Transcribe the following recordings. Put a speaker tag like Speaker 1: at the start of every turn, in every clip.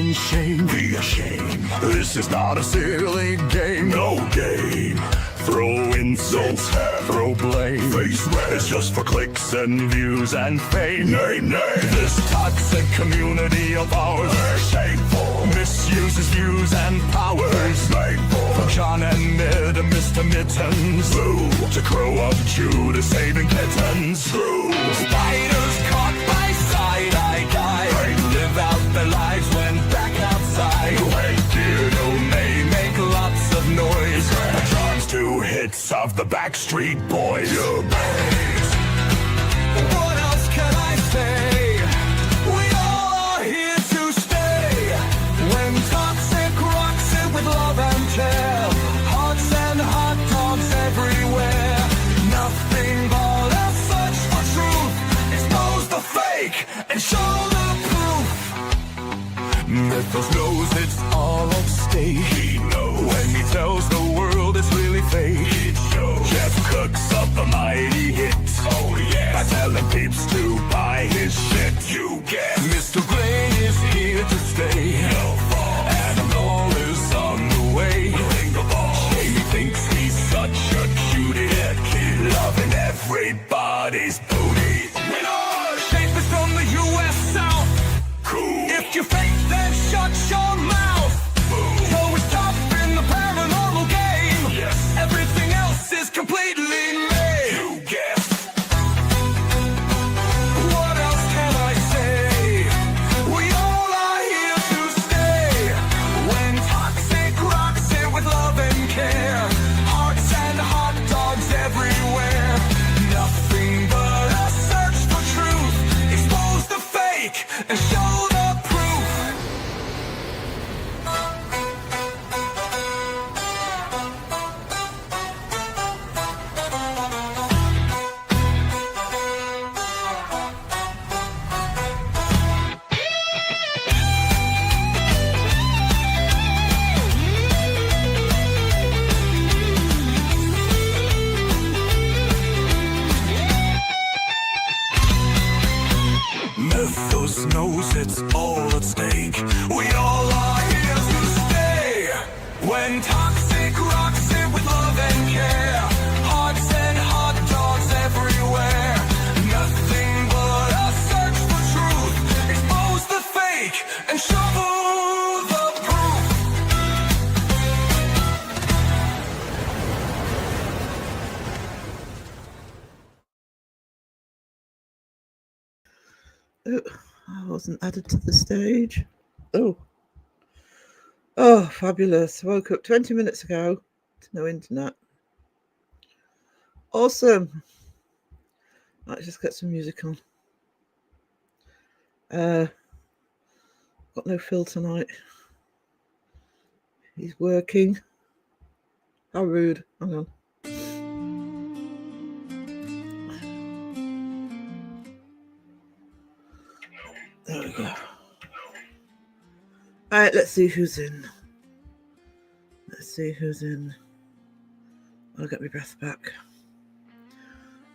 Speaker 1: and shame. Be ashamed. This is not a silly game. No game. Throw insults, throw blame. Face red. It's just for clicks and views and fame. Nay, nay. This toxic community of ours, shameful, misuses views and powers. Shameful. From John and Mid to Mr. Mittens, Boo. To Crow up Jew to saving kittens. True. Spiders caught by side-eye guy live out their lives when back outside. Hey, dear, may make lots of noise. John's 2 hits of the Backstreet Boys. What else can I say? We all are here to stay. When toxic rocks it with love and care. Hearts and hot dogs everywhere. Nothing but a search for truth. Expose the fake and show the proof. Mythos knows it's all at stake. He knows when he tells the world it's really fake. It shows. Jeff cooks up a mighty hit. Oh yeah, by telling peeps to buy his shit. You guess Mr. Gray is here to stay. No fall. And all is on the way. Ring the ball. Jamie thinks he's such a cutie kid, loving everybody's booty. Winner! Shape is from the U.S. South. Cool. If you fake, then shut your mouth. Boom. So it's tough in the paranormal game. Yes. Everything else is completely made. You guessed. What else can I say? We all are here to stay. When toxic rocks it with love and care. Hearts and hot dogs everywhere. Nothing but a search for truth. Expose the fake and show the proof. Mythos knows it's all at stake. We all are here to stay. When toxic rocks it with love and care. Hearts and hot dogs everywhere. Nothing but a search for truth. Expose the fake and show the proof.
Speaker 2: Oh, I wasn't added to the stage. Oh, fabulous. Woke up 20 minutes ago to no internet. Awesome. Let's just get some music on. Got no Phil tonight. He's working. How rude. Hang on. There we go. All right, let's see who's in. I'll get my breath back.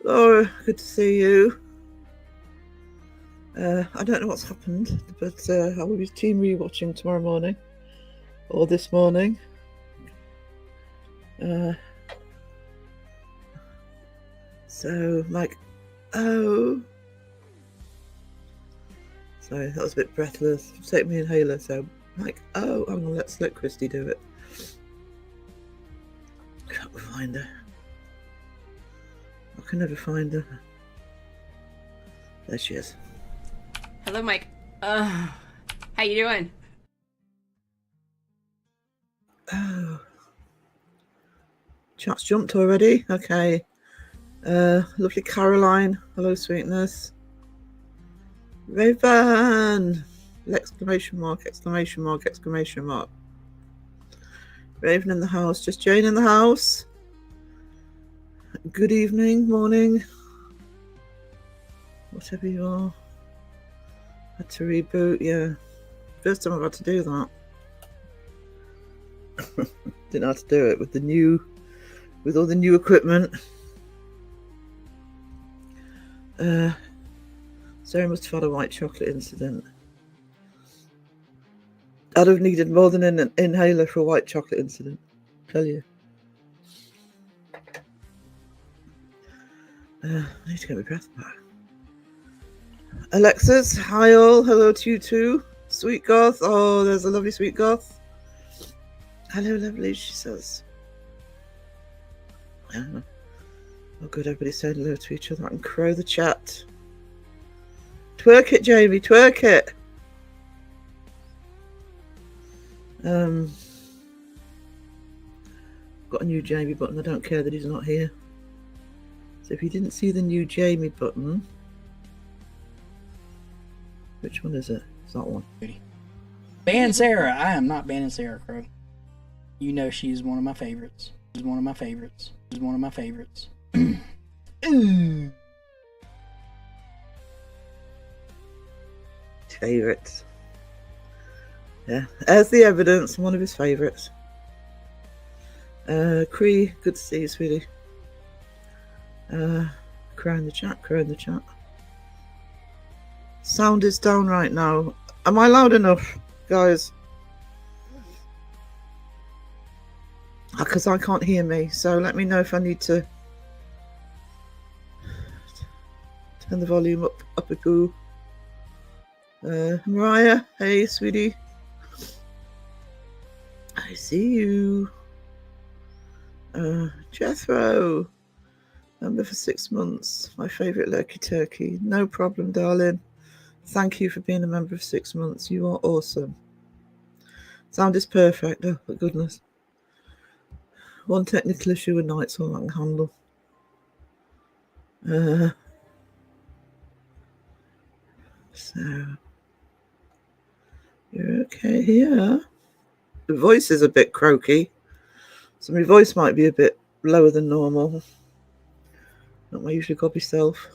Speaker 2: Laura, good to see you. I don't know what's happened, but I will be team rewatching tomorrow morning or this morning. So, Mike, sorry, that was a bit breathless. Take me inhaler, so Mike, hang on, let's let Christy do it. Can't find her. I can never find her. There she is.
Speaker 3: Hello, Mike. How you doing?
Speaker 2: Oh. Chat's jumped already. Okay. Lovely Caroline. Hello, sweetness. Raven! Exclamation mark, exclamation mark, exclamation mark. Raven in the house. Just Jane in the house. Good evening, morning. Whatever you are. Had to reboot, yeah. First time I've had to do that. Didn't know how to do it with all the new equipment. Sarah must have had a white chocolate incident. I'd have needed more than an inhaler for a white chocolate incident. Tell you. I need to get my breath back. Alexis, hi all. Hello to you too. Sweet Goth. Oh, there's a lovely Sweet Goth. Hello, lovely, she says. Oh, good. Everybody's saying hello to each other. I can crow the chat. Twerk it, Jamie. Twerk it. Got a new Jamie button. I don't care that he's not here. So if you didn't see the new Jamie button, which one is it? It's that one.
Speaker 4: Ban Sarah. I am not banning Sarah Crow. You know she's one of my favorites. She's one of my favorites. She's one of my favorites.
Speaker 2: Favorites. Yeah, as the evidence, one of his favourites. Cree, good to see you, sweetie. Crow in the chat, crow in the chat. Sound is down right now. Am I loud enough, guys? Because I can't hear me, so let me know if I need to turn the volume up a poo. Mariah, hey, sweetie. I see you. Jethro, member for 6 months. My favourite lurky turkey. No problem, darling. Thank you for being a member of 6 months. You are awesome. Sound is perfect. Oh, my goodness. One technical issue with nights all I can handle. So, you're okay here. The voice is a bit croaky, so my voice might be a bit lower than normal. Not my usually gobby self.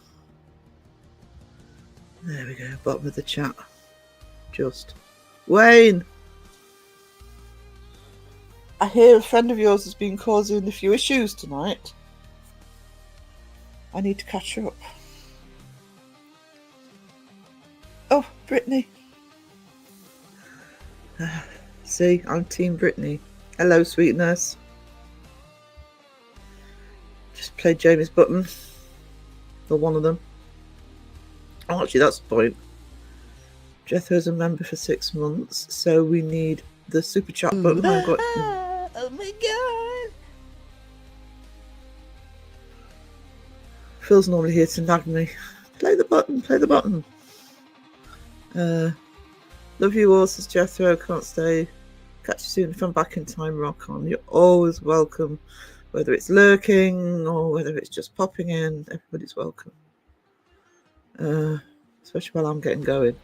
Speaker 2: There we go, bottom of the chat. Just. Wayne! I hear a friend of yours has been causing a few issues tonight. I need to catch up. Oh, Brittany. See, I'm Team Brittany. Hello, sweetness. Just played Jamie's button. Or one of them. Oh, actually, that's the point. Jethro's a member for 6 months, so we need the super chat button. I've got...
Speaker 4: Oh my god!
Speaker 2: Phil's normally here to nag me. Play the button, play the button. Love you all, says Jethro. Can't stay. Catch you soon if I'm back in time. Rock on. You're always welcome, whether it's lurking or whether it's just popping in. Everybody's welcome, especially while I'm getting going.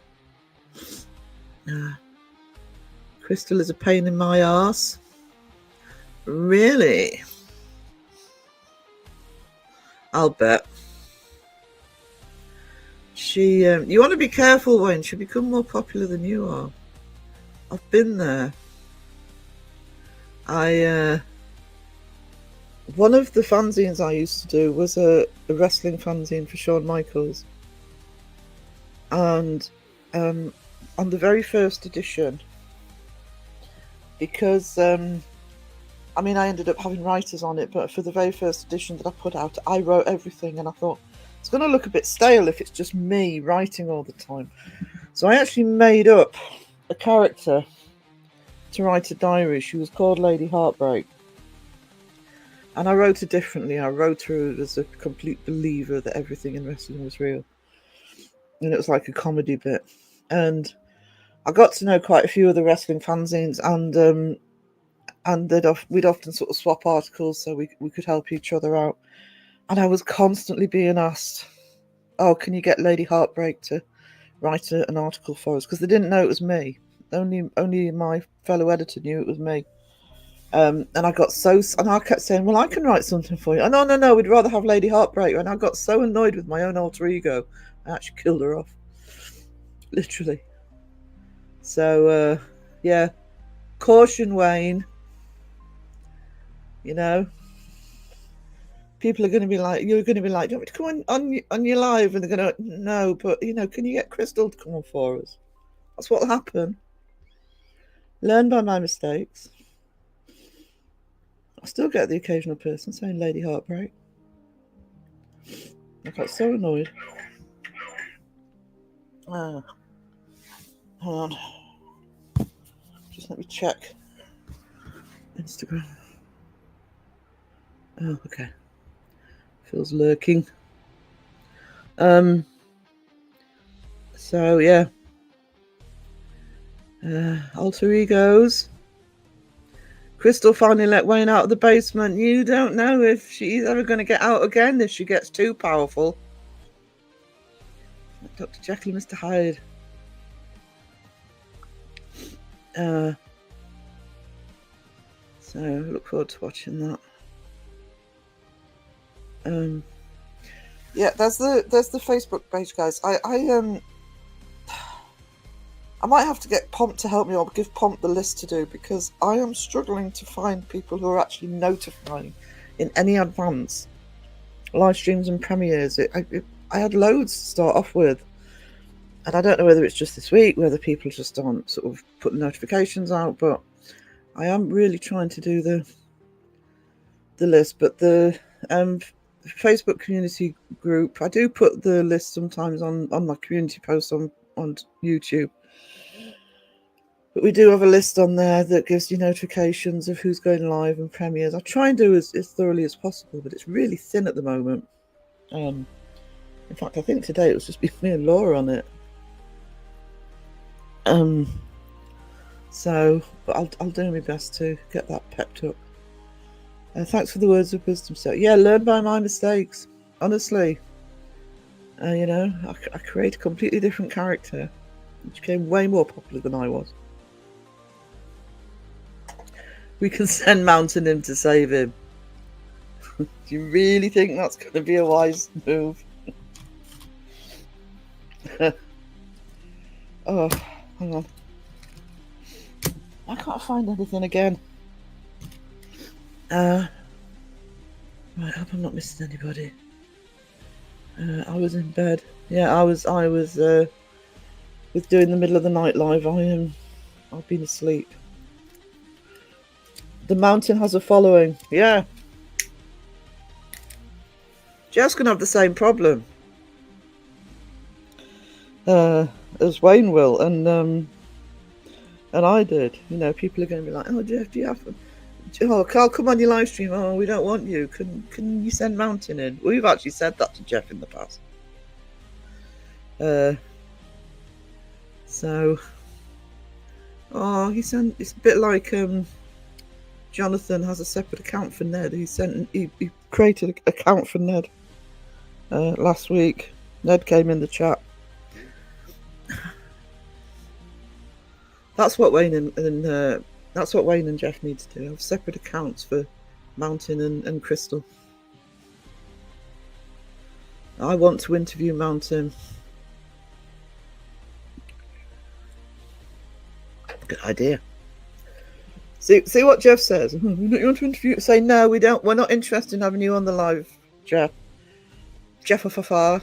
Speaker 2: Crystal is a pain in my arse. Really? I'll bet. She, you want to be careful, Wayne. She'll become more popular than you are. I've been there. One of the fanzines I used to do was a wrestling fanzine for Shawn Michaels. And on the very first edition, because, I ended up having writers on it, but for the very first edition that I put out, I wrote everything, and I thought, it's going to look a bit stale if it's just me writing all the time. So I actually made up a character to write a diary. She was called Lady Heartbreak. And I wrote her differently. I wrote her as a complete believer that everything in wrestling was real. And it was like a comedy bit. And I got to know quite a few of the wrestling fanzines, and we'd often sort of swap articles so we could help each other out. And I was constantly being asked, oh, can you get Lady Heartbreak to write an article for us? Because they didn't know it was me. Only my fellow editor knew it was me. And I got and I kept saying, well, I can write something for you. Oh, no, we'd rather have Lady Heartbreak. And I got so annoyed with my own alter ego, I actually killed her off. Literally. So, yeah. Caution, Wayne. You know, people are going to be like, you're going to be like, do you want me to come on your live? And they're going to, no, but, can you get Crystal to come on for us? That's what'll happen. Learn by my mistakes. I still get the occasional person saying Lady Heartbreak. I got so annoyed. Hang on. Just let me check Instagram. Oh, okay. Feels lurking. So yeah. Alter egos. Crystal finally let Wayne out of the basement. You don't know if she's ever going to get out again if she gets too powerful. Dr. Jekyll and Mr. Hyde. So look forward to watching that. Yeah, there's the Facebook page, guys. I might have to get Pomp to help me, or give Pomp the list to do, because I am struggling to find people who are actually notifying in any advance live streams and premieres. I had loads to start off with, and I don't know whether it's just this week, whether people just aren't sort of putting notifications out, but I am really trying to do the list. But the Facebook community group, I do put the list sometimes on my community posts on YouTube. But we do have a list on there that gives you notifications of who's going live and premieres. I try and do as thoroughly as possible, but it's really thin at the moment. In fact, I think today it was just me and Laura on it. So, but I'll do my best to get that pepped up. Thanks for the words of wisdom, sir. Yeah, learn by my mistakes. Honestly, I create a completely different character, which became way more popular than I was. We can send Mountain in to save him. Do you really think that's going to be a wise move? Oh, hang on. I can't find anything again. Right, I hope I'm not missing anybody. I was in bed. Yeah, I was with doing the middle of the night live. I've been asleep. The Mountain has a following. Yeah. Jeff's gonna have the same problem as Wayne will, and I did. People are going to be like, "Oh, Jeff, do you have? Oh, Carl, come on your live stream. Oh, we don't want you. Can you send Mountain in?" We've actually said that to Jeff in the past. So, it's a bit like Jonathan has a separate account for Ned. He created an account for Ned last week. Ned came in the chat. That's what Wayne and Jeff need to do. Have separate accounts for Mountain and Crystal. I want to interview Mountain. Good idea. See what Jeff says. You want to interview? Say no, we don't. We're not interested in having you on the live, Jeff. Jeff of Afar.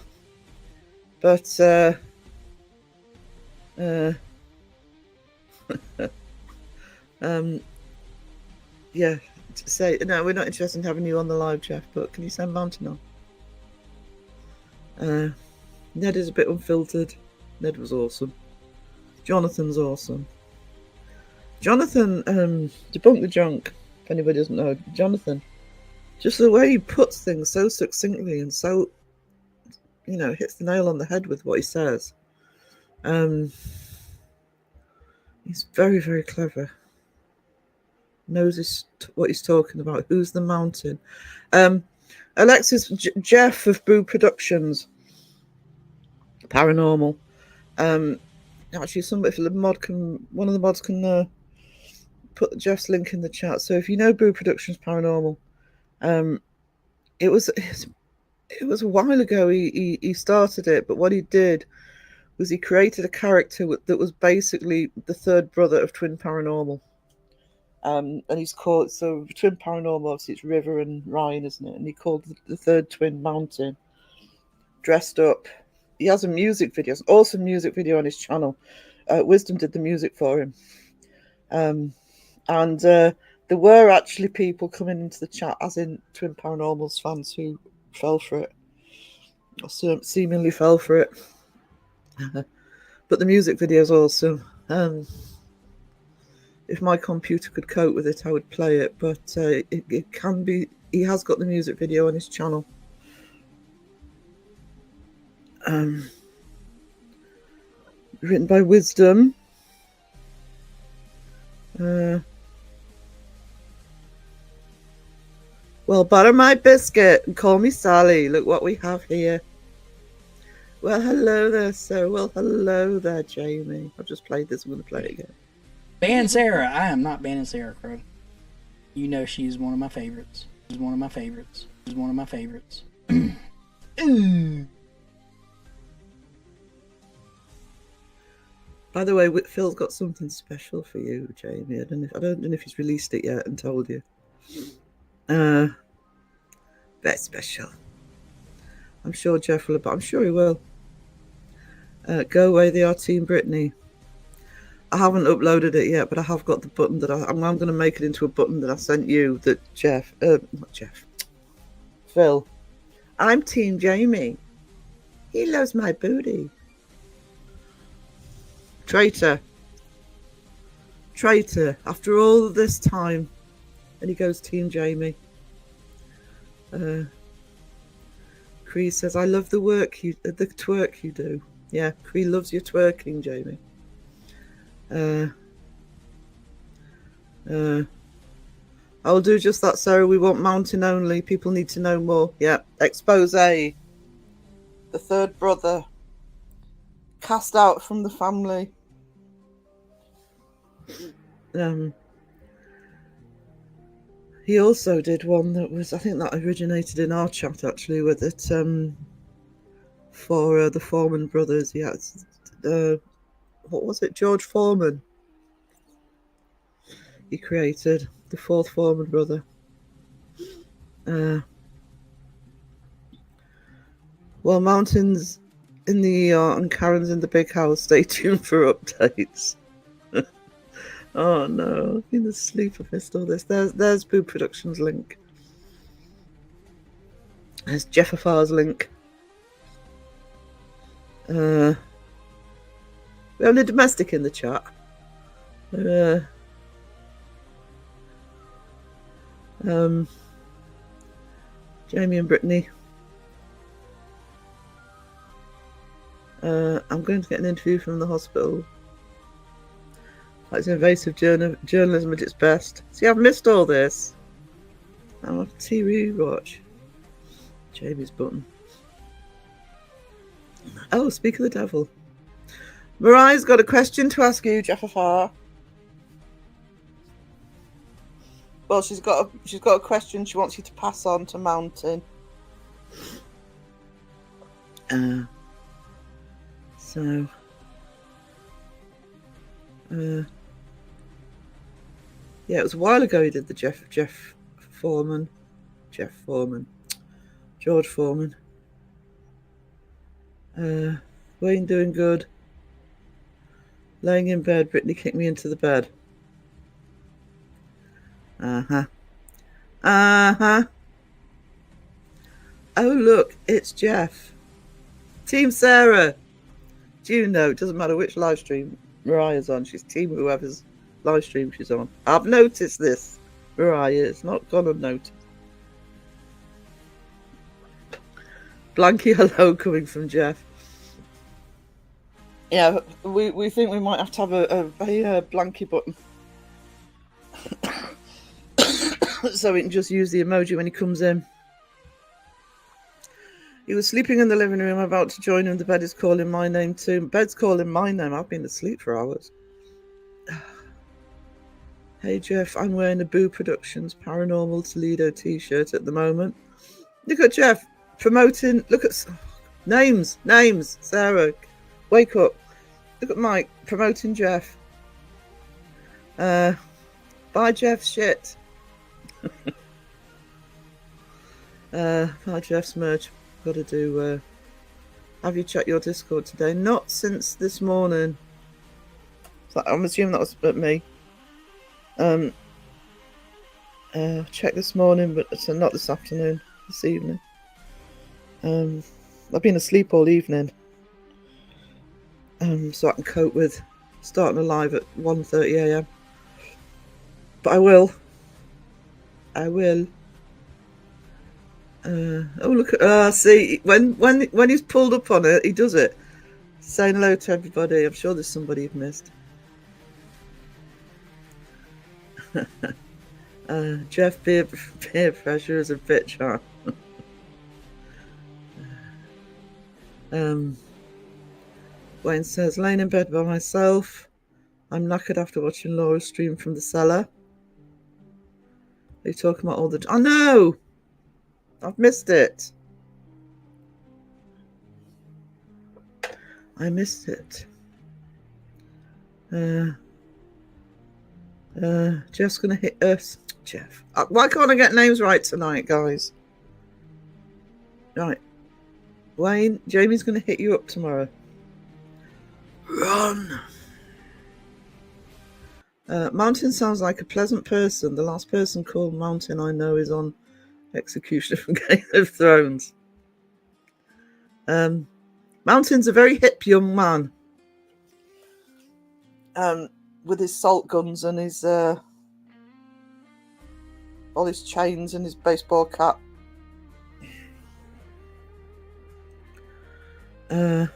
Speaker 2: But yeah. Say no, we're not interested in having you on the live, Jeff. But can you send Mountain on? Ned is a bit unfiltered. Ned was awesome. Jonathan's awesome. Jonathan, debunk the junk, if anybody doesn't know. Jonathan, just the way he puts things so succinctly and so, hits the nail on the head with what he says. He's very, very clever. Knows what he's talking about. Who's the Mountain? Alexis, Jeff of Boo Productions. Paranormal. Actually, one of the mods can put Jeff's link in the chat. So if you know Boo Productions Paranormal, it was a while ago he started it, but what he did was he created a character that was basically the third brother of Twin Paranormal. And he's called, so Twin Paranormal, obviously it's River and Ryan, isn't it? And he called the third twin Mountain. Dressed up. He has a music video, an awesome music video on his channel. Wisdom did the music for him. And there were actually people coming into the chat, as in Twin Paranormals fans, who fell for it, or seemingly fell for it. But the music video is awesome. If my computer could cope with it, I would play it. But it can be. He has got the music video on his channel. Written by Wisdom. Well, butter my biscuit and call me Sally. Look what we have here. Well, hello there, sir. Well, hello there, Jamie. I've just played this. I'm going to play it again.
Speaker 4: Ban Sarah. I am not banning Sarah Crow. You know she's one of my favorites. She's one of my favorites. She's one of my favorites.
Speaker 2: By the way, Phil's got something special for you, Jamie. I don't know if he's released it yet and told you. Very special. I'm sure Jeff will, but I'm sure he will. Go away, they are Team Brittany. I haven't uploaded it yet, but I have got the button that I'm going to make it into a button that I sent you. That Phil. I'm Team Jamie. He loves my booty. Traitor. After all this time, and he goes Team Jamie. Cree says, I love the twerk you do. Yeah, Cree loves your twerking, Jamie. I'll do just that, Sarah. We want mountain only. People need to know more. Yeah, expose. The third brother. Cast out from the family. He also did one that was, I think that originated in our chat actually, with it for the Foreman brothers. Yeah, what was it? George Foreman. He created the fourth Foreman brother. Well, Mountain's in the ER and Karen's in the big house. Stay tuned for updates. Oh no, I've been asleep. I've missed all this. There's Boo Productions link. There's Jeff Afar's link. We have a domestic in the chat. Jamie and Brittany. I'm going to get an interview from the hospital. That's invasive journalism at its best. See, I've missed all this. I'm on TV watch. Jamie's button. Oh, speak of the devil. Mariah's got a question to ask you, Jeff Afar. Well, she's got a question she wants you to pass on to Mountain. Yeah, it was a while ago he did the George Foreman. Wayne doing good. Laying in bed, Brittany kicked me into the bed. Oh, look, it's Jeff. Team Sarah. Do you know, it doesn't matter which live stream Mariah's on, she's team whoever's live stream she's on. I've noticed this, Mariah. It's not gone unnoticed. Blanky hello coming from Jeff. Yeah, we think we might have to have a Blanky button. So we can just use the emoji when he comes in. He was sleeping in the living room, about to join him. The bed is calling my name too. Bed's calling my name. I've been asleep for hours. Hey Jeff, I'm wearing a Boo Productions Paranormal Toledo t-shirt at the moment. Look at Jeff promoting. Look at names. Sarah, wake up. Look at Mike promoting Jeff. Buy Jeff's shit. Buy Jeff's merch. Got to do. Have you checked your Discord today? Not since this morning. So I'm assuming that was at me. Um, check this morning, but so not this afternoon, this evening. I've been asleep all evening, so I can cope with starting a live at 1:30 a.m. But I will. Oh, look at see when he's pulled up on it, he does it. Saying hello to everybody. I'm sure there's somebody you've missed. Jeff, peer pressure is a bitch, huh? Wayne says, laying in bed by myself. I'm knackered after watching Laura's stream from the cellar. Are you talking about all the... I know! I've missed it. I missed it. Jeff's gonna hit us. Jeff. Why can't I get names right tonight, guys? Right. Wayne, Jamie's gonna hit you up tomorrow. Run! Mountain sounds like a pleasant person. The last person called Mountain I know is on execution from Game of Thrones. Mountain's a very hip young man. With his salt guns and his all his chains and his baseball cap. The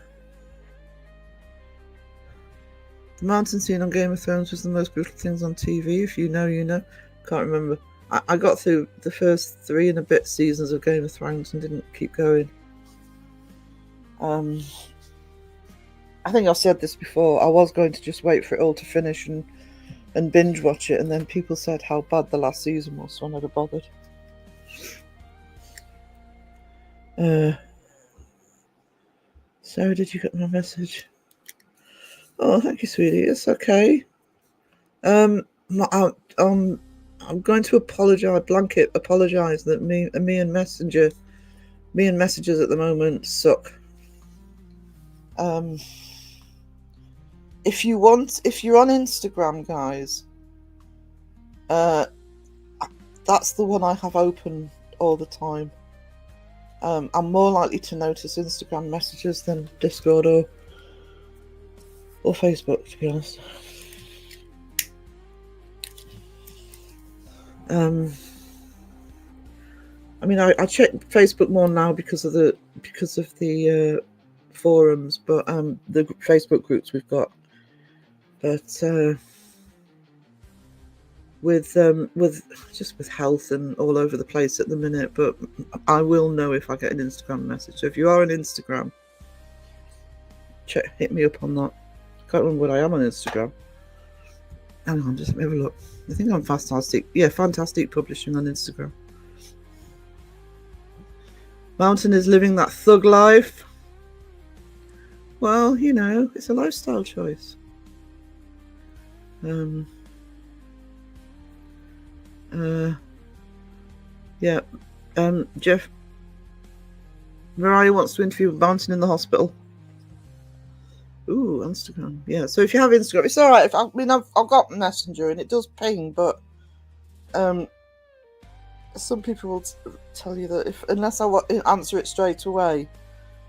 Speaker 2: mountain scene on Game of Thrones was the most brutal things on TV. If you know, you know. Can't remember. I got through the first 3 and a bit seasons of Game of Thrones and didn't keep going. I think I've said this before. I was going to just wait for it all to finish and binge watch it, and then people said how bad the last season was, so I never bothered. Sarah, did you get my message? Oh, thank you, sweetie. It's okay. I'm going to blanket apologize that me and messengers at the moment suck. If you're on Instagram, guys, that's the one I have open all the time. I'm more likely to notice Instagram messages than Discord or Facebook, to be honest. I mean, I check Facebook more now because of the forums, but the Facebook groups we've got. But with health and all over the place at the minute. But I will know if I get an Instagram message. So if you are on Instagram, hit me up on that. I can't remember what I am on Instagram. Hang on, just let me have a look. I think I'm Fantastic. Yeah, Fantastic Publishing on Instagram. Mountain is living that thug life. Well, you know, it's a lifestyle choice. Jeff, Mariah wants to interview Mountain in the hospital. Ooh, Instagram. Yeah, so if you have Instagram, it's all right. I've got Messenger and it does ping, but some people will tell you that unless I answer it straight away,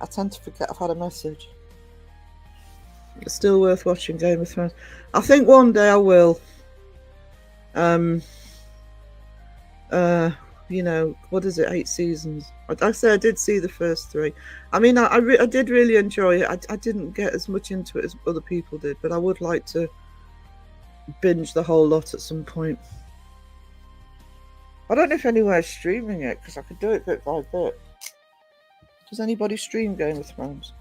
Speaker 2: I tend to forget I've had a message. It's still worth watching Game of Thrones. I think one day I will. You know, what is it? 8 seasons. I say I did see the first 3. I mean, I did really enjoy it. I didn't get as much into it as other people did, but I would like to binge the whole lot at some point. I don't know if anywhere's streaming it, because I could do it bit by bit. Does anybody stream Game of Thrones?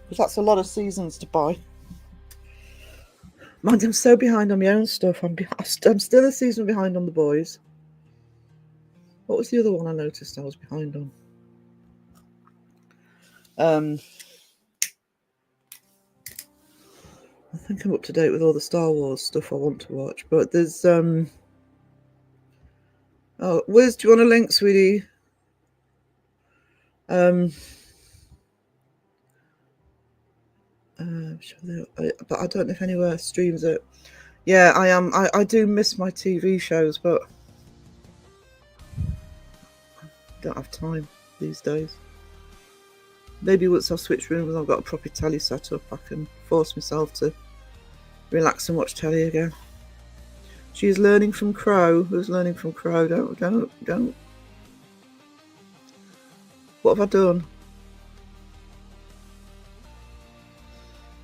Speaker 2: Because that's a lot of seasons to buy. Mind, I'm so behind on my own stuff. I'm still a season behind on The Boys. What was the other one I noticed I was behind on? I think I'm up to date with all the Star Wars stuff I want to watch. But there's... Oh, Wiz, do you want a link, sweetie? But I don't know if anywhere streams it. Yeah, I am. I do miss my TV shows, but don't have time these days. Maybe once I've switched rooms and I've got a proper telly set up, I can force myself to relax and watch telly again. She's learning from Crow. Who's learning from Crow? Don't. What have I done?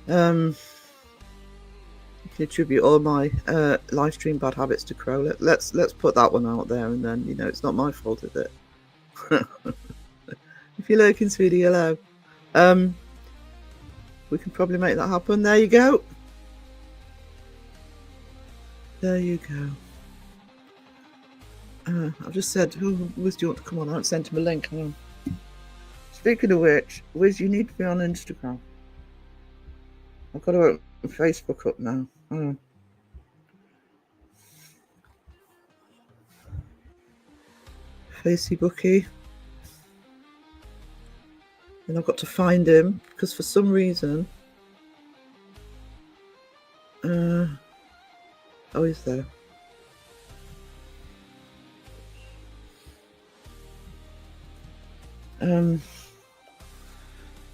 Speaker 2: You can attribute all my live stream bad habits to Crow. Let's put that one out there, and then it's not my fault, is it? If you're lurking, sweetie, hello. We can probably make that happen. There you go. There you go. I've just said, Wiz, do you want to come on? I haven't sent him a link. Hang on. Speaking of which, Wiz, you need to be on Instagram. I've got to open Facebook up now. Facebooky. And I've got to find him because for some reason. Oh, he's there.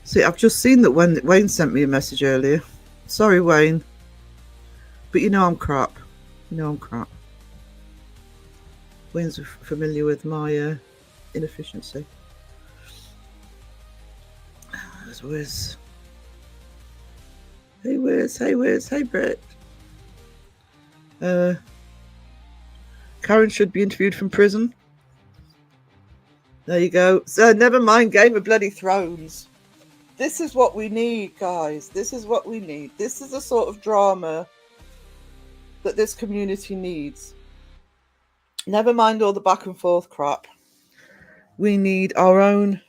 Speaker 2: See, I've just seen that Wayne sent me a message earlier. Sorry, Wayne. But I'm crap. I'm crap. Wayne's familiar with my inefficiency. There's Wiz. Hey, Wiz. Hey, Wiz. Hey, Britt. Karen should be interviewed from prison. There you go. So never mind Game of Bloody Thrones. This is what we need, guys. This is what we need. This is the sort of drama that this community needs. Never mind all the back and forth crap. We need our own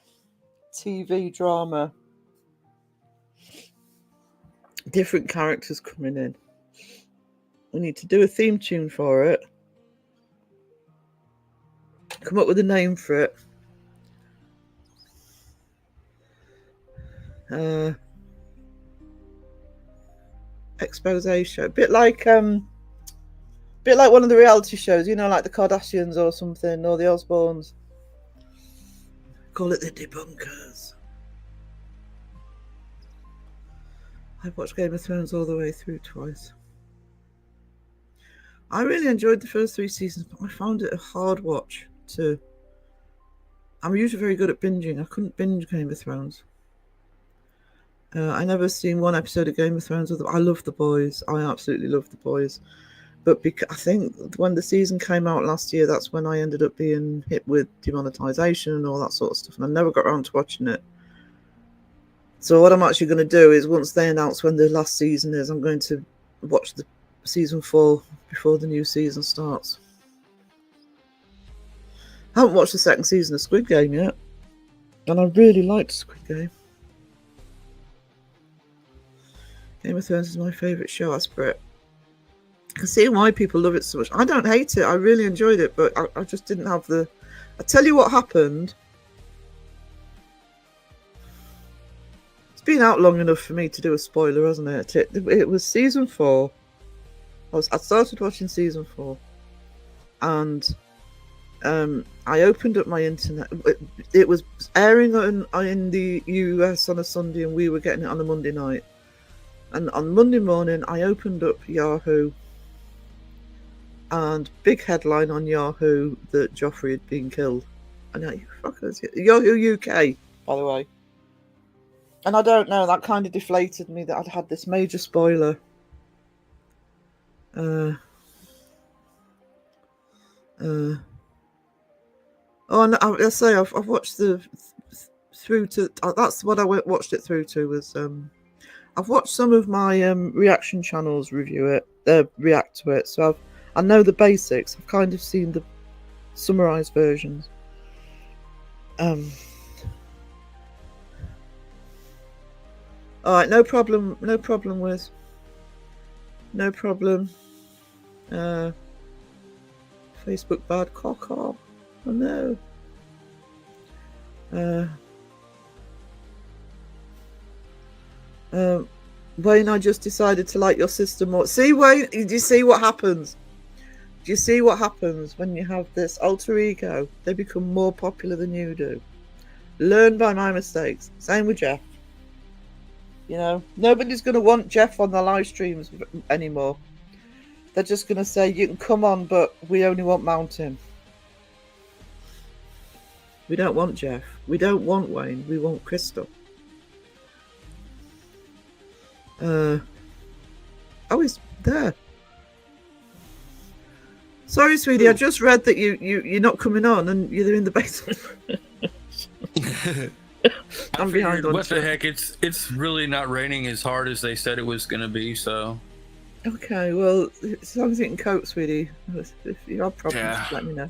Speaker 2: TV drama. Different characters coming in. We need to do a theme tune for it. Come up with a name for it. Expose show. Bit like one of the reality shows, like the Kardashians or something, or the Osbournes. Call it the Debunkers. I've watched Game of Thrones all the way through twice. I really enjoyed the first 3 seasons, but I found it a hard watch to... I'm usually very good at binging. I couldn't binge Game of Thrones. I never seen one episode of Game of Thrones. I love The Boys. I absolutely love The Boys. But I think when the season came out last year, that's when I ended up being hit with demonetization and all that sort of stuff. And I never got around to watching it. So what I'm actually going to do is once they announce when the last season is, I'm going to watch the season 4 before the new season starts. I haven't watched the second season of Squid Game yet. And I really liked Squid Game. Game of Thrones is my favourite show, that's Brit. I can see why people love it so much. I don't hate it. I really enjoyed it, but I just didn't have the... I tell you what happened. It's been out long enough for me to do a spoiler, hasn't it? It was season 4. I started watching season 4. And I opened up my internet. It was airing in the US on a Sunday, and we were getting it on a Monday night. And on Monday morning, I opened up Yahoo, and big headline on Yahoo that Joffrey had been killed. I know, you fuckers. Yahoo UK, by the way. And I don't know, that kind of deflated me that I'd had this major spoiler. Oh, and I say I've watched through to. That's what I watched it through to was. I've watched some of my reaction channels react to it, so I know the basics. I've kind of seen the summarized versions. All right, no problem. No problem with. No problem. Facebook bad cock off. Oh no. Wayne, I just decided to like your sister more. See, Wayne, do you see what happens? Do you see what happens when you have this alter ego? They become more popular than you do. Learn by my mistakes. Same with Jeff. You know, nobody's going to want Jeff on the live streams anymore. They're just going to say, you can come on, but we only want Mountain. We don't want Jeff. We don't want Wayne. We want Crystal. Oh, he's there. Sorry, sweetie. I just read that you're not coming on, and you're in the basement. I'm behind on
Speaker 5: what the heck? It's really not raining as hard as they said it was going to be. So.
Speaker 2: Okay, well, as long as you can cope, sweetie. If you have problems, just let me know.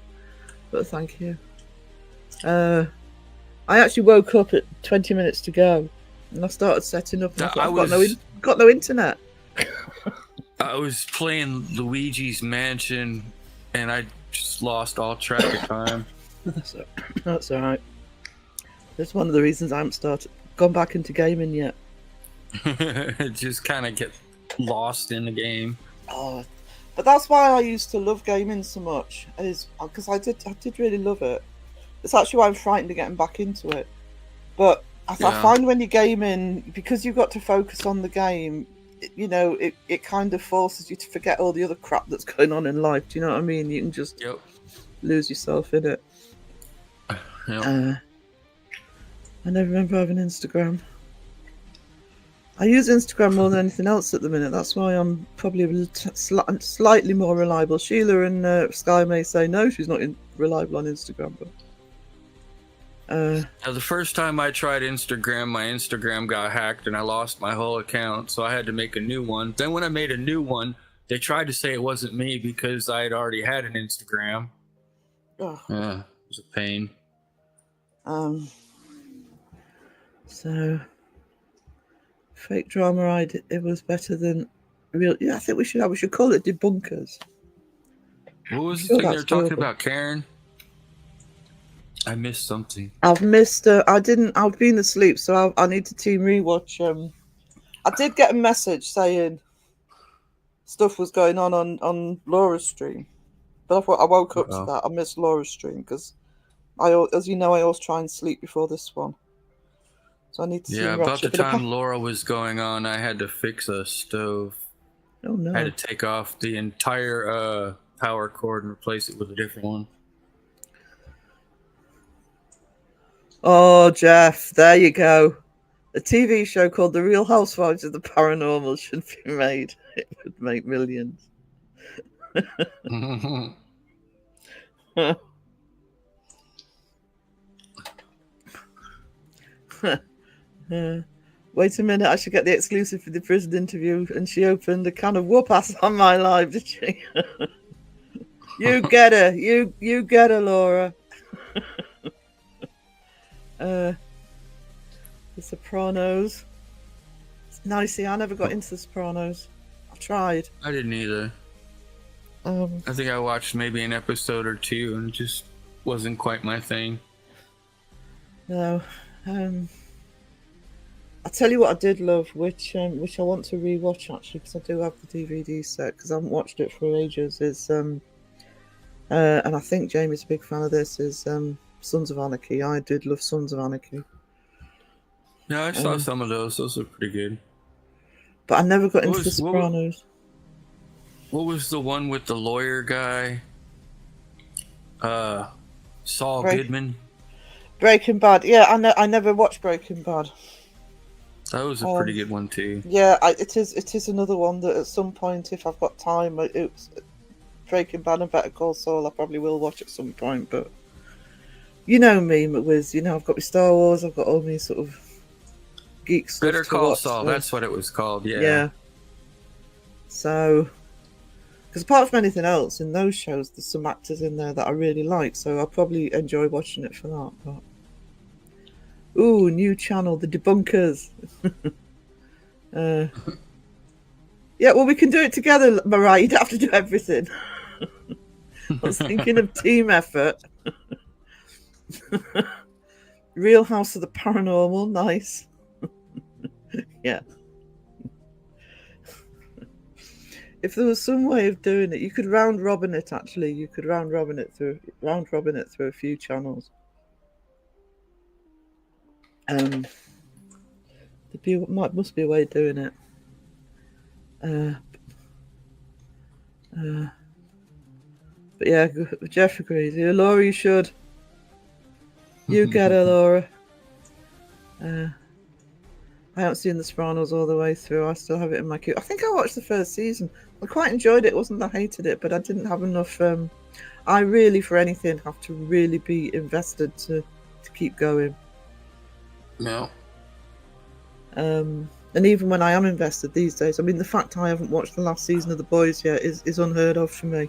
Speaker 2: But thank you. I actually woke up at 20 minutes to go, and I started setting up. And I've got no internet.
Speaker 5: I was playing Luigi's Mansion, and I just lost all track of time.
Speaker 2: That's all right. That's one of the reasons I haven't gone back into gaming yet.
Speaker 5: Just kind of get lost in the game.
Speaker 2: Oh, but that's why I used to love gaming so much, is because I did really love it. It's actually why I'm frightened of getting back into it. But I find when you're gaming, because you've got to focus on the game, it kind of forces you to forget all the other crap that's going on in life. Do you know what I mean? You can just lose yourself in it.
Speaker 5: Yep.
Speaker 2: I never remember having Instagram. I use Instagram more than anything else at the minute. That's why I'm probably slightly more reliable. Sheila and Sky may say no, she's not reliable on Instagram. But
Speaker 5: now, the first time I tried Instagram, my Instagram got hacked and I lost my whole account, so I had to make a new one. Then when I made a new one, they tried to say it wasn't me because I had already had an Instagram.
Speaker 2: Oh.
Speaker 5: Yeah, it was a pain.
Speaker 2: So fake drama, it was better than real. Yeah, I think we should call it debunkers.
Speaker 5: What was the thing they were talking about, Karen? I missed something.
Speaker 2: I've missed. I've been asleep, so I need to team rewatch. I did get a message saying stuff was going on Laura's stream, but I thought I woke up to that. I missed Laura's stream because as you know, I always try and sleep before this one. So I need to.
Speaker 5: Yeah, about the time Laura was going on, I had to fix a stove.
Speaker 2: Oh no!
Speaker 5: I had to take off the entire power cord and replace it with a different one.
Speaker 2: Oh, Jeff, there you go. A TV show called The Real Housewives of the Paranormal should be made. It would make millions. Wait a minute, I should get the exclusive for the prison interview. And she opened a can of whoop-ass on my live, did she? You get her. You get her, Laura. The Sopranos. No, see, I never got into The Sopranos. I tried.
Speaker 5: I didn't either. I think I watched maybe an episode or two and it just wasn't quite my thing.
Speaker 2: No. I'll tell you what I did love, which I want to rewatch actually, because I do have the DVD set, because I haven't watched it for ages, is and I think Jamie's a big fan of this, is Sons of Anarchy. I did love Sons of Anarchy.
Speaker 5: Yeah, I saw some of those. Those are pretty good.
Speaker 2: But I never got into The Sopranos.
Speaker 5: What was the one with the lawyer guy? Saul Goodman.
Speaker 2: Breaking Bad. Yeah, I never watched Breaking Bad.
Speaker 5: That was a pretty good one too.
Speaker 2: Yeah, it is another one that at some point, if I've got time, it's Breaking Bad and Better Call Saul. I probably will watch at some point. But you know me, McWiz. You know I've got my Star Wars. I've got all my sort of geek stuff.
Speaker 5: Better Call Saul. That's what it was called. Yeah.
Speaker 2: Yeah. So, because apart from anything else in those shows, there's some actors in there that I really like. So I'll probably enjoy watching it for that. But ooh, new channel, The Debunkers. Yeah, well, we can do it together, Mariah. You don't have to do everything. I was thinking of team effort. Real House of the Paranormal, nice. Yeah. If there was some way of doing it, you could round robin it. Actually, you could round robin it through a few channels. Must be a way of doing it. But yeah, Jeff agrees. Yeah, Laura, you should. You get her, Laura. I haven't seen The Sopranos all the way through. I still have it in my queue. I think I watched the first season. I quite enjoyed it. It wasn't that I hated it, but I didn't have enough. I really, for anything, have to really be invested to keep going.
Speaker 5: No.
Speaker 2: And even when I am invested these days, I mean, the fact I haven't watched the last season of The Boys yet is unheard of for me.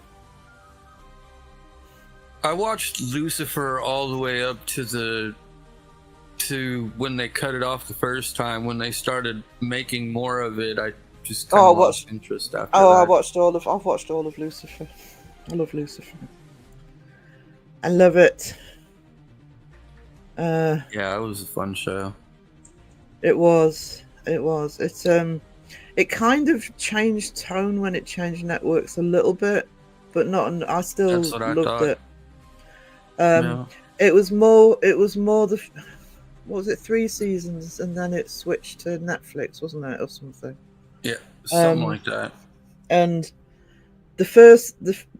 Speaker 5: I watched Lucifer all the way up to when they cut it off the first time. When they started making more of it, I just kind of lost interest after that.
Speaker 2: I've watched all of Lucifer. I love Lucifer. I love it.
Speaker 5: Yeah, it was a fun show.
Speaker 2: It was. It kind of changed tone when it changed networks a little bit, but not. I still loved it.
Speaker 5: No.
Speaker 2: It was more the. What was it? 3 seasons, and then it switched to Netflix, wasn't it, or something?
Speaker 5: Yeah, something like that.
Speaker 2: And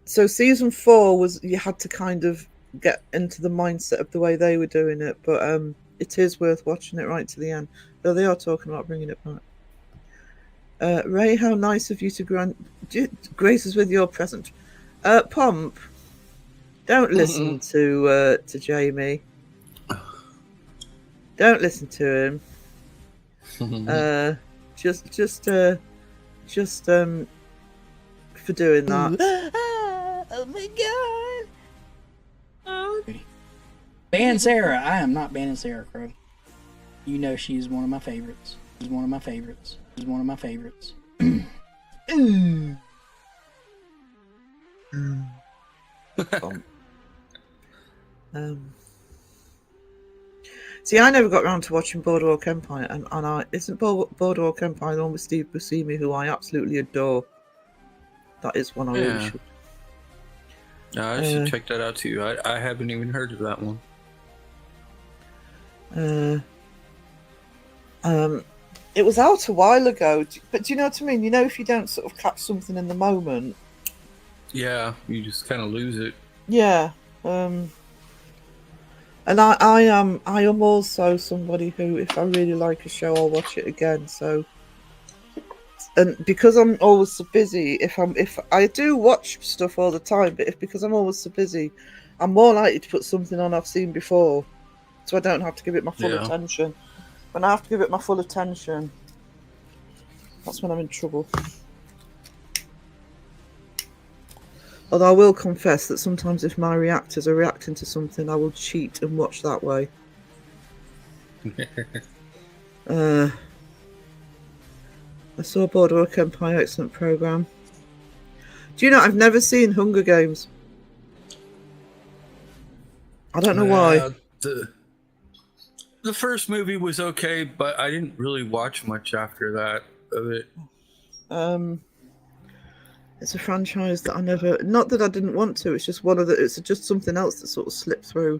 Speaker 2: so season 4 was, you had to kind of get into the mindset of the way they were doing it, but it is worth watching it right to the end. Though they are talking about bringing it back. Ray, how nice of you to grace us with your present. Pomp, don't listen to Jamie. Don't listen to him. Just for doing that.
Speaker 4: Oh my god! Oh. Ban Sarah. I am not banning Sarah Crow. You know she's one of my favorites. She's one of my favorites. She's one of my favorites.
Speaker 2: See, I never got around to watching Boardwalk Empire, and isn't Boardwalk Empire the one with Steve Buscemi, who I absolutely adore? That is one I really should.
Speaker 5: No, I should check that out too. I haven't even heard of that one.
Speaker 2: It was out a while ago, but do you know what I mean? You know, if you don't sort of catch something in the moment,
Speaker 5: yeah, you just kind of lose it.
Speaker 2: Yeah. And I am also somebody who, if I really like a show, I'll watch it again. So, and because I'm always so busy, if I do watch stuff all the time, but because I'm always so busy, I'm more likely to put something on I've seen before, so I don't have to give it my full attention. When I have to give it my full attention, that's when I'm in trouble. Although I will confess that sometimes if my reactors are reacting to something, I will cheat and watch that way. I saw Boardwalk Empire, excellent programme. Do you know, I've never seen Hunger Games. I don't know why.
Speaker 5: The first movie was okay, but I didn't really watch much after that of it.
Speaker 2: It's a franchise that I never... Not that I didn't want to, it's just it's just something else that sort of slipped through.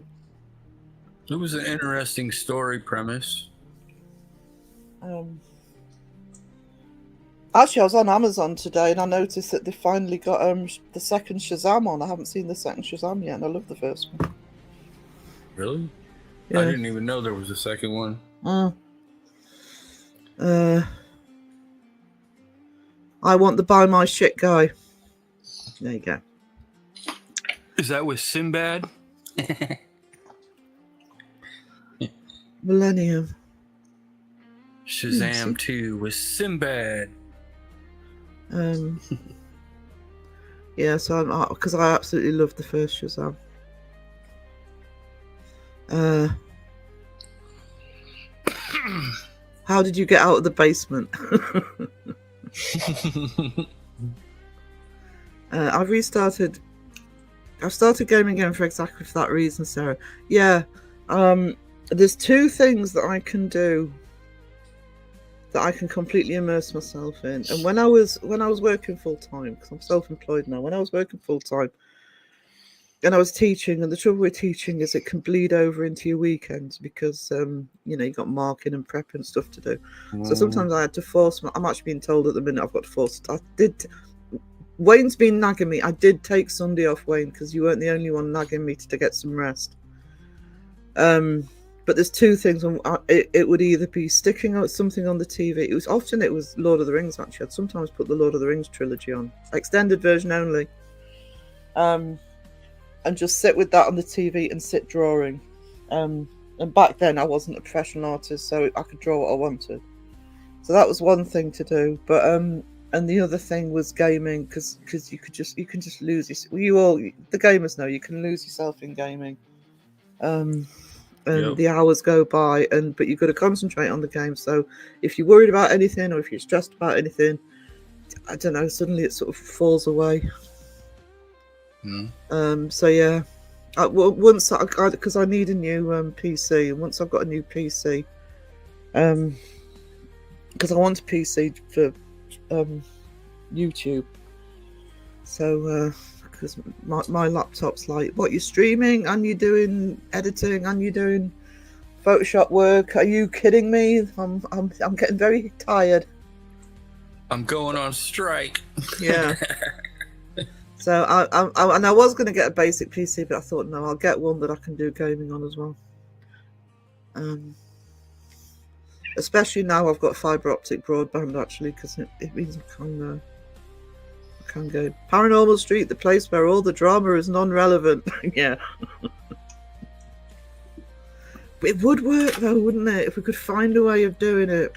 Speaker 5: It was an interesting story premise.
Speaker 2: Actually, I was on Amazon today and I noticed that they finally got the second Shazam on. I haven't seen the second Shazam yet, and I love the first one.
Speaker 5: Really?
Speaker 2: Yeah.
Speaker 5: I didn't even know there was a second one.
Speaker 2: I want the buy my shit guy. There you go.
Speaker 5: Is that with Sinbad?
Speaker 2: Millennium.
Speaker 5: Shazam 2 with Sinbad.
Speaker 2: Yeah, so because I absolutely love the first Shazam. How did you get out of the basement? I've started gaming again for exactly for that reason, Sarah. Yeah, there's 2 things that I can do that I can completely immerse myself in. And when I was working full time, because I'm self-employed now, when I was working full time and I was teaching, and the trouble with teaching is it can bleed over into your weekends because you got marking and prep and stuff to do. So sometimes I had to force. I'm actually being told at the minute I've got to force. Wayne's been nagging me. I did take Sunday off, Wayne, because you weren't the only one nagging me to get some rest. But there's two things. It would either be sticking out something on the TV. It was Lord of the Rings. Actually, I'd sometimes put the Lord of the Rings trilogy on, extended version only, and just sit with that on the TV and sit drawing. And back then I wasn't a professional artist, so I could draw what I wanted. So that was one thing to do. But and the other thing was gaming, because you can just lose yourself. The gamers know you can lose yourself in gaming. And the hours go by, but you've got to concentrate on the game. So if you're worried about anything, or if you're stressed about anything, I don't know, suddenly it sort of falls away. So yeah, once because I need a new PC, and once I've got a new PC, because I want a PC for YouTube. So because my laptop's like, what, you're streaming and you're doing editing and you're doing Photoshop work? Are you kidding me? I'm getting very tired.
Speaker 5: I'm going on strike.
Speaker 2: Yeah. So I was going to get a basic PC, but I thought, no, I'll get one that I can do gaming on as well. Especially now I've got fibre optic broadband, actually, because it means I can go Paranormal Street, the place where all the drama is non-relevant. Yeah. But it would work though, wouldn't it? If we could find a way of doing it,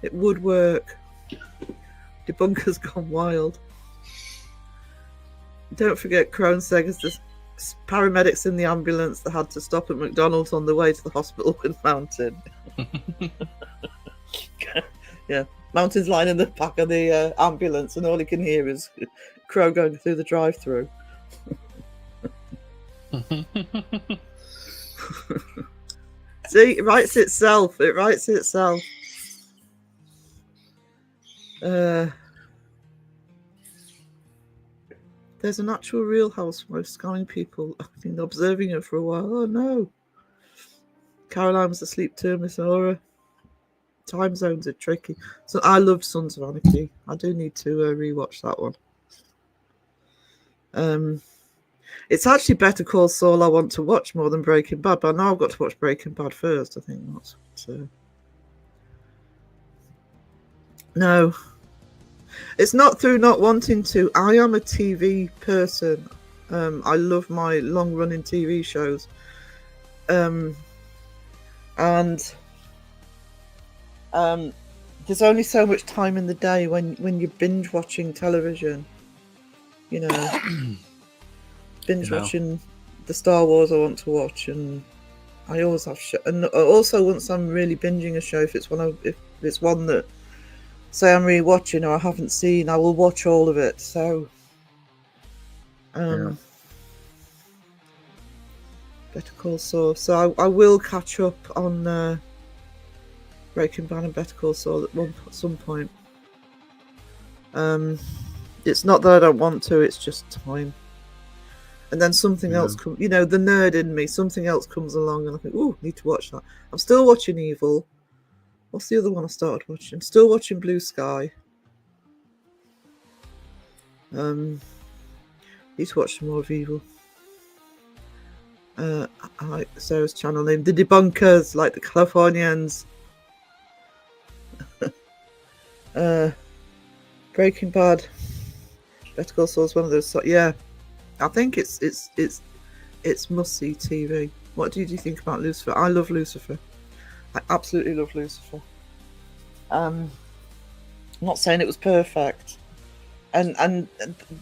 Speaker 2: it would work. Debunker's gone wild. Don't forget Crone Seggers, the paramedics in the ambulance that had to stop at McDonald's on the way to the hospital with Mountain. Yeah, Mountain's lying in the back of the ambulance, and all he can hear is Crow going through the drive-through. See, it writes itself. It writes itself. There's an actual real housewife scamming people. I've been observing her for a while. Oh no. Caroline was asleep too, Miss Aura. Time zones are tricky. So I loved Sons of Anarchy. I do need to rewatch that one. It's actually Better Call Saul I want to watch more than Breaking Bad, but I know I've got to watch Breaking Bad first. I think that's no. It's not through not wanting to. I am a TV person. I love my long-running TV shows. And there's only so much time in the day when you're binge watching television. Binge watching the Star Wars I want to watch, and I always have and also once I'm really binging a show, if it's one that say I'm re-watching or I haven't seen, I will watch all of it. So Better Call Saul. So I will catch up on Breaking Bad and Better Call Saul at some point. It's not that I don't want to, it's just time. And then something else comes, the nerd in me, something else comes along and I think, ooh, need to watch that. I'm still watching Evil. What's the other one I started watching? Still watching Blue Sky. Need to watch some more of Evil. I like Sarah's channel name, The Debunkers, like the Californians. Breaking Bad, Better Call Saul is one of those. Yeah, I think it's must-see TV. What do you think about Lucifer? I love Lucifer. I absolutely love Lucifer. I'm not saying it was perfect, and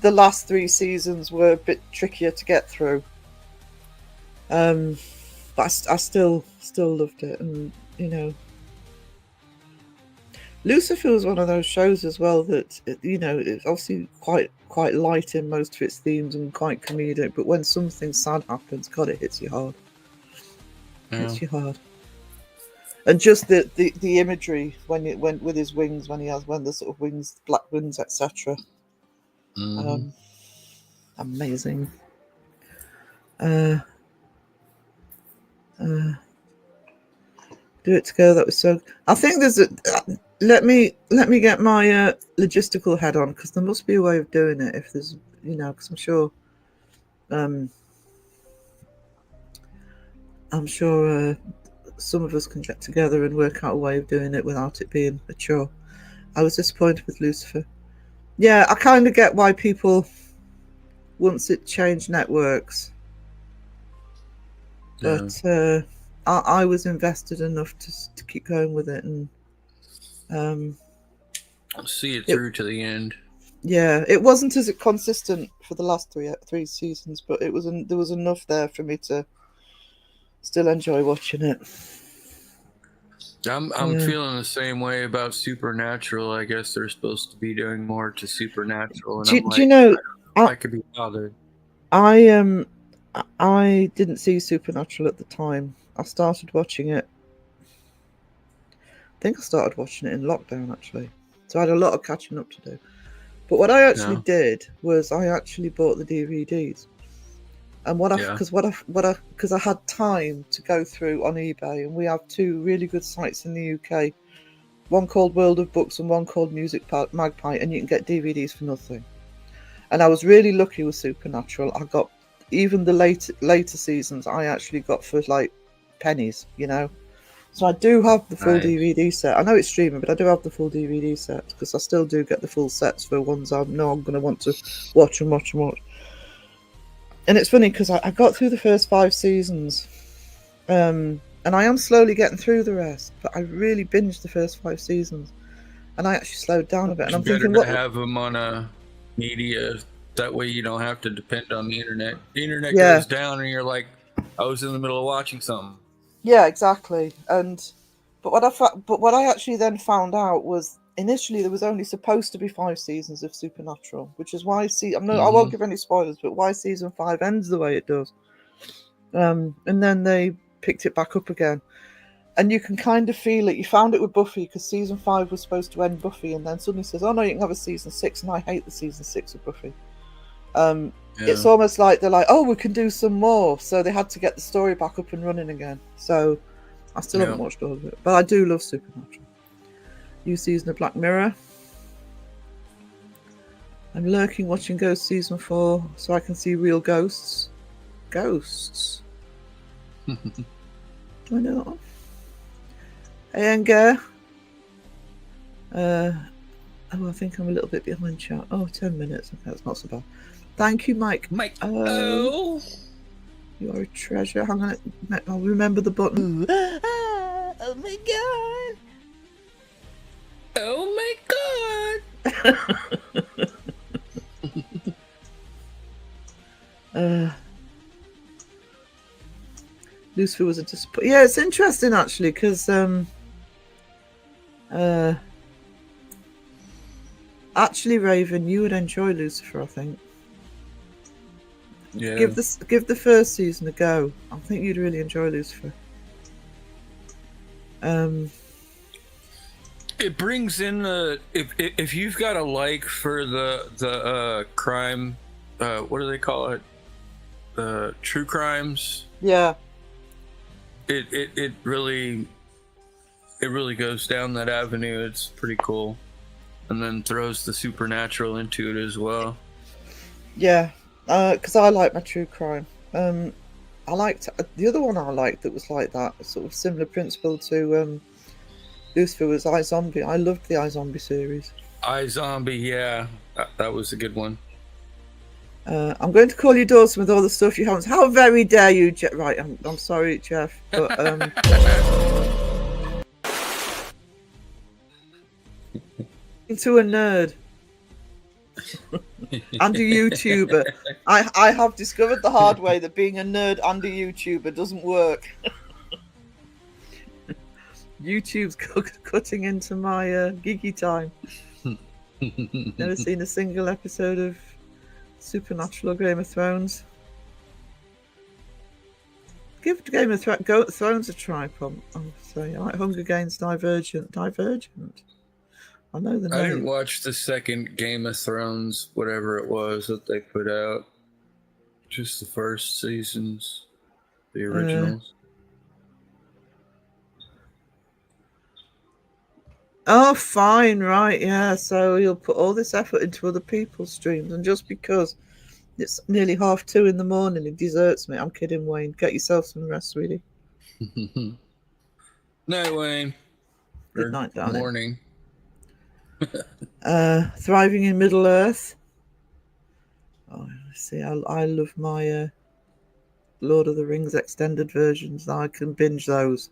Speaker 2: the last 3 seasons were a bit trickier to get through. But I still loved it, and Lucifer was one of those shows as well that it's obviously quite light in most of its themes and quite comedic, but when something sad happens, God, it hits you hard. Hits you hard. And just the imagery when it went with his wings, when the sort of wings, black wings, etc. Amazing. Do it together. That was so. I think there's a. Let me get my logistical head on, because there must be a way of doing it. If there's, because I'm sure. I'm sure some of us can get together and work out a way of doing it without it being a chore. I was disappointed with Lucifer. Yeah, I kind of get why people, once it changed networks, but I was invested enough to keep going with it, and
Speaker 5: see it through to the end.
Speaker 2: Yeah, it wasn't as consistent for the last three seasons, but there was enough there for me to still enjoy watching it.
Speaker 5: I'm feeling the same way about Supernatural. I guess they're supposed to be doing more to Supernatural, and
Speaker 2: do you know?
Speaker 5: I could be bothered.
Speaker 2: I didn't see Supernatural at the time. I started watching it. I think I started watching it in lockdown, actually. So I had a lot of catching up to do. But what I actually did was I actually bought the DVDs. And because I had time to go through on eBay, and we have two really good sites in the UK, one called World of Books and one called Music Magpie, and you can get DVDs for nothing. And I was really lucky with Supernatural. I got even the later seasons. I actually got for like pennies, So I do have the full DVD set. I know it's streaming, but I do have the full DVD set, because I still do get the full sets for ones I know I'm going to want to watch. And it's funny because I got through the first 5 seasons, and I am slowly getting through the rest, but I really binged the first 5 seasons, and I actually slowed down a bit. And I'm thinking,
Speaker 5: what have them on a media, that way you don't have to depend on the internet. The internet goes down, and you're like, I was in the middle of watching something. Yeah,
Speaker 2: exactly. But what I actually then found out was, initially there was only supposed to be 5 seasons of Supernatural, which is why I won't give any spoilers, but why season 5 ends the way it does. And then they picked it back up again, and you can kind of feel it. You found it with Buffy, because season 5 was supposed to end Buffy, and then suddenly says, "Oh no, you can have a season 6," and I hate the season 6 of Buffy. It's almost like they're like, "Oh, we can do some more," so they had to get the story back up and running again. So I still haven't watched all of it, but I do love Supernatural. New season of Black Mirror. I'm lurking watching Ghost season 4 so I can see real ghosts. Ghosts. Do I know that one? Hey, Enger. I think I'm a little bit behind chat. 10 minutes. Okay, that's not so bad. Thank you, Mike. You are a treasure. I'll remember the button. Oh my god.
Speaker 5: Oh my
Speaker 2: god. Lucifer was a disappointment. Yeah, it's interesting actually, because actually, Raven, you would enjoy Lucifer, I think.
Speaker 5: Yeah.
Speaker 2: Give the first season a go. I think you'd really enjoy Lucifer.
Speaker 5: It brings in if you've got a like for the crime, what do they call it? True crimes.
Speaker 2: Yeah.
Speaker 5: It really goes down that avenue. It's pretty cool, and then throws the supernatural into it as well.
Speaker 2: Yeah, because I like my true crime. I liked the other one I liked that was like that, sort of similar principle to Lucifer, was iZombie. I loved the iZombie series.
Speaker 5: iZombie, yeah, that was a good one.
Speaker 2: I'm going to call you Dawson with all the stuff you haven't. How very dare you, Jeff? Right, I'm sorry, Jeff, but into a nerd and a YouTuber. I have discovered the hard way that being a nerd and a YouTuber doesn't work. YouTube's cutting into my geeky time. Never seen a single episode of Supernatural or Game of Thrones. Give Game of Thrones a try, I'll say. I like Hunger Games, Divergent. Divergent. I know the
Speaker 5: I
Speaker 2: name.
Speaker 5: didn't watch the second Game of Thrones, whatever it was that they put out. Just the first seasons, the originals.
Speaker 2: Oh, fine, right, yeah. So you'll put all this effort into other people's streams, and just because it's nearly 2:30 in the morning, it deserts me. I'm kidding, Wayne. Get yourself some rest, sweetie.
Speaker 5: Night, Wayne.
Speaker 2: Good night, darling.
Speaker 5: Morning.
Speaker 2: Thriving in Middle Earth. Oh, see, I love my Lord of the Rings extended versions. I can binge those.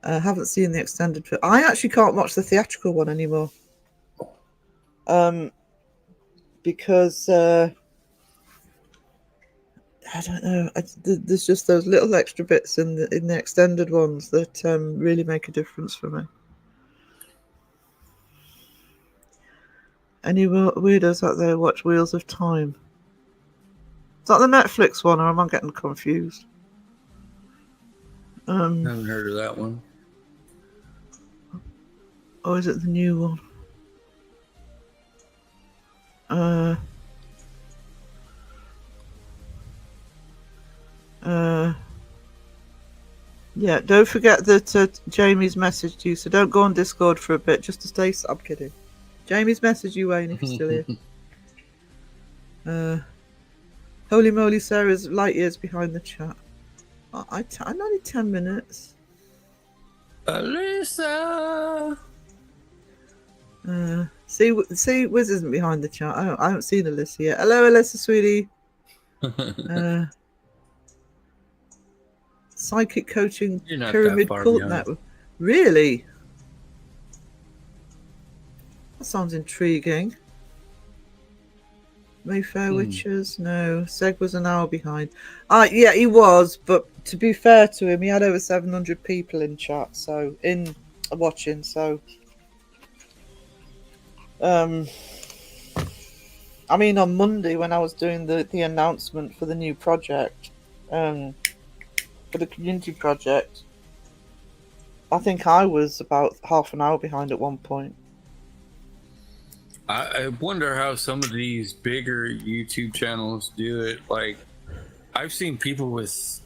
Speaker 2: I haven't seen the extended. I actually can't watch the theatrical one anymore. Because I don't know. There's just those little extra bits in the extended ones that really make a difference for me. Any weirdos out there watch Wheels of Time? Is that the Netflix one, or am I getting confused?
Speaker 5: I haven't heard of that one.
Speaker 2: Or is it the new one? Yeah, don't forget that Jamie's messaged you, so don't go on Discord for a bit, just to stay. I'm kidding. Jamie's messaged you, Wayne, if you're still here. Holy moly, Sarah's light years behind the chat. I'm only 10 minutes.
Speaker 5: Alyssa!
Speaker 2: See, Wiz isn't behind the chat. I haven't seen Alyssa yet. Hello, Alyssa, sweetie. Psychic coaching pyramid cult network. Really? That sounds intriguing. Mayfair Witches? No. Seg was an hour behind. Yeah, he was, but to be fair to him, he had over 700 people in chat, so watching, so I mean, on Monday when I was doing the announcement for the new project, for the community project, I think I was about half an hour behind at one point.
Speaker 5: I wonder how some of these bigger YouTube channels do it. Like, I've seen people with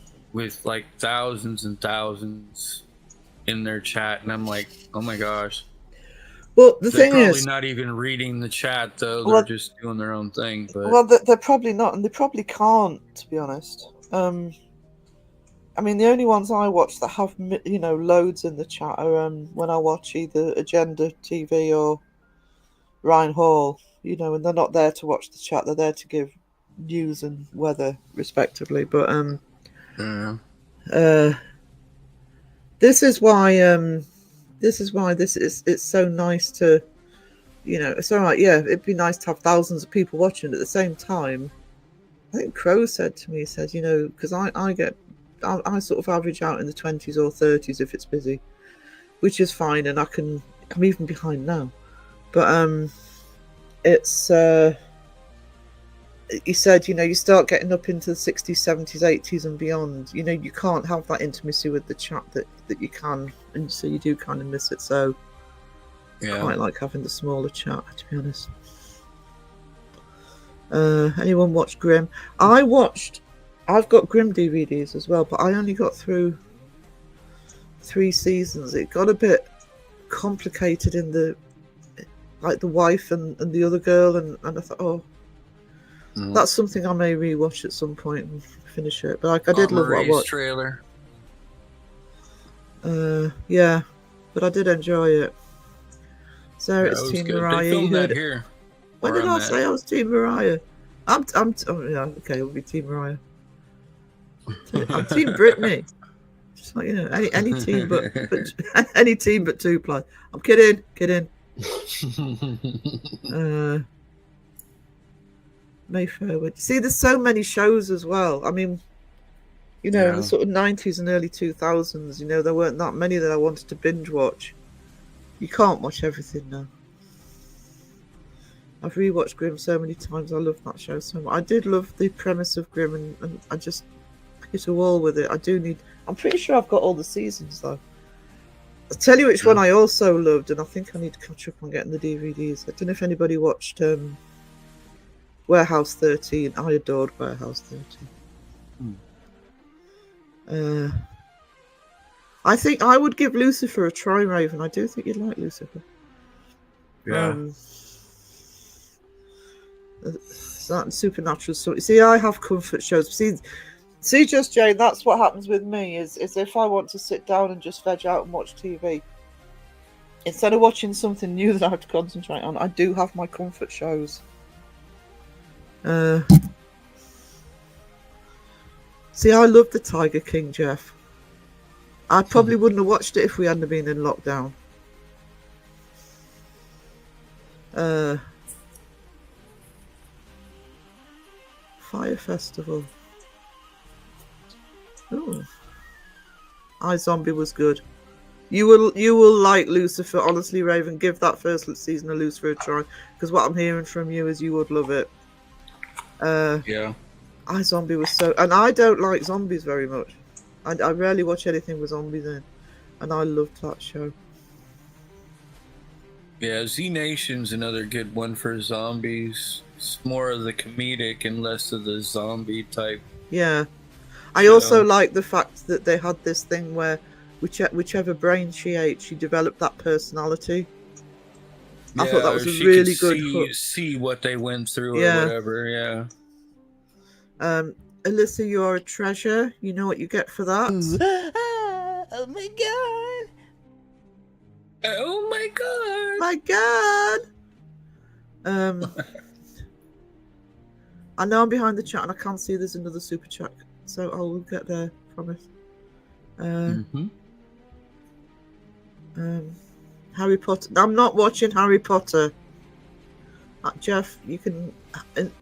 Speaker 5: like thousands and thousands in their chat, and I'm like, oh my gosh.
Speaker 2: Well, the
Speaker 5: they're
Speaker 2: thing
Speaker 5: probably
Speaker 2: is,
Speaker 5: not even reading the chat though. They're just doing their own thing. But
Speaker 2: well, they're probably not, and they probably can't, to be honest. I mean, the only ones I watch that have loads in the chat are when I watch either Agenda TV or Ryan Hall, and they're not there to watch the chat. They're there to give news and weather, respectively. But this is why it's so nice to, it's all right. Yeah, it'd be nice to have thousands of people watching at the same time. I think Crow said to me, he said, because I sort of average out in the 20s or 30s if it's busy, which is fine, and I'm even behind now. But it's he said, you start getting up into the 60s, 70s, 80s and beyond, you can't have that intimacy with the chat that you can, and so you do kind of miss it. So yeah, I quite like having the smaller chat, to be honest. Anyone watch Grimm? I've got Grimm DVDs as well, but I only got through 3 seasons. It got a bit complicated in the wife and the other girl, and I thought, that's something I may rewatch at some point and finish it. But I did love what I watched.
Speaker 5: Trailer.
Speaker 2: Yeah, but I did enjoy it. Sarah, it's Team Mariah.
Speaker 5: They filmed that here.
Speaker 2: When did I say I was Team Mariah? Oh yeah, okay, it'll be Team Mariah. I'm Team Britney. Just like any team, but any team but 2-ply. I'm kidding. Mayfair. See, there's so many shows as well. I mean, in the sort of 90s and early 2000s, there weren't that many that I wanted to binge watch. You can't watch everything now. I've rewatched Grimm so many times. I love that show so much. I did love the premise of Grimm, and I just hit a wall with it. I'm pretty sure I've got all the seasons though. I'll tell you which one I also loved, and I think I need to catch up on getting the DVDs. I don't know if anybody watched Warehouse 13. I adored Warehouse 13. I think I would give Lucifer a try, Raven. I do think you'd like Lucifer.
Speaker 5: Yeah.
Speaker 2: That supernatural story. See, I have comfort shows. See, just Jane. That's what happens with me. Is if I want to sit down and just veg out and watch TV, instead of watching something new that I have to concentrate on, I do have my comfort shows. See, I love the Tiger King, Jeff. I probably wouldn't have watched it if we hadn't been in lockdown. Fire Festival. Oh, iZombie was good. You will like Lucifer. Honestly, Raven, give that first season of Lucifer a try, because what I'm hearing from you is you would love it.
Speaker 5: Yeah.
Speaker 2: iZombie was so, and I don't like zombies very much. I rarely watch anything with zombies in, and I loved that show.
Speaker 5: Yeah, Z Nation's another good one for zombies. It's more of the comedic and less of the zombie type.
Speaker 2: Yeah. I also like the fact that they had this thing where whichever brain she ate, she developed that personality. I thought that was a really good hook.
Speaker 5: See what they went through or whatever, yeah.
Speaker 2: Alyssa, you're a treasure. You know what you get for that?
Speaker 4: Oh my god.
Speaker 5: Oh my god.
Speaker 2: My god. I know I'm behind the chat and I can't see there's another super chat, so I'll get there, promise. Harry Potter. I'm not watching Harry Potter. Jeff, you can.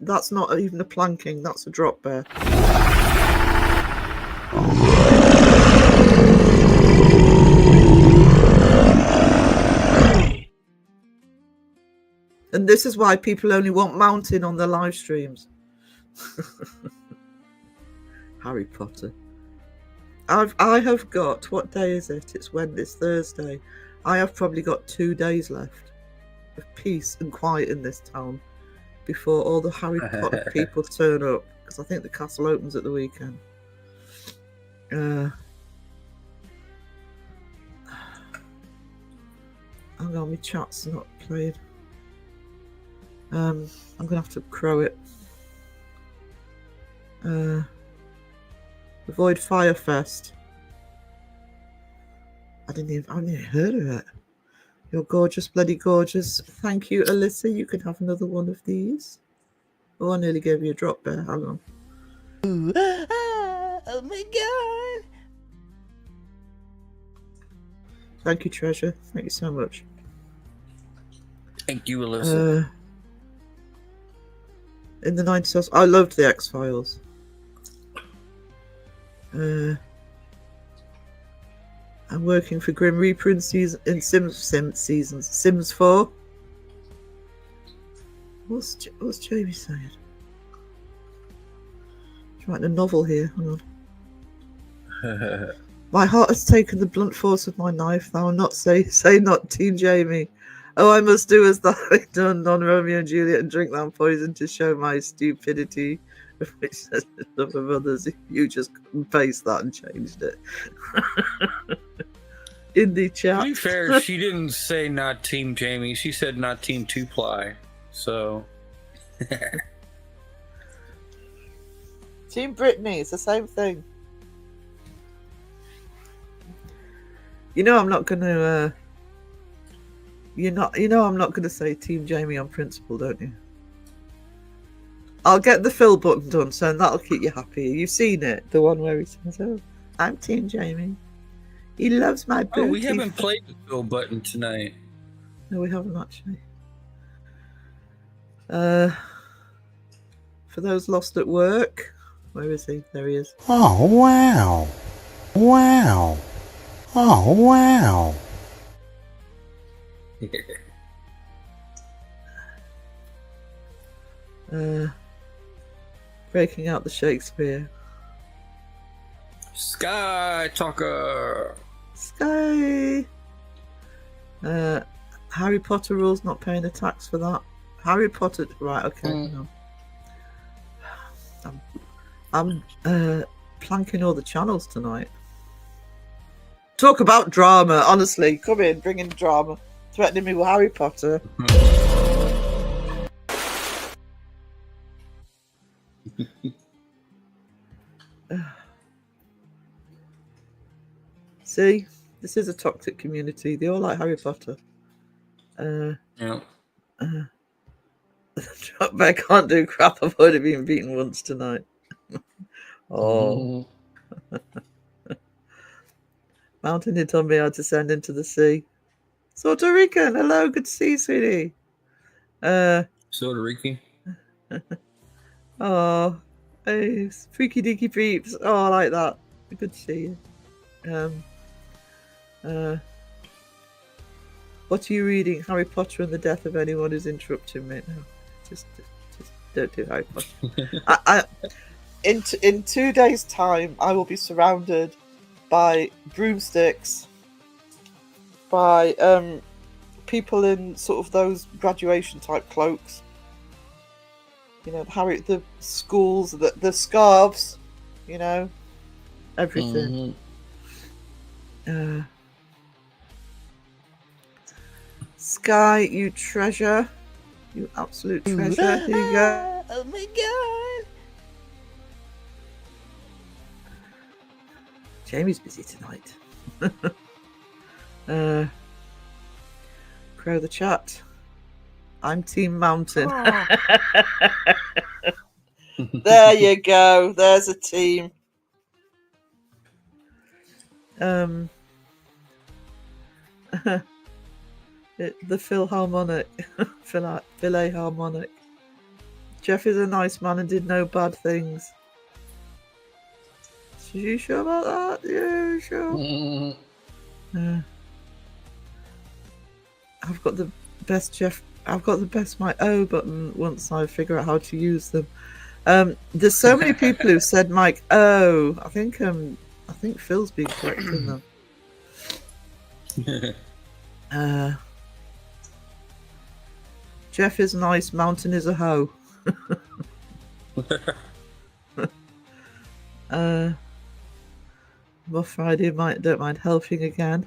Speaker 2: That's not even a planking. That's a drop bear. And this is why people only want mountain on their live streams. Harry Potter. I have got, what day is it? It's Thursday. I have probably got 2 days left of peace and quiet in this town before all the Harry Potter people turn up, because I think the castle opens at the weekend. Hang on, my chat's not played. I'm gonna have to crow it. Avoid Firefest. I didn't even heard of it. You're gorgeous, bloody gorgeous. Thank you, Alyssa. You can have another one of these. Oh, I nearly gave you a drop there. Hang on.
Speaker 4: Oh my god.
Speaker 2: Thank you, Treasure. Thank you so much.
Speaker 5: Thank you, Alyssa.
Speaker 2: In the 90s, I loved the X-Files. I'm working for Grim Reaper in Sims 4. What's Jamie saying? He's writing a novel here. Hang on. My heart has taken the blunt force of my knife. Thou not say not, Team Jamie. Oh, I must do as thou hast done on Romeo and Juliet and drink that poison to show my stupidity. Which says enough of others. You just paste that and changed it. In the chat.
Speaker 5: To be fair, she didn't say not Team Jamie. She said not Team 2-Ply. So.
Speaker 2: Team Brittany, it's the same thing. You know I'm not gonna I'm not gonna say Team Jamie on principle, don't you? I'll get the fill button done, so that'll keep you happy. You've seen it, the one where he says, "Oh, I'm Team Jamie. He loves my booty."
Speaker 5: Oh, we haven't played the fill button tonight.
Speaker 2: No, we haven't actually. For those lost at work, where is he? There he is.
Speaker 6: Oh, wow. Wow. Oh, wow.
Speaker 2: Breaking out the Shakespeare.
Speaker 5: Sky Talker.
Speaker 2: Sky. Harry Potter rules, not paying a tax for that. Harry Potter, right? Okay. No. I'm planking all the channels tonight. Talk about drama, honestly. Come in, bring in drama. Threatening me with Harry Potter. See, this is a toxic community. They all like Harry Potter.
Speaker 5: Yeah.
Speaker 2: I can't do crap. I've already been beaten once tonight. Oh. Mountain hit on me how to send into the sea. Puerto Rican, hello, good to see you, sweetie.
Speaker 5: Puerto Rican.
Speaker 2: Oh, hey, freaky deaky peeps. Oh, I like that. Good to see you. What are you reading? Harry Potter and the Death of Anyone Who's Interrupting Me. No, just don't do Harry Potter. In 2 days' time, I will be surrounded by broomsticks, by people in sort of those graduation type cloaks. You know, the schools, the scarves, you know, everything. Sky, you treasure. You absolute treasure. Here you go. Oh my god. Jamie's busy tonight. Crow the chat. I'm Team Mountain. Oh. There you go. There's a team. The Philharmonic. Philharmonic. Jeff is a nice man and did no bad things. Are you sure about that? Yeah, sure. I've got the best Jeff. I've got the best my O button once I figure out how to use them. There's so many people who've said Mike O. I think Phil's been correcting them. Jeff is nice. Mountain is a hoe. Well, Friday don't mind helping again.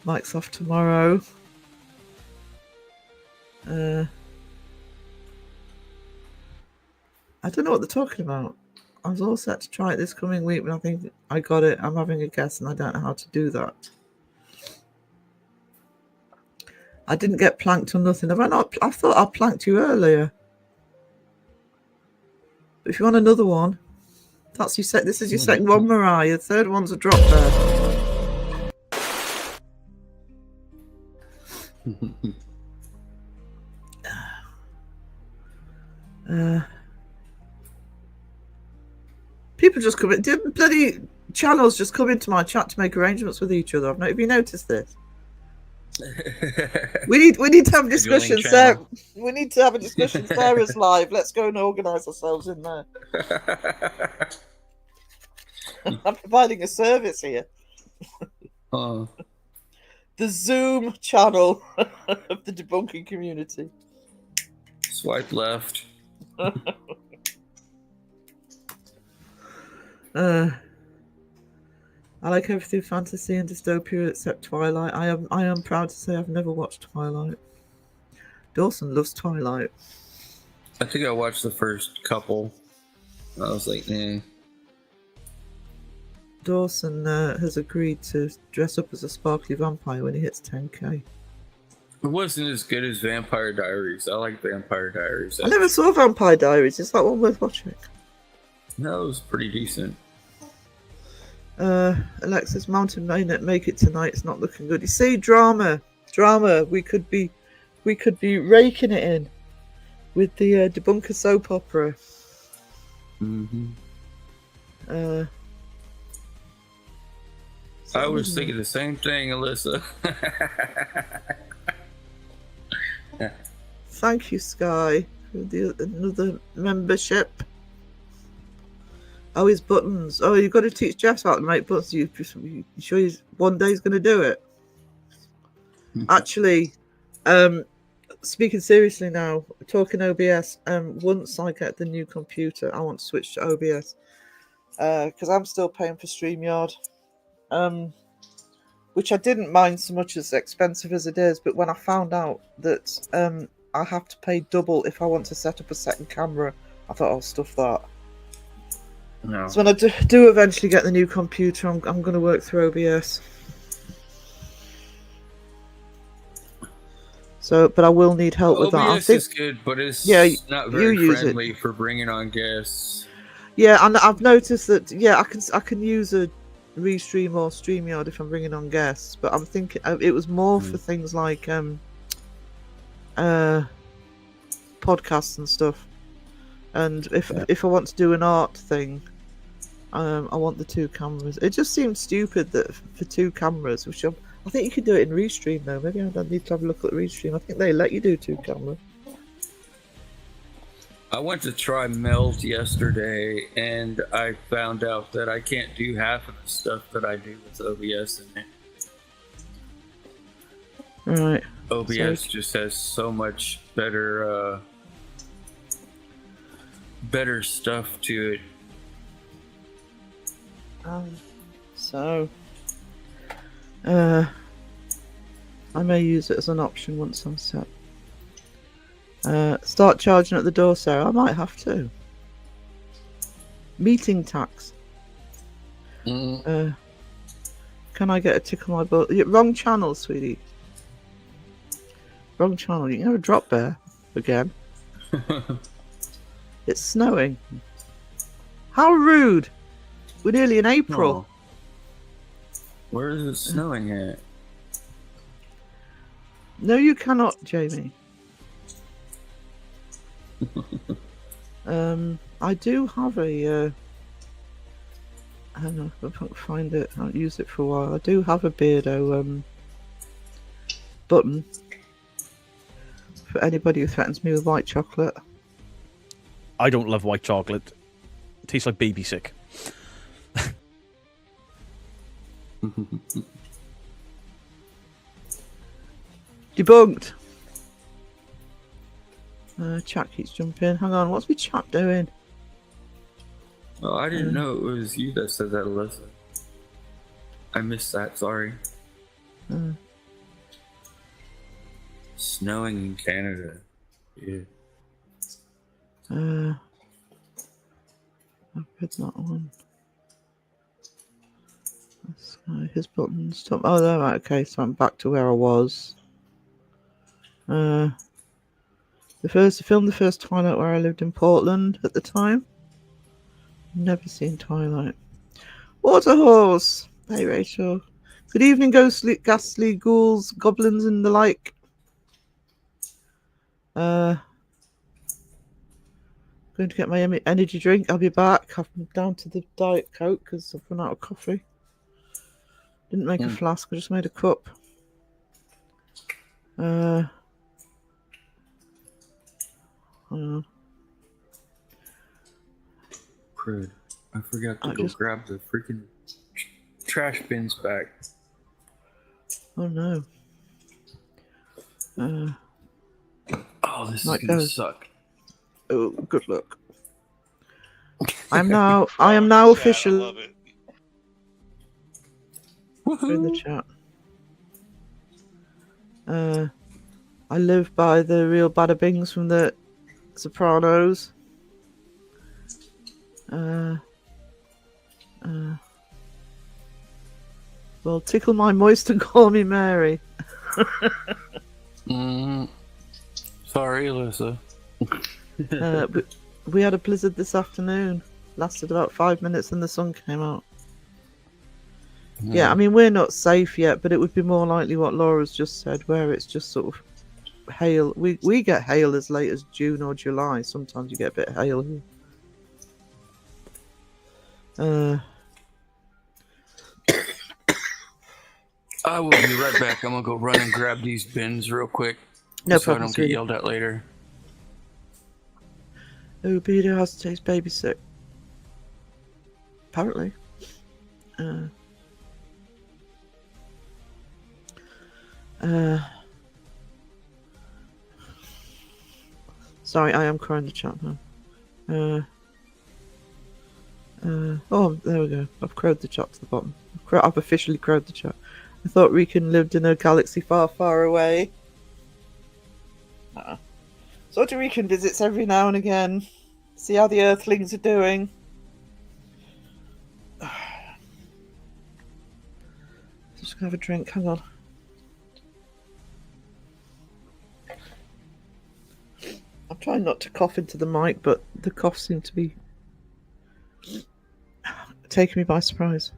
Speaker 2: Mike's off tomorrow. I don't know what they're talking about. I was all set to try it this coming week, but I think I got it. I'm having a guess, and I don't know how to do that. I didn't get planked or nothing. Have I not? I thought I planked you earlier. But if you want another one, that's your set. This is your second one, Mariah. The third one's a drop there. People just come in. Bloody channels just come into my chat to make arrangements with each other. Have you noticed this? We need to have a discussion, Sarah. We need to have a discussion. Sarah's live. Let's go and organise ourselves in there. I'm providing a service here. The Zoom channel of the debunking community.
Speaker 5: Swipe left.
Speaker 2: I like everything fantasy and dystopia except Twilight. I am proud to say I've never watched Twilight. Dawson loves Twilight.
Speaker 5: I think I watched the first couple. I was like, nah.
Speaker 2: Dawson has agreed to dress up as a sparkly vampire when he hits 10k.
Speaker 5: It wasn't as good as Vampire Diaries. I like Vampire Diaries.
Speaker 2: I never saw Vampire Diaries. Is that one worth watching?
Speaker 5: No, it was pretty decent.
Speaker 2: Alexis, Mountain may not make it tonight. It's not looking good. You see, drama. We could be raking it in with the debunker soap opera.
Speaker 5: I was thinking the same thing, Alyssa.
Speaker 2: Thank you, Sky, for another membership. Oh, his buttons. Oh, you've got to teach Jeff how to make buttons. You sure one day he's going to do it? Actually, speaking seriously now, talking OBS, once I get the new computer, I want to switch to OBS because I'm still paying for StreamYard, which I didn't mind so much as expensive as it is, but when I found out that I have to pay double if I want to set up a second camera, I thought I'll stuff that.
Speaker 5: No.
Speaker 2: So when I do eventually get the new computer, I'm going to work through OBS. So, but I will need help with that.
Speaker 5: OBS is good, but it's not very friendly for bringing on guests.
Speaker 2: Yeah, and I've noticed that. Yeah, I can use a Restream or StreamYard if I'm bringing on guests, but I'm thinking it was more for things like podcasts and stuff. And if I want to do an art thing, I want the 2 cameras. It just seems stupid that for 2 cameras, which I think you could do it in Restream though. Maybe I don't need to have a look at Restream. I think they let you do 2 cameras.
Speaker 5: I went to try Meld yesterday, and I found out that I can't do half of the stuff that I do with OBS in it.
Speaker 2: Right.
Speaker 5: OBS just has so much better stuff to it.
Speaker 2: I may use it as an option once I'm set. Start charging at the door, Sarah. I might have to. Meeting tax. Can I get a tick on my butt? Wrong channel, sweetie. Wrong channel. You can have a drop bear again. It's snowing. How rude. We're nearly in April.
Speaker 5: Oh. Where is it snowing at?
Speaker 2: No, you cannot, Jamie. I do have a I don't know if I can't find it. I haven't used it for a while. I do have a Beardo button for anybody who threatens me with white chocolate.
Speaker 7: I don't love white chocolate. It tastes like baby sick.
Speaker 2: Debunked. Chat keeps jumping. Hang on, what's my chat doing?
Speaker 5: Oh, I didn't know it was you that said that, Alyssa. I missed that, sorry. Snowing in Canada. Yeah.
Speaker 2: I've read that one. His buttons. Stop. Oh, no, right, okay, so I'm back to where I was. I filmed the first Twilight where I lived in Portland at the time. Never seen Twilight. Waterhorse! Hey, Rachel. Good evening, ghostly, ghastly ghouls, goblins, and the like. Going to get my energy drink. I'll be back. I'm down to the Diet Coke because I've run out of coffee. Didn't make a flask, I just made a cup.
Speaker 5: Crud. I forgot to go grab the freaking trash bins back.
Speaker 2: Oh no.
Speaker 5: Oh, this is gonna suck.
Speaker 2: Oh, good luck. I am now officially in the chat. I live by the real bada bings from the Sopranos. Well, tickle my moist and call me Mary.
Speaker 5: Sorry, Alyssa.
Speaker 2: But we had a blizzard this afternoon. Lasted about 5 minutes and the sun came out. Yeah, I mean, we're not safe yet, but it would be more likely what Laura's just said, where it's just sort of hail. We get hail as late as June or July. Sometimes you get a bit of hail here.
Speaker 5: I will be right back. I'm gonna go run and grab these bins real quick.
Speaker 2: No
Speaker 5: so I
Speaker 2: problem,
Speaker 5: don't get
Speaker 2: sweetie.
Speaker 5: yelled at later.
Speaker 2: Oh, Peter has to take his babysit. Apparently. Sorry, I am crying the chat now. Oh, there we go. I've crowed the chat to the bottom. I've officially crowed the chat. I thought Rican lived in a galaxy far, far away. So Rican visits every now and again. See how the Earthlings are doing. Just gonna have a drink. Hang on. I'm trying not to cough into the mic, but the cough seemed to be taking me by surprise.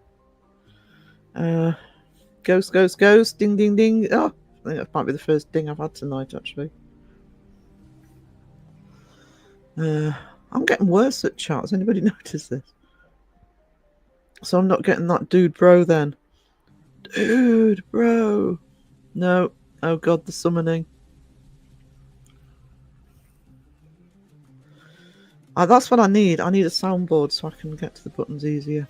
Speaker 2: Ghost, ghost, ghost. Ding, ding, ding. Oh, I think that might be the first ding I've had tonight, actually. I'm getting worse at chat. Has anybody noticed this? So I'm not getting that dude bro then. Dude bro. No. Oh god, the summoning. That's what I need. I need a soundboard so I can get to the buttons easier.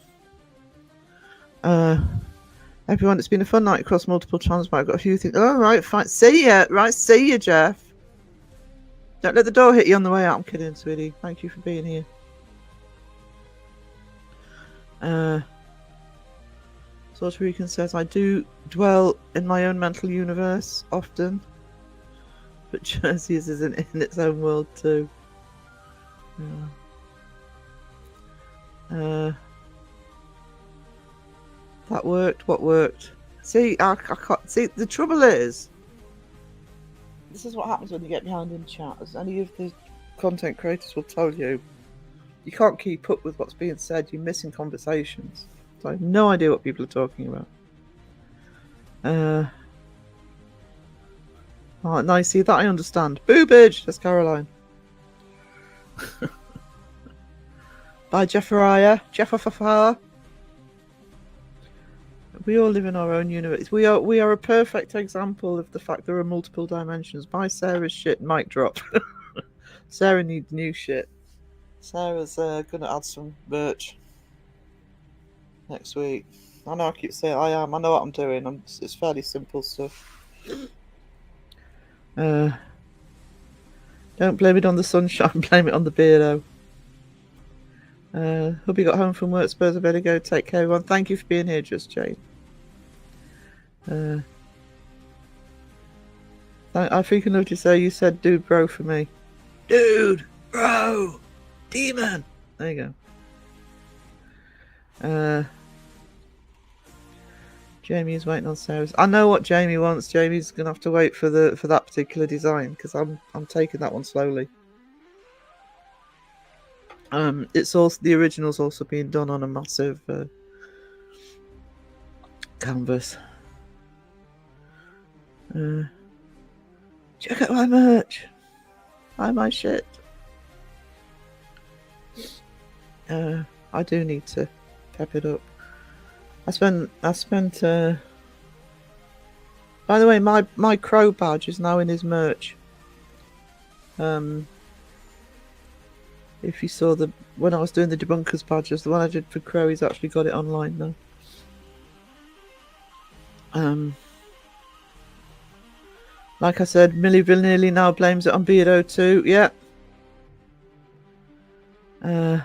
Speaker 2: Everyone, it's been a fun night across multiple channels, but I've got a few things. Oh, right, fine. See ya. Right, see ya, Jeff. Don't let the door hit you on the way out. I'm kidding, sweetie. Thank you for being here. Puerto Rican says, I do dwell in my own mental universe often, but Jersey is in its own world too. That worked. What worked? See, I can't see. The trouble is, this is what happens when you get behind in chat. As any of the content creators will tell you, you can't keep up with what's being said. You're missing conversations. So I have no idea what people are talking about. Oh, nice. See, that I understand. Boobage! That's Caroline. Bye, Jeffariah. Jeffafafar. We all live in our own universe. We are a perfect example of the fact there are multiple dimensions. Bye, Sarah's shit. Mic drop. Sarah needs new shit. Sarah's gonna add some merch next week. I know I keep saying I am. I know what I'm doing. It's fairly simple stuff. Don't blame it on the sunshine. Blame it on the beardo. Hubby got home from work. Suppose I better go. Take care, everyone. Thank you for being here, Just Jane. I freaking loved you say you said dude bro for me. Dude bro demon. There you go. Jamie is waiting on Sarah's. I know what Jamie wants. Jamie's gonna have to wait for that particular design because I'm taking that one slowly. It's also the original's also being done on a massive canvas. Check out my merch. Buy my shit. I do need to pep it up. I spent by the way, my Crow badge is now in his merch. If you saw when I was doing the debunkers badges, the one I did for Crow, he's actually got it online now. Like I said, Millie Vanilli now blames it on Beardo too. Yeah. Did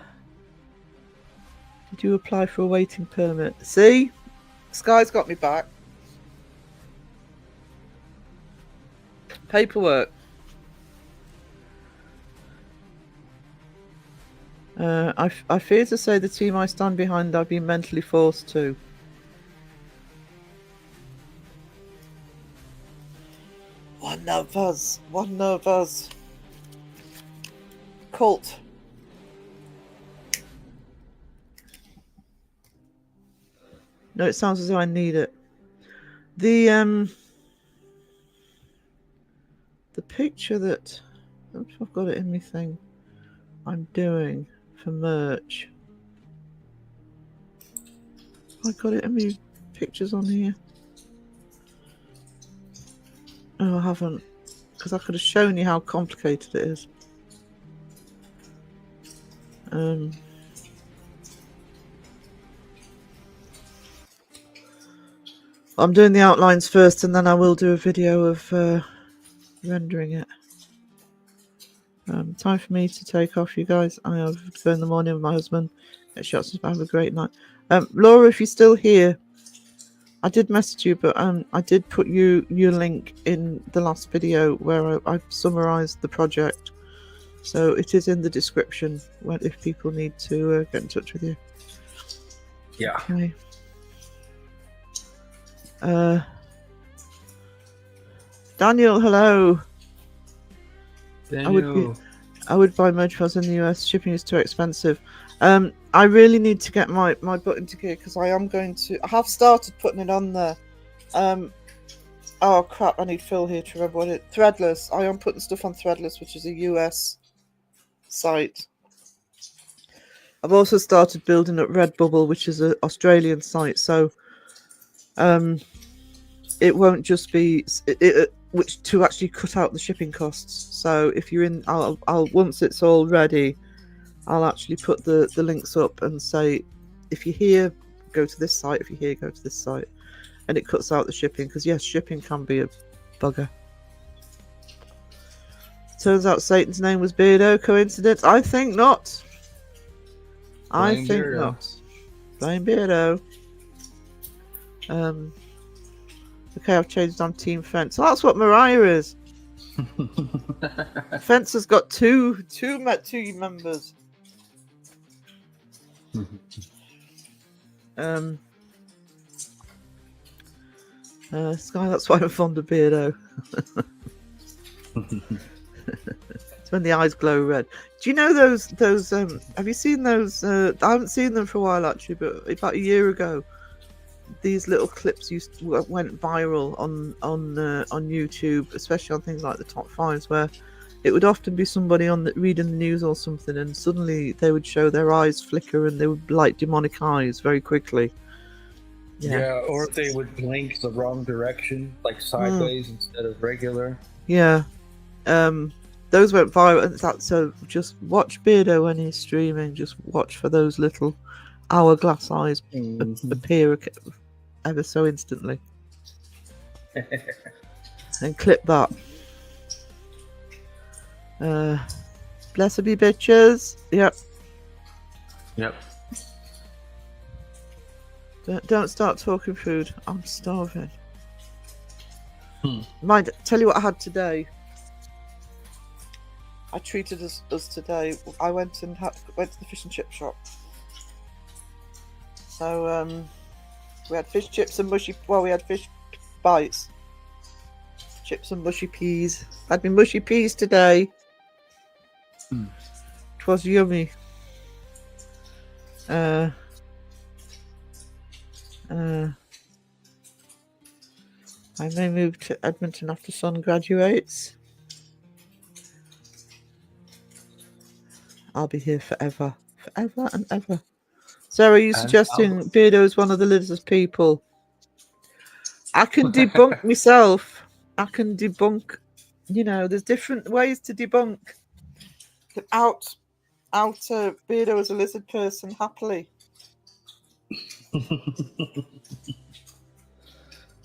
Speaker 2: you apply for a waiting permit? See? Sky's got me back. Paperwork. I fear to say the team I stand behind I've been mentally forced to. One of us. Cult. No, it sounds as though I need it. The picture that I've got it in my thing I'm doing for merch. I got it in my pictures on here. Oh, I haven't. because I could have shown you how complicated it is. I'm doing the outlines first, and then I will do a video of rendering it. Time for me to take off, you guys. I have to go in the morning with my husband. Get shots. Have a great night. Laura, if you're still here, I did message you, but I did put your link in the last video where I summarised the project. So it is in the description if people need to get in touch with you.
Speaker 5: Yeah.
Speaker 2: Okay. Daniel, hello.
Speaker 5: Daniel.
Speaker 2: I would buy motors in the US. Shipping is too expensive. I really need to get my butt into gear because I have started putting it on there. Oh crap! I need Phil here to remember what it. Threadless. I am putting stuff on Threadless, which is a US site. I've also started building up Redbubble, which is an Australian site. So, it won't just be which to actually cut out the shipping costs. So if you're in, I'll once it's all ready, I'll actually put the links up and say, if you're here, go to this site. If you're here, go to this site, and it cuts out the shipping because yes, shipping can be a bugger. Turns out Satan's name was Beardo. Coincidence? I think not. I think not. Blame Beardo. Okay, I've changed on Team Fence. So that's what Mariah is. Fence has got two members. Sky, that's why I'm fond of Beardo. It's when the eyes glow red. Do you know those have you seen those I haven't seen them for a while actually, but about a year ago these little clips went viral on YouTube, especially on things like the top fives, where it would often be somebody reading the news or something, and suddenly they would show their eyes flicker and they would be like demonic eyes very quickly.
Speaker 5: Yeah, or if they would blink the wrong direction, like sideways instead of regular.
Speaker 2: Yeah. Those went viral. So just watch Beardo when he's streaming. Just watch for those little hourglass eyes appear ever so instantly. And clip that. Bless her be bitches. Yep.
Speaker 5: Yep.
Speaker 2: Don't start talking food. I'm starving. Mind, tell you what I had today. I treated us today. I went to the fish and chip shop. So we had fish chips and mushy. Well, we had fish bites, chips and mushy peas. Had me mushy peas today. It was yummy. I may move to Edmonton after son graduates. I'll be here forever and ever. Sarah, are you suggesting Beardo is one of the lizard people? I can debunk myself. I can debunk. You know, there's different ways to debunk. Out Beardo as a lizard person happily.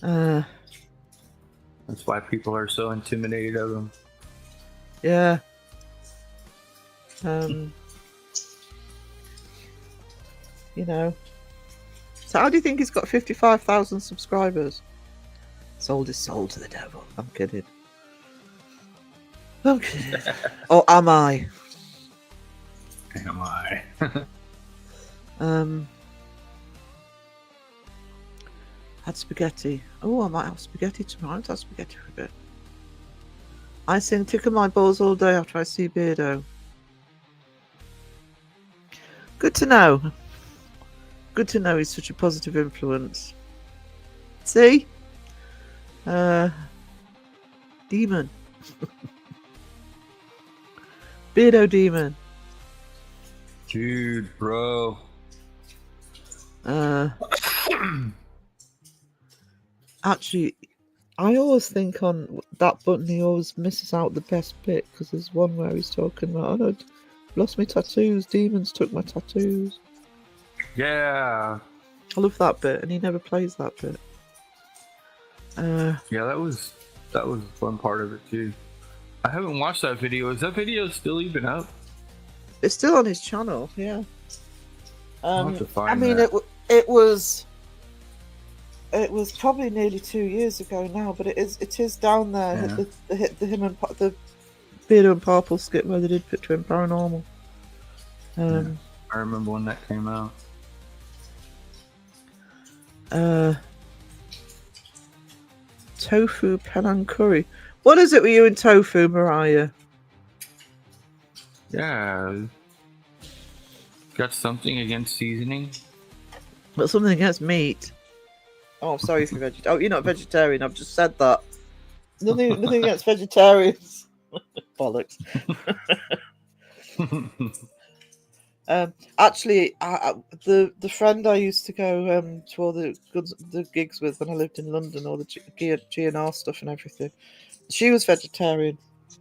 Speaker 5: That's why people are so intimidated of him.
Speaker 2: Yeah. You know. So how do you think he's got 55,000 subscribers? Sold his soul to the devil. I'm kidding. I'm kidding. Or am I?
Speaker 5: Am I?
Speaker 2: Had spaghetti. Oh, I might have spaghetti tomorrow. I've had spaghetti for a bit. I sing tickle my balls all day after I see Beardo. Good to know. Good to know he's such a positive influence. See? Demon. Beardo demon.
Speaker 5: Dude, bro.
Speaker 2: Actually, I always think on that button he always misses out the best bit, because there's one where he's talking about, oh, I'd lost my tattoos, demons took my tattoos.
Speaker 5: Yeah.
Speaker 2: I love that bit, and he never plays that bit.
Speaker 5: Yeah, that was a fun part of it too. I haven't watched that video. Is that video still even up?
Speaker 2: It's still on his channel, yeah.
Speaker 5: I'll have to find
Speaker 2: I mean,
Speaker 5: that.
Speaker 2: it was probably nearly 2 years ago now, but it is down there.
Speaker 5: Yeah.
Speaker 2: The him and the Beardo and Purple skit where they did Picture in Paranormal.
Speaker 5: Yeah, I remember when that came out.
Speaker 2: Tofu Penang curry. What is it with you and tofu, Mariah?
Speaker 5: Yeah. Got something against seasoning?
Speaker 2: But something against meat. Oh, I'm sorry if you're vegetarian. Oh, you're not vegetarian. I've just said that. Nothing against vegetarians. Bollocks. Actually, the friend I used to go to all the gigs with when I lived in London, all the G&R stuff and everything, she was vegetarian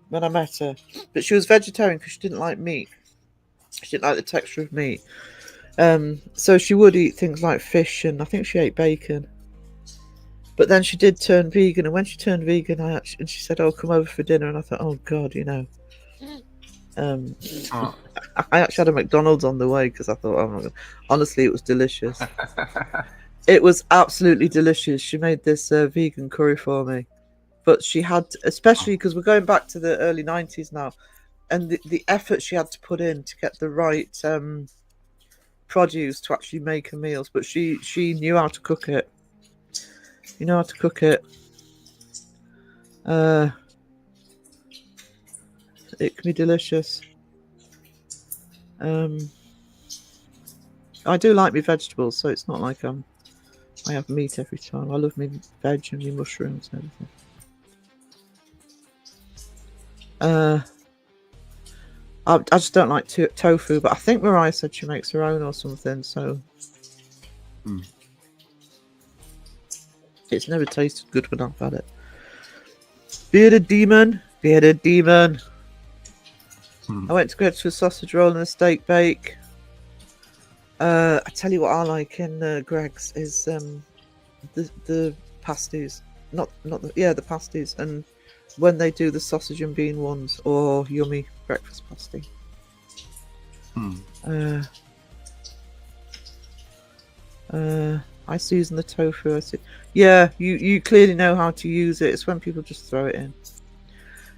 Speaker 2: when I met her, but she was vegetarian because she didn't like meat. She didn't like the texture of meat. So she would eat things like fish, and I think she ate bacon. But then she did turn vegan, and when she turned vegan, and she said, "Oh, come over for dinner," and I thought, "Oh God, you know." I actually had a McDonald's on the way because I thought, "Oh my God!" Honestly, it was delicious. It was absolutely delicious. She made this vegan curry for me, but she had, especially because we're going back to the early 90s now, and the effort she had to put in to get the right produce to actually make her meals. But she knew how to cook it. You know how to cook it. It can be delicious. I do like my vegetables, so it's not like I have meat every time. I love me veg and me mushrooms and everything. I just don't like tofu, but I think Mariah said she makes her own or something, so it's never tasted good when I've had it. Bearded demon. I went to go to a sausage roll and a steak bake. I tell you what I like in Greg's is the pasties. The pasties, and when they do the sausage and bean ones, or yummy breakfast pasty. I season the tofu. Yeah, you clearly know how to use it. It's when people just throw it in.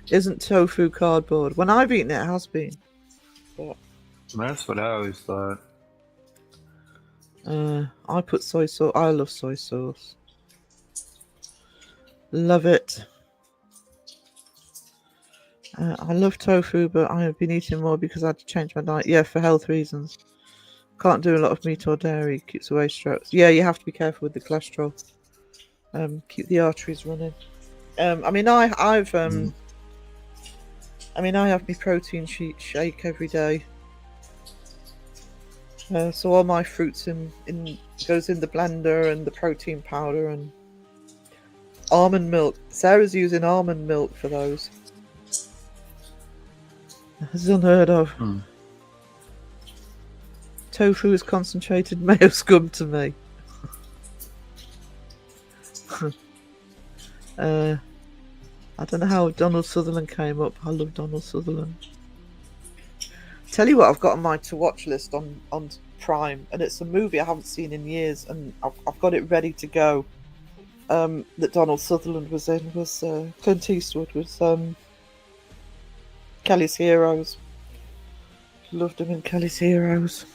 Speaker 2: Isn't tofu cardboard? When I've eaten it, it has been. But
Speaker 5: That's what I always thought.
Speaker 2: I put soy sauce. I love soy sauce. Love it. I love tofu, but I have been eating more because I had to change my diet. Yeah, for health reasons. Can't do a lot of meat or dairy. Keeps away strokes. Yeah, you have to be careful with the cholesterol. Keep the arteries running. I have my protein shake every day. So all my fruits goes in the blender, and the protein powder and almond milk. Sarah's using almond milk for those. That's unheard of. Tofu is concentrated mayo scum to me. I don't know how Donald Sutherland came up. I love Donald Sutherland. Tell you what, I've got on my to-watch list on Prime, and it's a movie I haven't seen in years, and I've got it ready to go. That Donald Sutherland was in was Clint Eastwood was Kelly's Heroes. Loved him in Kelly's Heroes.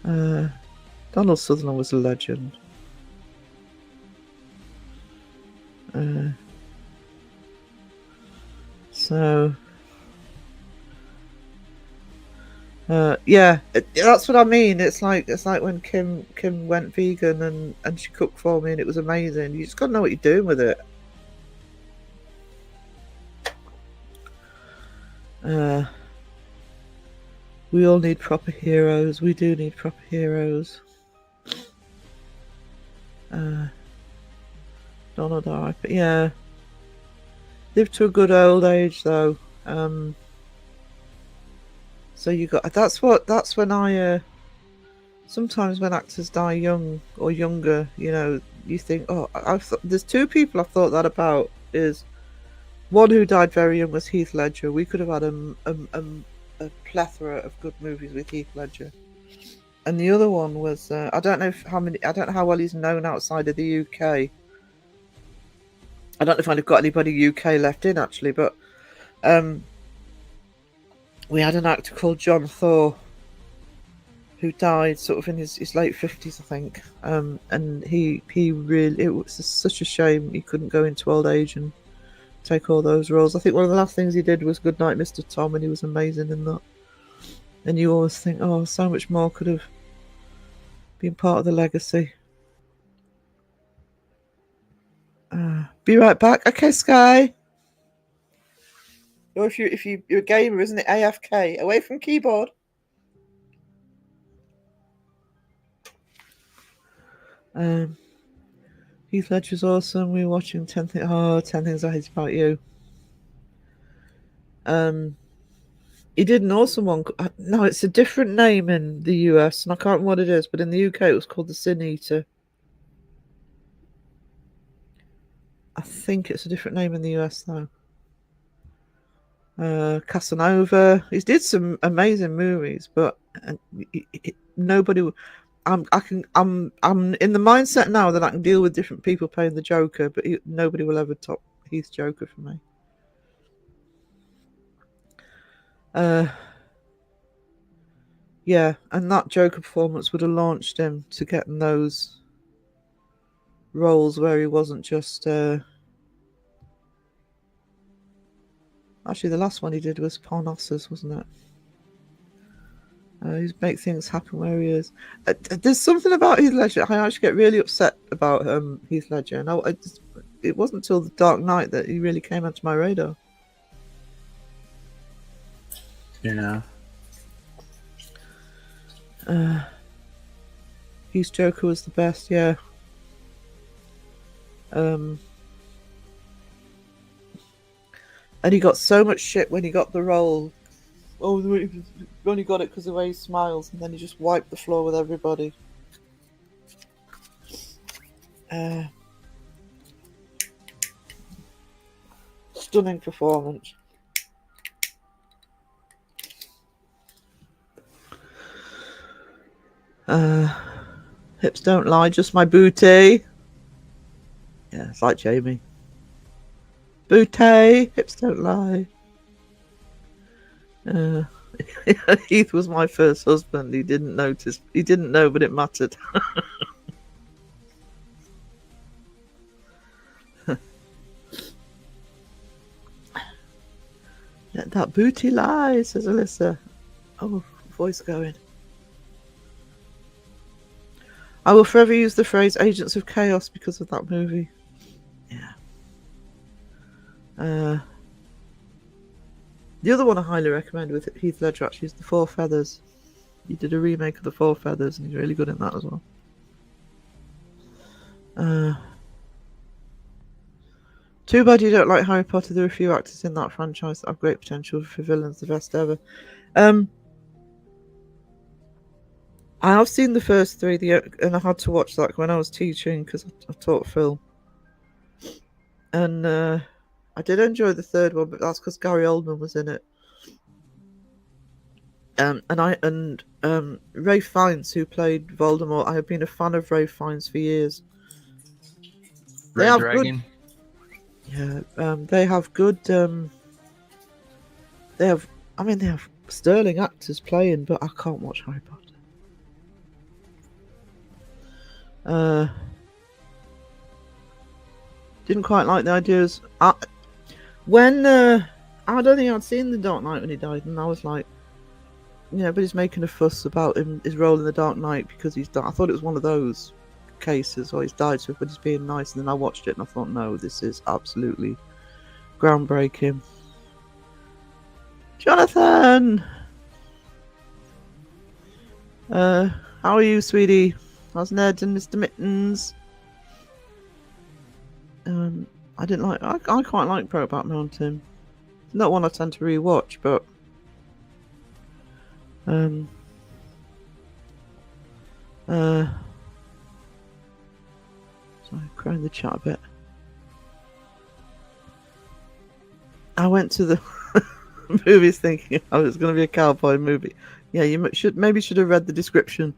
Speaker 2: Donald Sutherland was a legend. Yeah, that's what I mean. It's like when Kim went vegan and she cooked for me, and it was amazing. You just got to know what you're doing with it. We all need proper heroes. We do need proper heroes. Donald R.I.P. Yeah. Lived to a good old age though. So you got that's when I sometimes when actors die young or younger, you know, you think, oh, there's two people I've thought that about. Is one who died very young was Heath Ledger. We could have had a plethora of good movies with Heath Ledger. And the other one was I don't know how well he's known outside of the UK. I don't know if I've got anybody UK left in actually, but we had an actor called John Thor who died sort of in his late 50s, I think. And he really, it was such a shame he couldn't go into old age and take all those roles. I think one of the last things he did was Goodnight Mr. Tom, and he was amazing in that. And you always think, oh, so much more could have been part of the legacy. Be right back. Okay, Sky. Or if you're a gamer, isn't it AFK? Away from keyboard. Heath Ledger's awesome. We were watching 10 Things I Hate About You. He did an awesome one. No, it's a different name in the US, and I can't remember what it is, but in the UK it was called The Sin Eater. I think it's a different name in the US though. Casanova. He did some amazing movies, but nobody. I'm in the mindset now that I can deal with different people playing the Joker, but nobody will ever top Heath's Joker for me. Yeah, and that Joker performance would have launched him to getting those roles where he wasn't just. Actually, the last one he did was Parnassus, wasn't it? He's make things happen where he is. There's something about Heath Ledger. I actually get really upset about Heath Ledger, and it wasn't until The Dark Knight that he really came onto my radar.
Speaker 5: Yeah.
Speaker 2: Heath Joker was the best, yeah. And he got so much shit when he got the role. Oh, he only got it because of the way he smiles, and then he just wiped the floor with everybody. Stunning performance. Hips don't lie, just my booty. Yeah, it's like Jamie. Booty, hips don't lie. Heath was my first husband. He didn't notice. He didn't know, but it mattered. Let that booty lie, says Alyssa. Oh, voice going. I will forever use the phrase Agents of Chaos because of that movie. Yeah. The other one I highly recommend with Heath Ledger actually is The Four Feathers. He did a remake of The Four Feathers, and he's really good in that as well. Too bad you don't like Harry Potter. There are a few actors in that franchise that have great potential for villains, the best ever. I have seen the first three, and I had to watch that when I was teaching because I taught film. And I did enjoy the third one, but that's because Gary Oldman was in it. And Ralph Fiennes, who played Voldemort, I have been a fan of Ralph Fiennes for years.
Speaker 5: Red Dragon.
Speaker 2: They have good. They have sterling actors playing, but I can't watch Harry Potter. Didn't quite like the ideas. I don't think I'd seen The Dark Knight when he died, and I was like, but he's making a fuss about his role in The Dark Knight because he's died. I thought it was one of those cases where he's died, so but he's being nice. And then I watched it and I thought, no, this is absolutely groundbreaking. Jonathan, how are you, sweetie? How's Ned and Mr. Mittens? I didn't like. I quite like Brokeback Mountain. Not one I tend to rewatch, but sorry, crowing the chat a bit. I went to the movies thinking I was going to be a cowboy movie. Yeah, you should have read the description.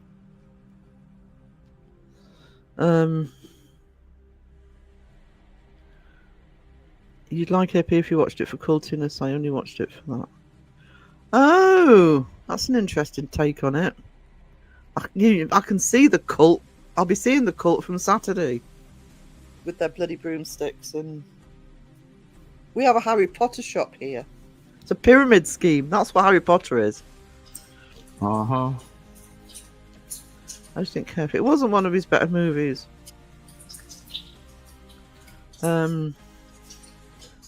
Speaker 2: You'd like AP if you watched it for cultiness. I only watched it for that. Oh, that's an interesting take on it. I can see the cult. I'll be seeing the cult from Saturday with their bloody broomsticks, and we have a Harry Potter shop here. It's a pyramid scheme. That's what Harry Potter is.
Speaker 5: Uh-huh.
Speaker 2: I just didn't care if it wasn't one of his better movies.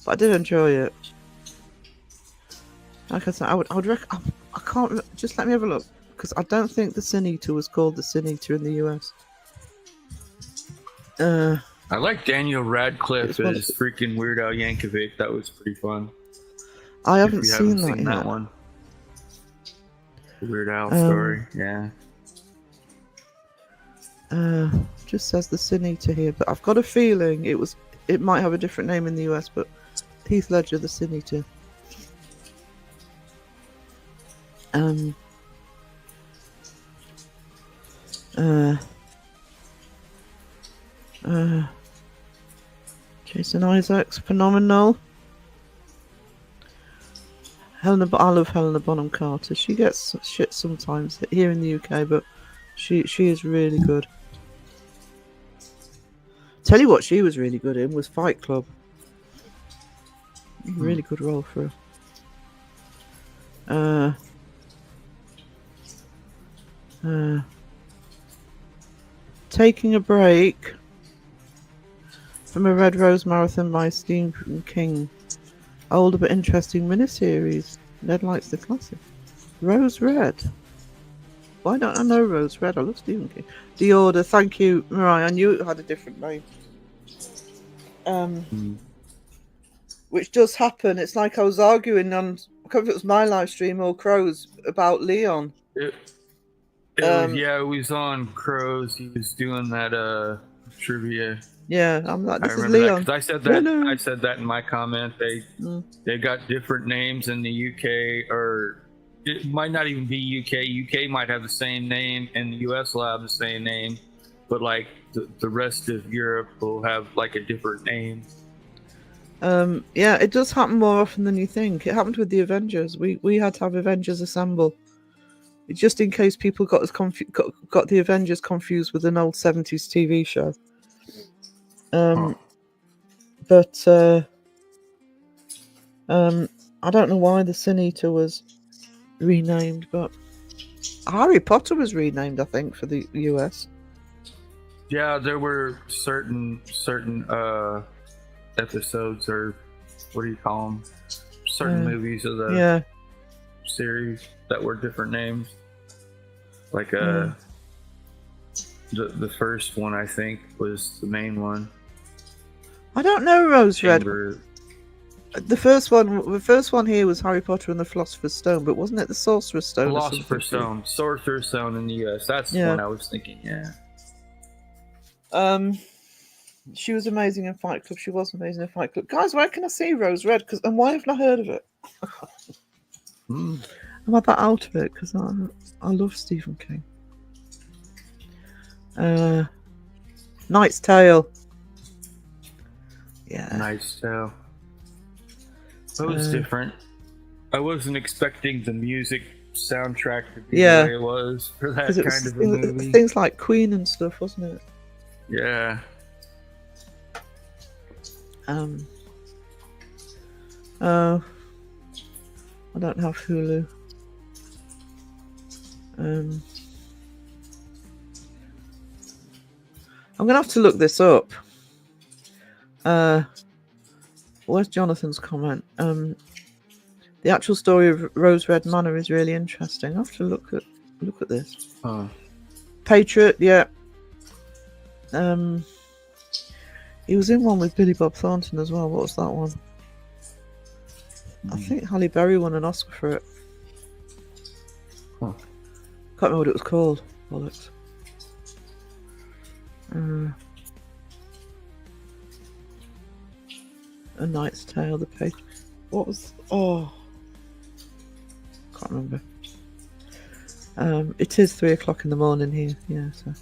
Speaker 2: But I did enjoy it. Like I said, I would I can't. Just let me have a look, because I don't think the Sin Eater was called the Sin Eater in the US.
Speaker 5: I like Daniel Radcliffe
Speaker 2: It's
Speaker 5: as freaking Weird Al Yankovic. That was pretty fun.
Speaker 2: I
Speaker 5: If
Speaker 2: haven't
Speaker 5: you
Speaker 2: seen
Speaker 5: haven't
Speaker 2: that
Speaker 5: seen
Speaker 2: yet.
Speaker 5: that one. The Weird Al story, yeah.
Speaker 2: Just says the Sin Eater here, but I've got a feeling it might have a different name in the US, but Heath Ledger, the Sin Eater. Jason Isaacs, phenomenal. I love Helena Bonham Carter. She gets shit sometimes here in the UK, but she is really good. Tell you what she was really good in was Fight Club. Really good role for her. Taking a break from a Red Rose Marathon by Stephen King. Older but interesting miniseries. Ned likes the classic. Rose Red. Why don't I know Rose Red? I love Stephen King. The Order. Thank you, Mariah. I knew it had a different name. Which does happen. It's like I was arguing on, I can't remember if it was my live stream or Crow's, about Leon.
Speaker 5: It was on Crows. He was doing that trivia.
Speaker 2: Yeah, I'm like, this
Speaker 5: I
Speaker 2: is
Speaker 5: remember
Speaker 2: Leon.
Speaker 5: that because I said that.
Speaker 2: No.
Speaker 5: I said that in my comment. They got different names in the UK, or it might not even be UK. UK might have the same name, and the US will have the same name, but like the rest of Europe will have like a different name.
Speaker 2: Yeah, it does happen more often than you think. It happened with the Avengers. We had to have Avengers Assemble, just in case people got the Avengers confused with an old 70s TV show. But I don't know why the Sin Eater was renamed, but Harry Potter was renamed, I think, for the US.
Speaker 5: Yeah, there were certain episodes, or what do you call them? Certain movies of the series that were different names. Like the first one, I think, was the main one.
Speaker 2: I don't know Rose Red.
Speaker 5: Chamber.
Speaker 2: The first one here was Harry Potter and the Philosopher's Stone, but wasn't it the Sorcerer's Stone?
Speaker 5: Philosopher's Stone, Sorcerer's Stone in the US. That's the one I was thinking. Yeah.
Speaker 2: She was amazing in Fight Club. She was amazing in Fight Club. Guys, where can I see Rose Red? And why haven't I heard of it? I'm at that out of it because I love Stephen King. Knight's Tale. Yeah.
Speaker 5: Knight's Tale. That was different. I wasn't expecting the music soundtrack to be the way it was for that kind of a movie.
Speaker 2: Things like Queen and stuff, wasn't it?
Speaker 5: Yeah.
Speaker 2: I don't have Hulu. I'm gonna have to look this up. Where's Jonathan's comment? The actual story of Rose Red Manor is really interesting. I have to look at this. Patriot, yeah. He was in one with Billy Bob Thornton as well. What was that one? I think Halle Berry won an Oscar for it.
Speaker 5: Huh.
Speaker 2: Can't remember what it was called. Bollocks. A Knight's Tale, the page. What was? Oh, can't remember. It is 3 o'clock in the morning here. Yeah. So.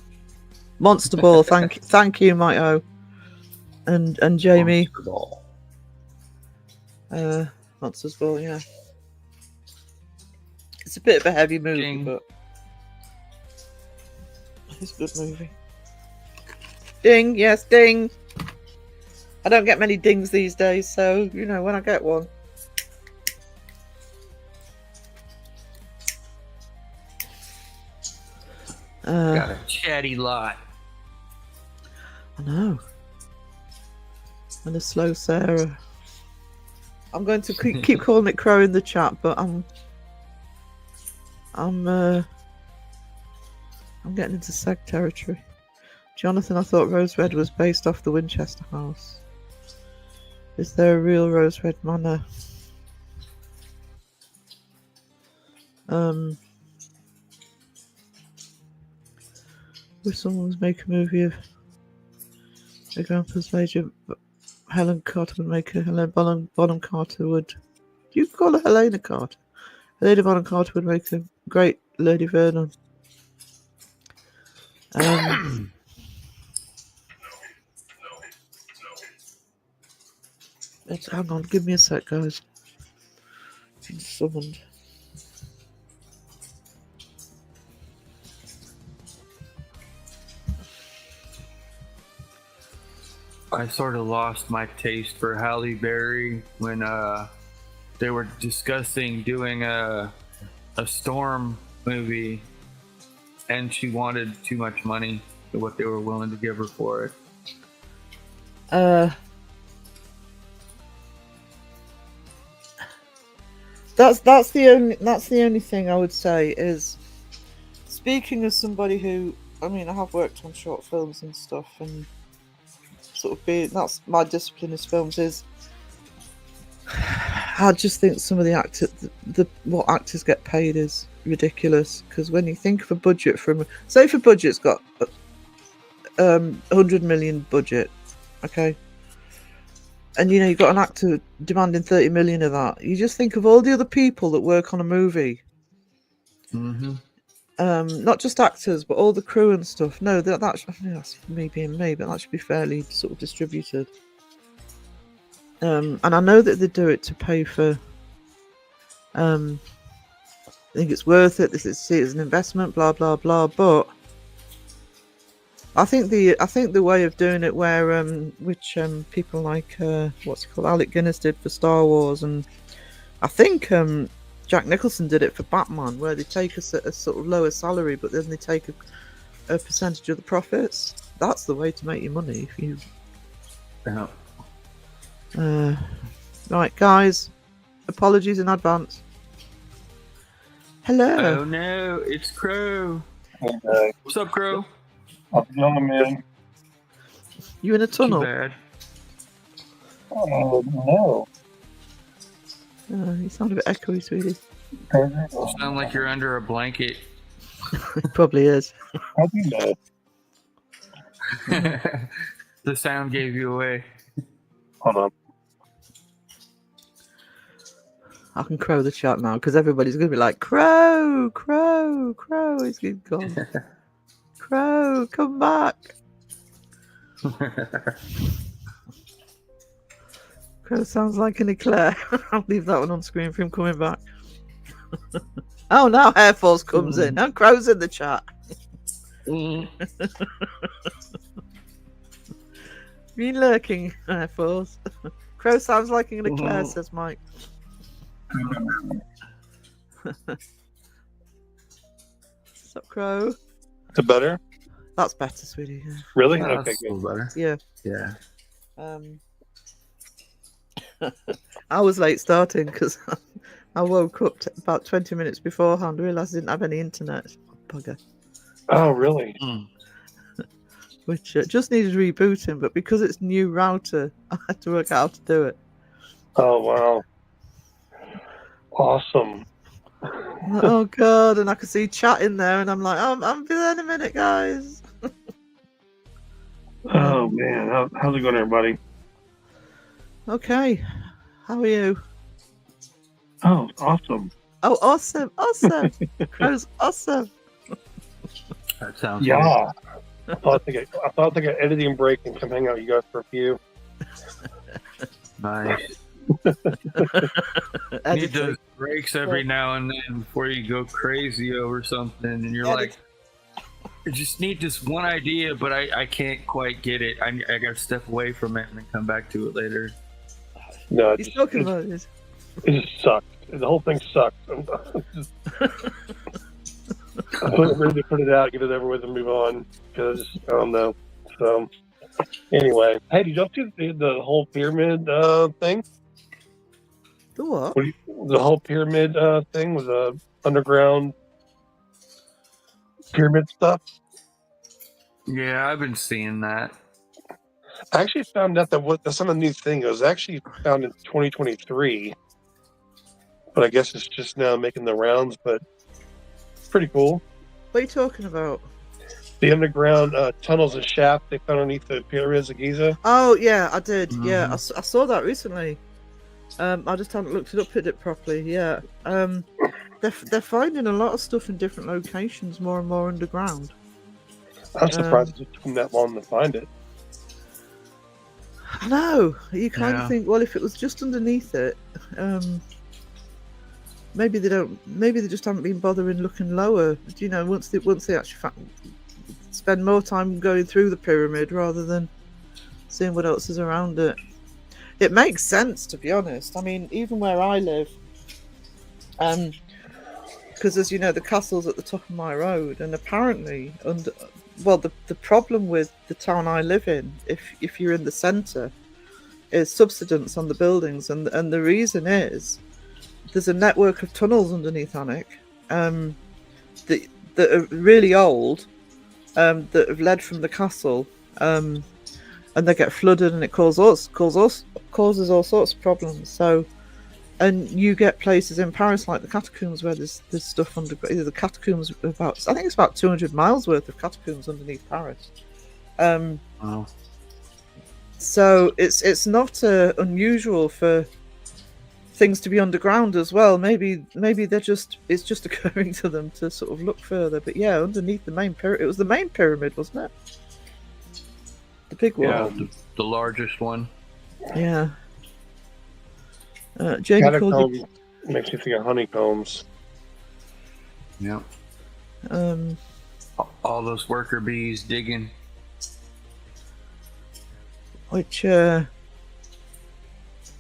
Speaker 2: Monster Ball. Thank you, Mike O. And Jamie.
Speaker 5: Monster Ball.
Speaker 2: Monsters Ball. Yeah. It's a bit of a heavy movie,
Speaker 5: Ding.
Speaker 2: but it's a good movie. Ding, yes, ding. I don't get many dings these days, so you know when I get one.
Speaker 5: Got a chatty lot.
Speaker 2: I know. And a slow Sarah. I'm going to keep calling it Crow in the chat, but I'm getting into seg territory. Jonathan, I thought Rose Red was based off the Winchester House. Is there a real Rose Red manor? If someone was making a movie of their grandpa's major, Helen Carter would make a Helena Bonham Carter would. Do you call her Helena Carter? Helena Bonham Carter would make a great Lady Vernon. Hang on, give me a sec, guys. I'm summoned.
Speaker 5: I sort of lost my taste for Halle Berry when they were discussing doing a Storm movie, and she wanted too much money for what they were willing to give her for it.
Speaker 2: That's the only thing I would say is, speaking as somebody who, I mean, I have worked on short films and stuff, and sort of that's my discipline is films. Is I just think some of the what actors get paid is ridiculous, because when you think of a budget from, say if a budget's got 100 million budget, okay, and you know you've got an actor demanding 30 million of that, you just think of all the other people that work on a movie.
Speaker 5: Mm-hmm.
Speaker 2: Not just actors, but all the crew and stuff. No, that's me being me, but that should be fairly sort of distributed. And I know that they do it to pay for. I think it's worth it. See it as an investment, blah blah blah. But I think the way of doing it, where which people like what's it called, Alec Guinness did for Star Wars, and I think Jack Nicholson did it for Batman, where they take a sort of lower salary, but then they take a percentage of the profits. That's the way to make your money. If you, right, guys, apologies in advance. Hello.
Speaker 5: Oh no, it's Crow.
Speaker 8: Okay.
Speaker 5: What's up, Crow?
Speaker 8: I'm man.
Speaker 2: You in a tunnel?
Speaker 5: Too bad.
Speaker 8: Oh, no.
Speaker 2: You sound a bit echoey, sweetie.
Speaker 5: You sound like you're under a blanket.
Speaker 2: It probably is.
Speaker 8: How do you know?
Speaker 5: The sound gave you away.
Speaker 8: Hold on.
Speaker 2: I can crow the chat now, because everybody's going to be like, Crow, Crow, Crow. He's gone. Crow, come back. Crow sounds like an eclair. I'll leave that one on screen for him coming back. Oh, now Air Force comes in. Now Crow's in the chat. Been lurking, Air Force. Crow sounds like an eclair, says Mike. What's up, Crow?
Speaker 8: Is it better?
Speaker 2: That's better, sweetie. Yeah.
Speaker 8: Really?
Speaker 5: Oh,
Speaker 8: Okay,
Speaker 5: that's
Speaker 8: good.
Speaker 5: a little better.
Speaker 2: Yeah.
Speaker 5: Yeah.
Speaker 2: I was late starting because I woke up about 20 minutes beforehand, realised I didn't have any internet. Bugger.
Speaker 8: Oh, really?
Speaker 2: which just needed rebooting, but because it's new router, I had to work out how to do it.
Speaker 8: Oh wow, awesome.
Speaker 2: Oh god, and I could see chat in there, and I'm like, I'll be there in a minute, guys.
Speaker 8: Oh man, how's it going, everybody?
Speaker 2: Okay, how are you?
Speaker 8: Oh, awesome.
Speaker 2: Oh, awesome, awesome. Crow's awesome.
Speaker 5: That sounds
Speaker 8: Yeah. I thought I'd take an editing break and come hang out with you guys for a few.
Speaker 5: good. Nice. Need
Speaker 2: Editing.
Speaker 5: those breaks every now and then before you go crazy over something, and you're like, I just need this one idea, but I can't quite get it. I got to step away from it and then come back to it later.
Speaker 8: No,
Speaker 2: He's talking about it.
Speaker 8: it just sucked. The whole thing sucked. I'm ready to put it out, get it over with, and move on. Because I don't know. So anyway, hey, did y'all see the whole pyramid thing?
Speaker 2: The what?
Speaker 8: The whole pyramid thing with the underground pyramid stuff.
Speaker 5: Yeah, I've been seeing that.
Speaker 8: I actually found out that's not a new thing. It was actually found in 2023, but I guess it's just now making the rounds. But it's pretty cool.
Speaker 2: What are you talking about?
Speaker 8: The underground tunnels and shafts they found underneath the pyramids of Giza.
Speaker 2: Oh yeah, I did.
Speaker 5: Mhm.
Speaker 2: Yeah, I saw that recently. I just haven't looked it up at it properly. Yeah. They're finding a lot of stuff in different locations, more and more underground.
Speaker 8: I'm surprised it took them that long to find it.
Speaker 2: I know. You kind
Speaker 5: Yeah.
Speaker 2: of think, well, if it was just underneath it, maybe they don't. Maybe they just haven't been bothering looking lower. You know, once they actually spend more time going through the pyramid rather than seeing what else is around it. It makes sense, to be honest. I mean, even where I live, because as you know, the castle's at the top of my road, and apparently, the problem with the town I live in, if you're in the centre, is subsidence on the buildings, and the reason is there's a network of tunnels underneath Alnwick, that are really old, that have led from the castle, and they get flooded, and it causes all sorts of problems. So, and you get places in Paris like the catacombs where there's stuff under the catacombs. I think it's about 200 miles worth of catacombs underneath Paris.
Speaker 5: Wow.
Speaker 2: So it's not unusual for things to be underground as well. Maybe it's just occurring to them to sort of look further. But yeah, underneath the main pyramid, it was the main pyramid, wasn't it? The big one.
Speaker 5: Yeah, the largest one.
Speaker 2: Yeah. Jamie called
Speaker 8: Catacombs makes you think of honeycombs.
Speaker 5: Yeah.
Speaker 2: it.
Speaker 5: All those worker bees digging.
Speaker 2: Which I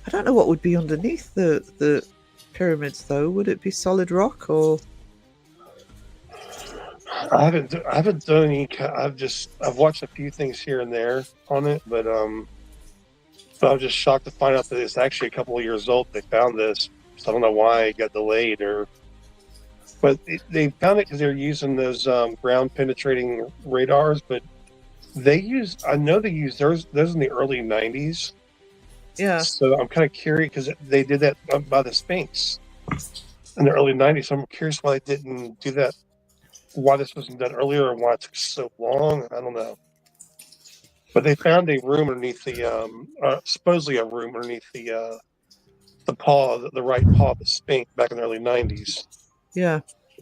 Speaker 2: don't know what would be underneath the pyramids though. Would it be solid rock or?
Speaker 8: I haven't done any. I've watched a few things here and there on it, but I was just shocked to find out that it's actually a couple of years old. They found this, so I don't know why it got delayed but they found it because they're using those ground penetrating radars. But I know they used those in the early '90s.
Speaker 2: Yeah.
Speaker 8: So I'm kind of curious because they did that by the Sphinx in the early '90s. So I'm curious why they didn't do that. Why this wasn't done earlier and why it took so long, I don't know. But they found a room underneath supposedly a room underneath the right paw of the Sphinx back in the early '90s.
Speaker 2: Yeah.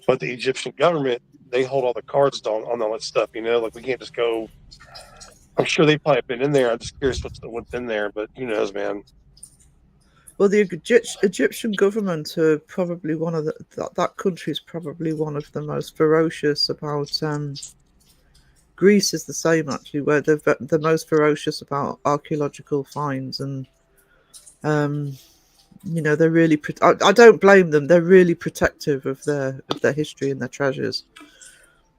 Speaker 8: But the Egyptian government, they hold all the cards on all that stuff. You know, like we can't just go. I'm sure they probably been in there. I'm just curious what's in there, but who knows, man.
Speaker 2: Well, the Egyptian government are probably one of that country is probably one of the most ferocious about. Greece is the same actually, where they're the most ferocious about archaeological finds, and you know they're really. I don't blame them. They're really protective of their history and their treasures,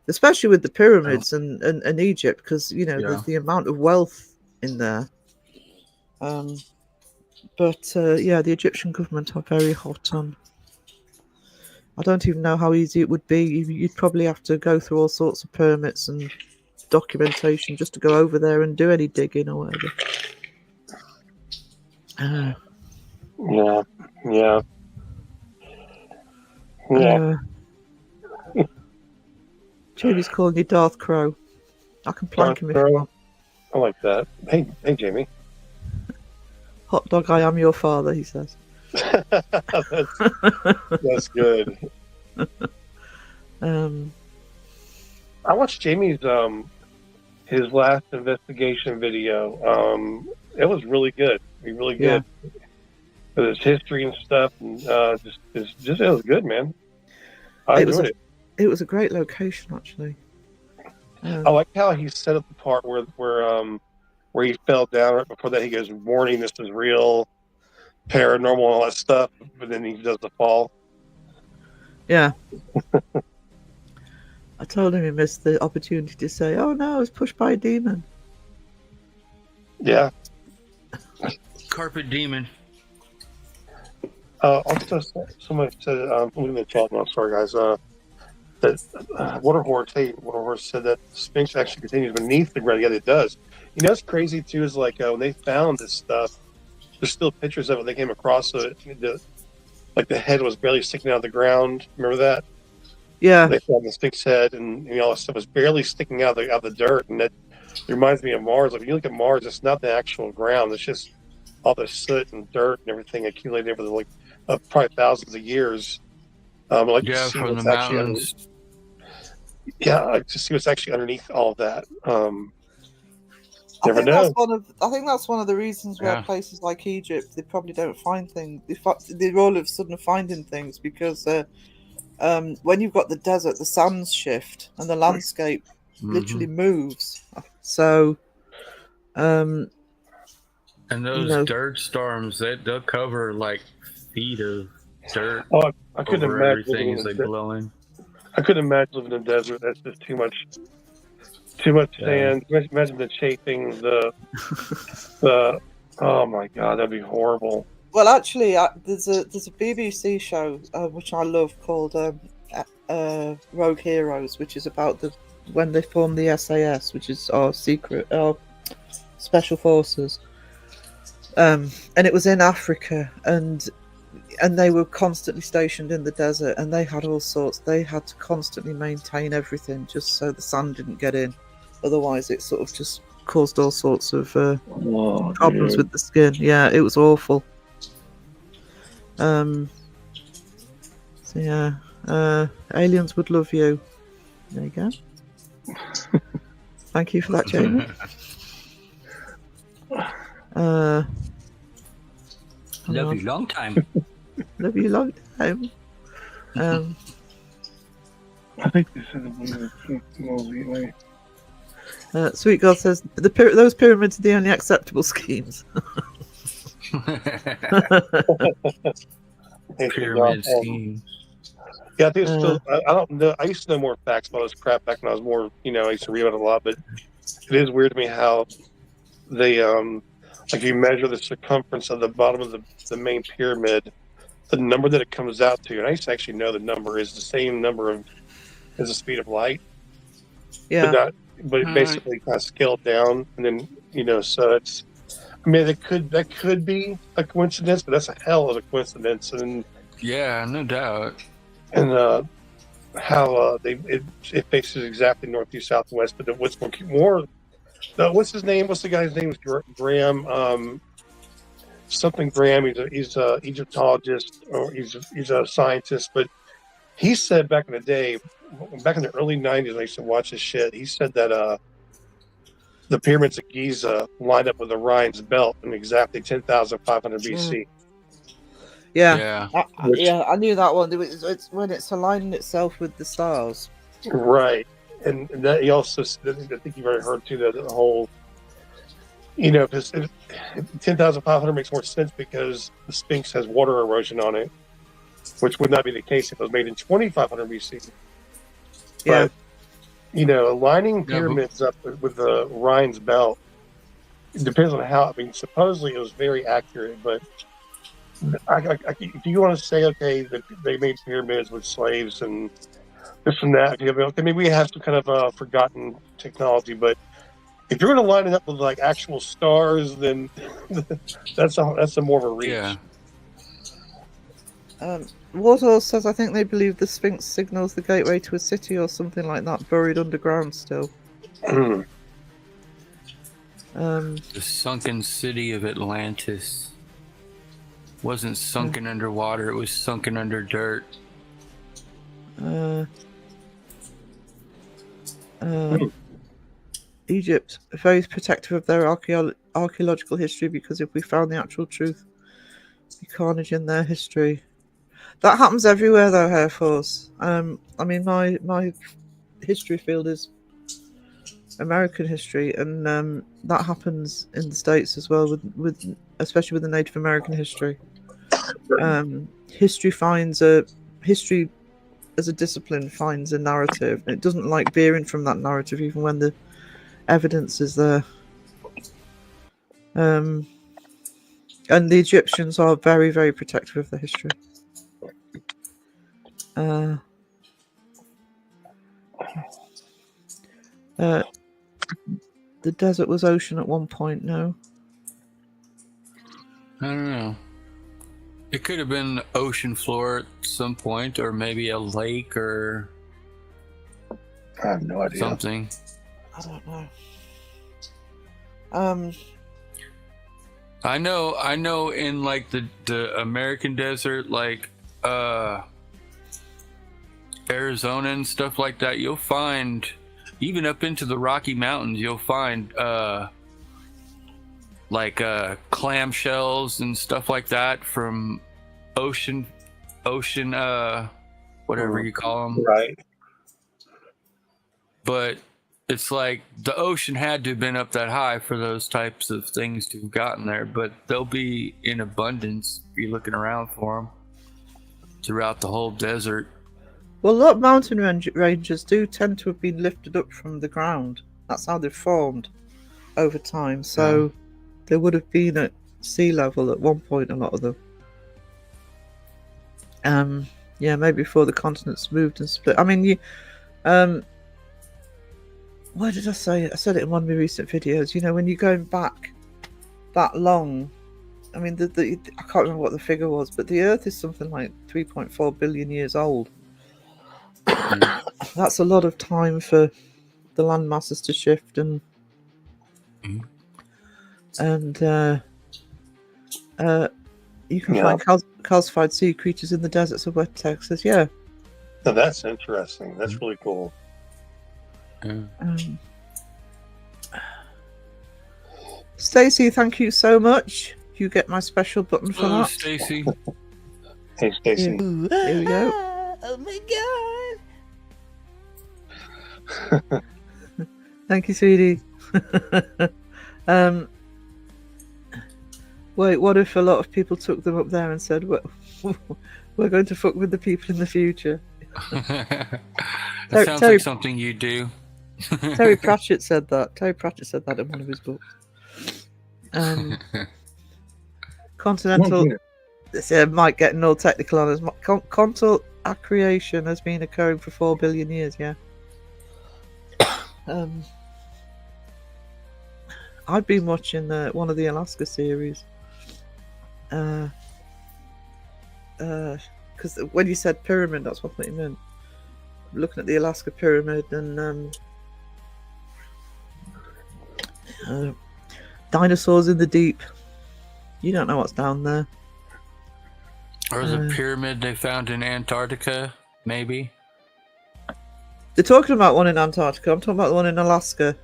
Speaker 2: especially with the pyramids and Egypt, because you know there's the amount of wealth in there. But yeah, the Egyptian government are very hot on. I don't even know how easy it would be. You'd probably have to go through all sorts of permits and documentation just to go over there and do any digging or whatever.
Speaker 8: Yeah. Yeah. Yeah.
Speaker 2: Jamie's calling you Darth Crow. I can plank him if you want.
Speaker 8: I like that. Hey, Jamie.
Speaker 2: Hot dog, I am your father, he says.
Speaker 8: That's good. I watched Jamie's his last investigation video. It was really good. Really good. With his history and stuff, and just it was good, man. I enjoyed it.
Speaker 2: It was a great location, actually.
Speaker 8: I like how he set up the part where he fell down right before that. He goes, "Warning, this is real, paranormal, all that stuff." But then he does the fall.
Speaker 2: Yeah. I told him he missed the opportunity to say, "Oh no, I was pushed by a demon."
Speaker 8: Yeah.
Speaker 5: Carpet demon.
Speaker 8: Also, somebody said, I'm looking at the chat now, sorry guys, that Waterhorse said that the Sphinx actually continues beneath the ground. Yeah, it does. You know what's crazy too is like when they found this stuff, there's still pictures of it. They came across it, like the head was barely sticking out of the ground. Remember that?
Speaker 2: Yeah.
Speaker 8: They found the Sphinx head, and all that stuff was barely sticking out of the dirt, and that reminds me of Mars. Like, when you look at Mars, it's not the actual ground; it's just all the soot and dirt and everything accumulated over probably thousands of years. Like to see
Speaker 5: from
Speaker 8: what's
Speaker 5: the
Speaker 8: actually
Speaker 5: mountains.
Speaker 8: I like to see what's actually underneath all of that.
Speaker 2: I think that's one of the reasons where places like Egypt, they probably don't find things. They're all of a sudden finding things because when you've got the desert, the sands shift and the landscape literally moves. So,
Speaker 5: and those dirt storms, they'll cover like feet of dirt.
Speaker 8: Oh, I couldn't
Speaker 5: over
Speaker 8: imagine
Speaker 5: everything as they blow in.
Speaker 8: I couldn't imagine living in the desert. That's just too much sand. Imagine the chafing, the oh my god, that'd be horrible.
Speaker 2: Well, actually, there's a BBC show which I love called Rogue Heroes, which is about when they formed the SAS, which is our special forces, and it was in Africa, and they were constantly stationed in the desert, and they had all sorts. They had to constantly maintain everything just so the sand didn't get in. Otherwise, it sort of just caused all sorts of problems with the skin. Yeah, it was awful. So yeah, aliens would love you. There you go. Thank you for that, Jamie.
Speaker 9: Love you long time.
Speaker 2: Love you long time.
Speaker 8: I think this is
Speaker 2: Sweet God says those pyramids are the only acceptable schemes.
Speaker 5: Pyramid schemes.
Speaker 8: Yeah, I think it's still. I don't know. I used to know more facts about this crap back when I was more. I used to read about it a lot, but it is weird to me how they like you measure the circumference of the bottom of the main pyramid, the number that it comes out to, and I used to actually know the number is the same number as the speed of light.
Speaker 2: Yeah.
Speaker 8: But basically kind of scaled down, and then so it's. I mean, that could be a coincidence, but that's a hell of a coincidence, and
Speaker 5: yeah, no doubt.
Speaker 8: And how it faces exactly northeast, southwest, but what's more, what's his name? What's the guy's name? Graham. Something Graham. He's a Egyptologist, or he's a scientist, but he said back in the day, back in the early '90s, I used to watch his shit. He said that the pyramids of Giza lined up with Orion's belt in exactly 10,500 BC.
Speaker 2: Yeah, I knew that one. It's when it's aligning itself with the stars.
Speaker 8: Right, and that he also, I think you've already heard too, that the whole, because 10,500 makes more sense because the Sphinx has water erosion on it, which would not be the case if it was made in 2,500 BC.
Speaker 2: Yeah.
Speaker 8: But, aligning pyramids up with the Orion's belt, it depends on how. I mean, supposedly it was very accurate, but if you want to say, okay, that they made pyramids with slaves and this and that, okay, maybe we have some kind of forgotten technology, but if you're going to line it up with like actual stars, then that's a more of a reach.
Speaker 5: Yeah.
Speaker 2: Wardle says, I think they believe the Sphinx signals the gateway to a city or something like that, buried underground still.
Speaker 5: The sunken city of Atlantis wasn't sunken underwater, it was sunken under dirt.
Speaker 2: Egypt, very protective of their archaeological history, because if we found the actual truth, the carnage in their history. That happens everywhere, though, Air Force. I mean, my history field is American history, and that happens in the States as well, with especially with the Native American history. History as a discipline finds a narrative, and it doesn't like veering from that narrative, even when the evidence is there. And the Egyptians are very, very protective of their history. The desert was ocean at one point, no?
Speaker 5: I don't know. It could have been ocean floor at some point, or maybe a lake, or
Speaker 8: I have no idea.
Speaker 5: something.
Speaker 2: I don't know.
Speaker 5: I know in like the American desert, like Arizona and stuff like that, you'll find, even up into the Rocky Mountains, you'll find like clamshells and stuff like that from ocean whatever you call them.
Speaker 8: Right.
Speaker 5: But it's like the ocean had to have been up that high for those types of things to have gotten there, but they'll be in abundance if you're looking around for them throughout the whole desert.
Speaker 2: Well, a lot of mountain ranges do tend to have been lifted up from the ground. That's how they've formed over time. So they would have been at sea level at one point, a lot of them. Yeah, maybe before the continents moved and split. I mean, why did I say it? I said it in one of my recent videos. You know, when you're going back that long, I mean, I can't remember what the figure was, but the Earth is something like 3.4 billion years old. That's a lot of time for the land masses to shift, and you can find calcified sea creatures in the deserts of West Texas. Yeah.
Speaker 8: Now that's interesting. That's really cool.
Speaker 2: Stacy, thank you so much. You get my special button for
Speaker 5: Hello,
Speaker 2: that.
Speaker 5: Stacy.
Speaker 8: Hey, Stacy.
Speaker 2: Here we go.
Speaker 4: Oh my god.
Speaker 2: Thank you, sweetie. Wait, what if a lot of people took them up there and said, well, we're going to fuck with the people in the future?
Speaker 5: That sounds like something you do.
Speaker 2: Terry Pratchett said that. Terry Pratchett said that in one of his books. Continental... Mike getting all technical on us. Continental accretion has been occurring for 4 billion years, yeah. I've been watching one of the Alaska series. Because when you said pyramid, that's what you meant. Looking at the Alaska pyramid and dinosaurs in the deep. You don't know what's down there.
Speaker 5: Or the pyramid they found in Antarctica, maybe?
Speaker 2: They're talking about one in Antarctica. I'm talking about the one in Alaska.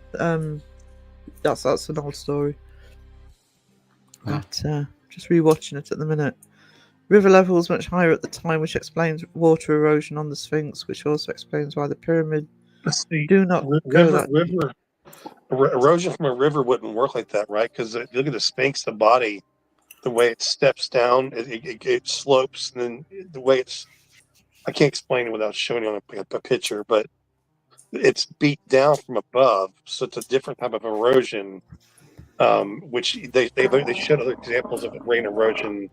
Speaker 2: That's an old story. But just rewatching it at the minute. River level was much higher at the time, which explains water erosion on the Sphinx, which also explains why the pyramid do not
Speaker 8: erosion from a river wouldn't work like that, right? Because look at the Sphinx, the body, the way it steps down, it slopes, and then the way it's, I can't explain it without showing you on a picture, but it's beat down from above, so it's a different type of erosion, which they showed other examples of rain erosion.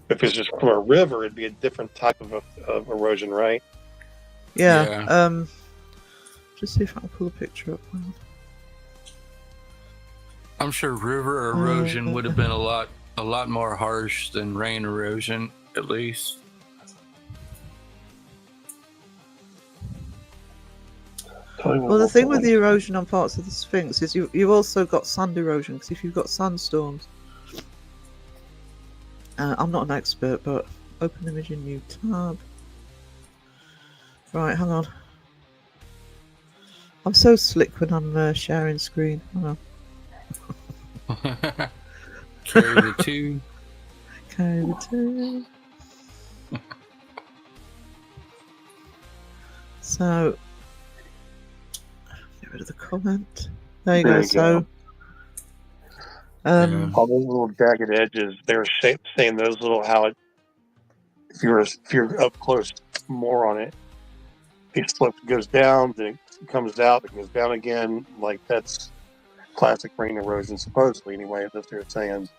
Speaker 8: If it's just from a river, it'd be a different type of erosion, right?
Speaker 2: Yeah. Just see if I can pull a picture up. Hang on.
Speaker 5: I'm sure river erosion would have been a lot more harsh than rain erosion, at least.
Speaker 2: Well, the thing with the erosion on parts of the Sphinx is you've also got sand erosion, because if you've got sandstorms, I'm not an expert, but open image in new tab. Right, hang on. I'm so slick when I'm sharing screen. Hang on.
Speaker 5: Carry the two.
Speaker 2: Carry the two. So, get rid of the comment. There you go. So,
Speaker 8: all those little jagged edges, they're saying those little if you're up close more on it, it slopes, goes down, then it comes out, it goes down again. Like that's classic rain erosion, supposedly. Anyway, that's what they're saying.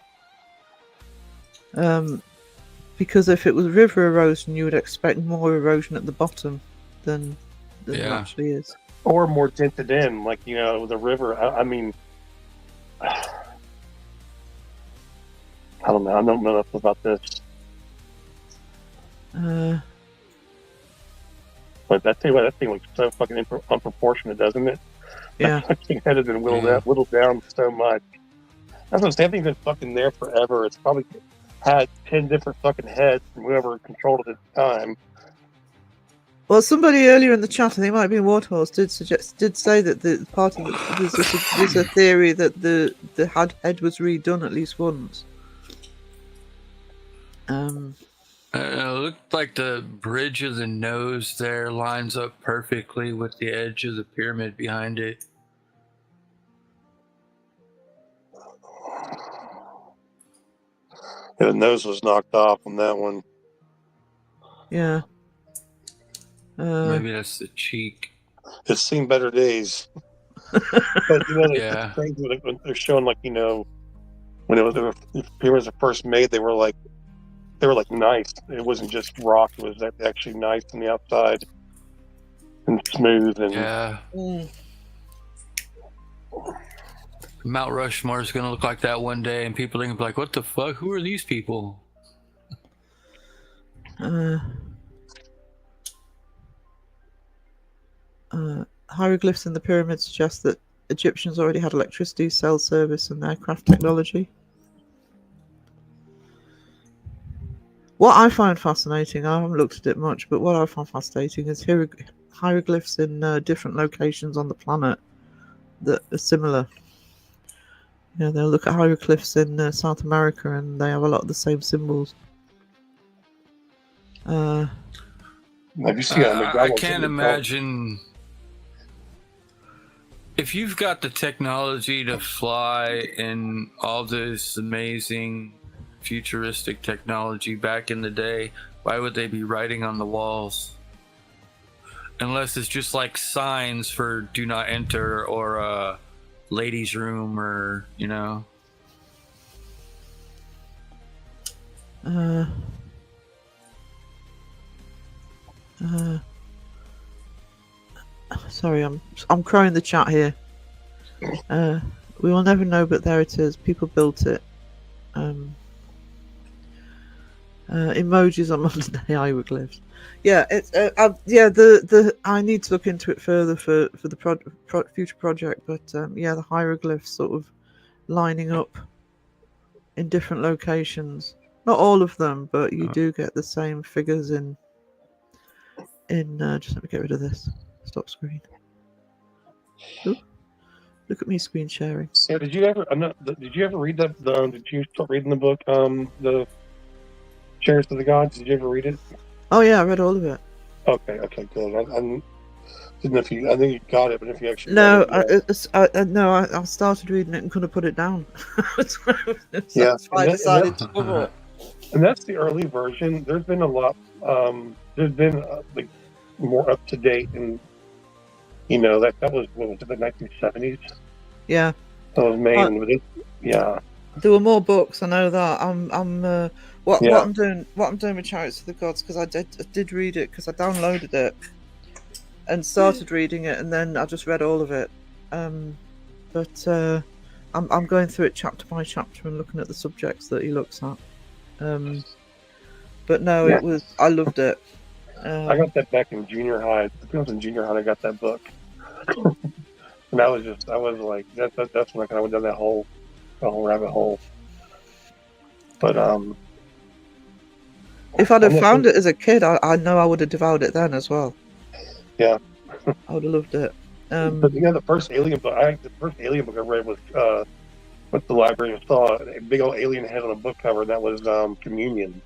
Speaker 2: Because if it was river erosion, you would expect more erosion at the bottom than there actually is,
Speaker 8: or more dented in, like the river. I mean, I don't know. I don't know enough about this. But that thing looks so fucking unproportionate, doesn't it?
Speaker 2: Yeah.
Speaker 8: That fucking head has been whittled down so much. That's what I'm saying. That thing's been fucking there forever. It's probably had 10 different fucking heads from whoever controlled it at the time.
Speaker 2: Well, somebody earlier in the chat, I think it might be Warthorse, did say that the part of there's a theory that the head was redone at least once.
Speaker 5: It looked like the bridge of the nose there lines up perfectly with the edge of the pyramid behind it.
Speaker 8: Yeah, the nose was knocked off on that one.
Speaker 2: Yeah.
Speaker 5: Maybe that's the cheek.
Speaker 8: It's seen better days. But it's crazy when they're showing when the pyramids were first made, they were like nice. It wasn't just rock; it was actually nice on the outside and smooth. And
Speaker 5: Mount Rushmore is going to look like that one day, and people are going to be like, "What the fuck? Who are these people?"
Speaker 2: Hieroglyphs in the pyramids suggest that Egyptians already had electricity, cell service, and aircraft technology. What I find fascinating, I haven't looked at it much, but what I find fascinating is hieroglyphs in different locations on the planet that are similar. They'll look at hieroglyphs in South America and they have a lot of the same symbols.
Speaker 8: Have you seen
Speaker 5: I can't imagine if you've got the technology to fly and all this amazing futuristic technology back in the day, why would they be writing on the walls? Unless it's just like signs for do not enter or ladies' room or
Speaker 2: sorry, I'm crowing the chat here. We will never know, but there it is. People built it. Emojis on modern day hieroglyphs. Yeah, it's I need to look into it further for the future project. But the hieroglyphs sort of lining up in different locations. Not all of them, but you do get the same figures in. Just let me get rid of this. Stop screen. Ooh, look at me screen sharing.
Speaker 8: So did you ever read did you start reading the book the Chariots of the Gods? Did you ever read it?
Speaker 2: Oh yeah, I read all of it.
Speaker 8: Okay, good. I didn't know if you. I think you got it, but if you actually
Speaker 2: no, I started reading it and couldn't put it down. So I decided to cover it.
Speaker 8: And that's the early version. There's been a lot. There's been more up to date, and that was what was it, the 1970s?
Speaker 2: Yeah,
Speaker 8: that was made with it. Yeah,
Speaker 2: there were more books. I know that. What I'm doing with Chariots of the Gods, because I did read it because I downloaded it. and started reading it, and then I just read all of it. But I'm going through it chapter by chapter and looking at the subjects that he looks at. But no,
Speaker 8: Yeah.
Speaker 2: I loved it.
Speaker 8: I got that back in junior high. I think I was in junior high. I got that book, and I was like, that's when I kind of went down that whole rabbit hole. But
Speaker 2: if I'd have found it as a kid, I know I would have devoured it then as well.
Speaker 8: Yeah,
Speaker 2: I would have loved it.
Speaker 8: but the first alien book I read was went to the library and saw a big old alien head on a book cover, and that was Communion.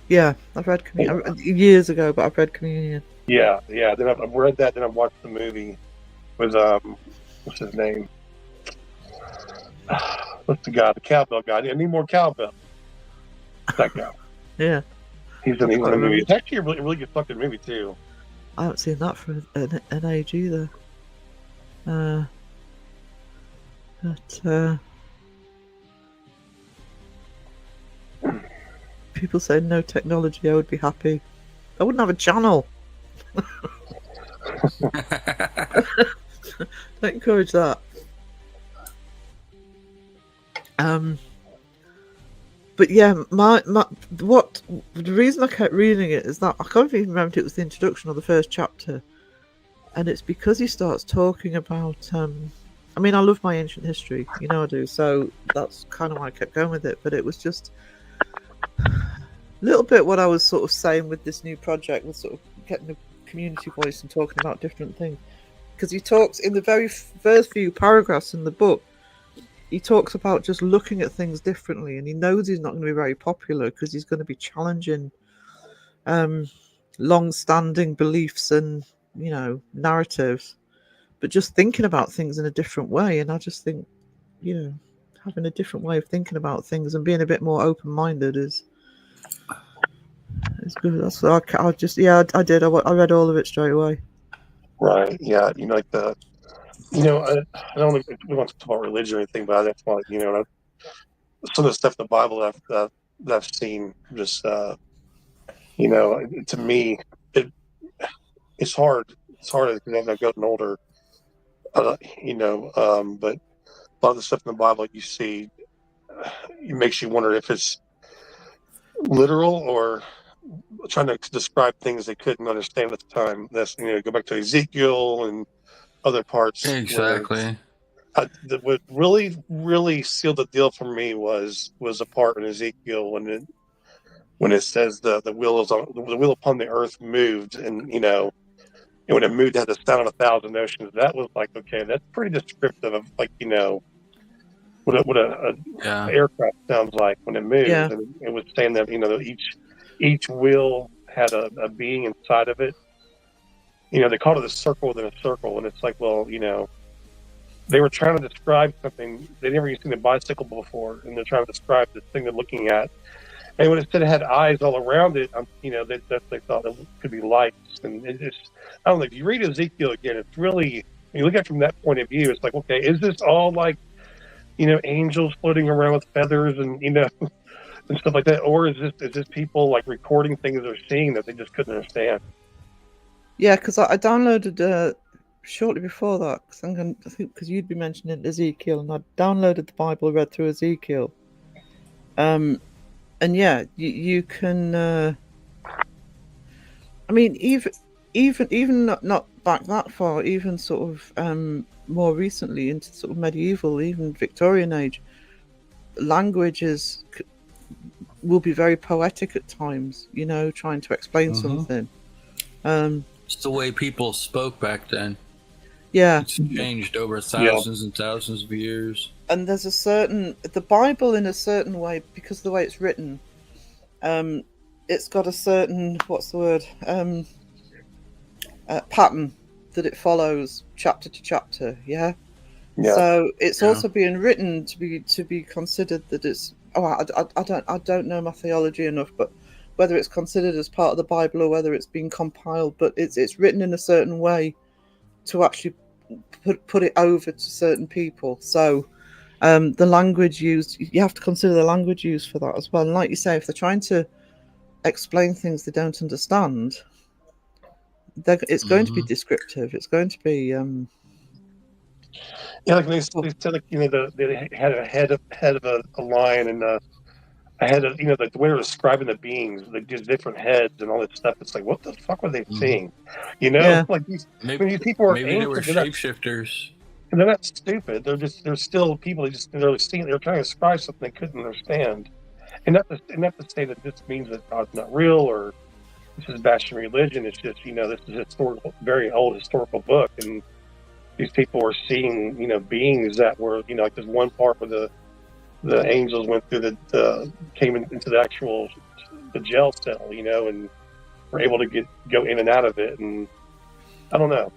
Speaker 2: Yeah, I've read Communion years ago, but I've read Communion.
Speaker 8: Yeah. Then I've read that. Then I watched the movie with what's his name? What's the guy? The cowbell guy. I need more cowbell. That guy.
Speaker 2: Yeah,
Speaker 8: He's in the movie. It's actually a really good fucking movie too.
Speaker 2: I haven't seen that for an age either. But people say no technology, I would be happy. I wouldn't have a channel. Don't encourage that. But yeah, the reason I kept reading it is that I can't even remember if it was the introduction or the first chapter, and it's because he starts talking about. I mean, I love my ancient history, you know I do, so that's kind of why I kept going with it. But it was just a little bit what I was sort of saying with this new project, with sort of getting a community voice and talking about different things. Because he talks in the very first few paragraphs in the book, he talks about just looking at things differently, and he knows he's not going to be very popular because he's going to be challenging long-standing beliefs and, you know, narratives, but just thinking about things in a different way. And I just think, you know, having a different way of thinking about things and being a bit more open-minded is good. That's what I just, yeah, I did. I read all of it straight away.
Speaker 8: Right. Yeah. You know, like I don't know if we want to talk about religion or anything, but that's why, you know, some of the stuff in the Bible that I've seen, just you know, to me, it's hard. It's hard because I've gotten older, you know. But a lot of the stuff in the Bible you see, it makes you wonder if it's literal or trying to describe things they couldn't understand at the time. That's, you know, go back to Ezekiel and other parts.
Speaker 5: Exactly.
Speaker 8: What really sealed the deal for me was a part in Ezekiel when it says the wheel upon the earth moved, and you know, and when it moved, it had the sound of 1,000 oceans. That was like, okay, that's pretty descriptive of, like, you know, what a aircraft sounds like when it moves.
Speaker 2: Yeah.
Speaker 8: And it was saying that, you know, each wheel had a being inside of it. You know, they called it a circle within a circle, and it's like, well, you know, they were trying to describe something. They never seen a bicycle before, and they're trying to describe this thing they're looking at. And when it said it had eyes all around it, you know, they thought it could be lights. And it just, I don't know, if you read Ezekiel again, it's really, when you look at it from that point of view, it's like, okay, is this all like, you know, angels floating around with feathers and, you know, and stuff like that? Or is this people like recording things they're seeing that they just couldn't understand?
Speaker 2: Yeah, because I downloaded shortly before that, I think because you'd be mentioning Ezekiel, and I downloaded the Bible, read through Ezekiel. And yeah, you can. I mean, even not back that far, even sort of more recently into sort of medieval, even Victorian age, languages will be very poetic at times. You know, trying to explain something.
Speaker 5: It's the way people spoke back then.
Speaker 2: Yeah,
Speaker 5: it's changed over thousands and thousands of years.
Speaker 2: And there's the Bible in a certain way, because of the way it's written, it's got a certain, what's the word, pattern that it follows chapter to chapter. Yeah. So it's also being written to be considered that it's. I don't know my theology enough, but whether it's considered as part of the Bible or whether it's been compiled, but it's written in a certain way to actually put it over to certain people. So the language used, you have to consider the language used for that as well. And like you say, if they're trying to explain things they don't understand, it's going to be descriptive. It's going to be
Speaker 8: Yeah, like they said, like they had a head of a lion and a head of like the way they're describing the beings, like just different heads and all that stuff. It's like, what the fuck were they seeing?
Speaker 2: Yeah.
Speaker 8: Like these
Speaker 5: Maybe,
Speaker 8: these people are
Speaker 5: maybe they were
Speaker 8: ancient.
Speaker 5: shapeshifters.
Speaker 8: They're not stupid. They're still people. They're trying to describe something they couldn't understand. And not to say that this means that God's not real or this is bashing religion. It's just this is a historical, very old historical book, and these people are seeing beings that were like there's one part where the angels went through came into the actual the jail cell, and were able to go in and out of it, and I don't know.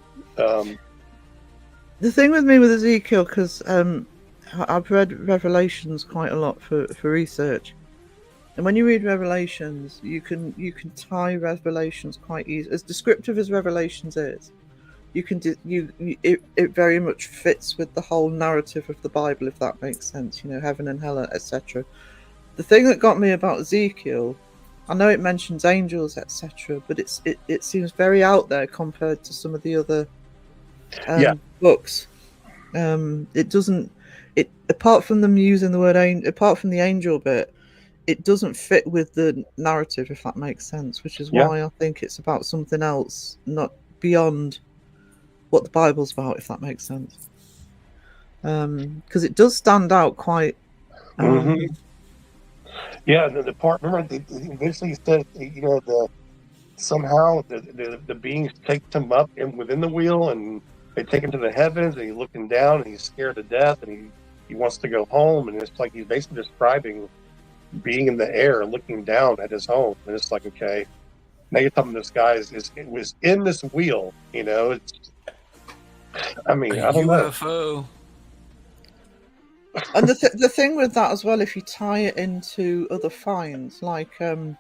Speaker 2: The thing with me with Ezekiel, because I've read Revelations quite a lot for research, and when you read Revelations, you can tie Revelations quite easy. As descriptive as Revelations is, you can it very much fits with the whole narrative of the Bible, if that makes sense. Heaven and hell, etc. The thing that got me about Ezekiel, I know it mentions angels, etc., but it seems very out there compared to some of the other books. It doesn't. Apart from them using the word apart from the angel bit, it doesn't fit with the narrative, if that makes sense. Which is why I think it's about something else, not beyond what the Bible's about, if that makes sense. Because it does stand out quite.
Speaker 8: Yeah, the part. Remember, they eventually said somehow the beings take him up within the wheel, and they take him to the heavens, and he's looking down, and he's scared to death, and he wants to go home, and it's like he's basically describing being in the air, looking down at his home, and it's like, okay, now you're telling this guy was in this wheel, It's, I mean, I don't
Speaker 5: UFO.
Speaker 2: And the thing with that as well, if you tie it into other finds, like finds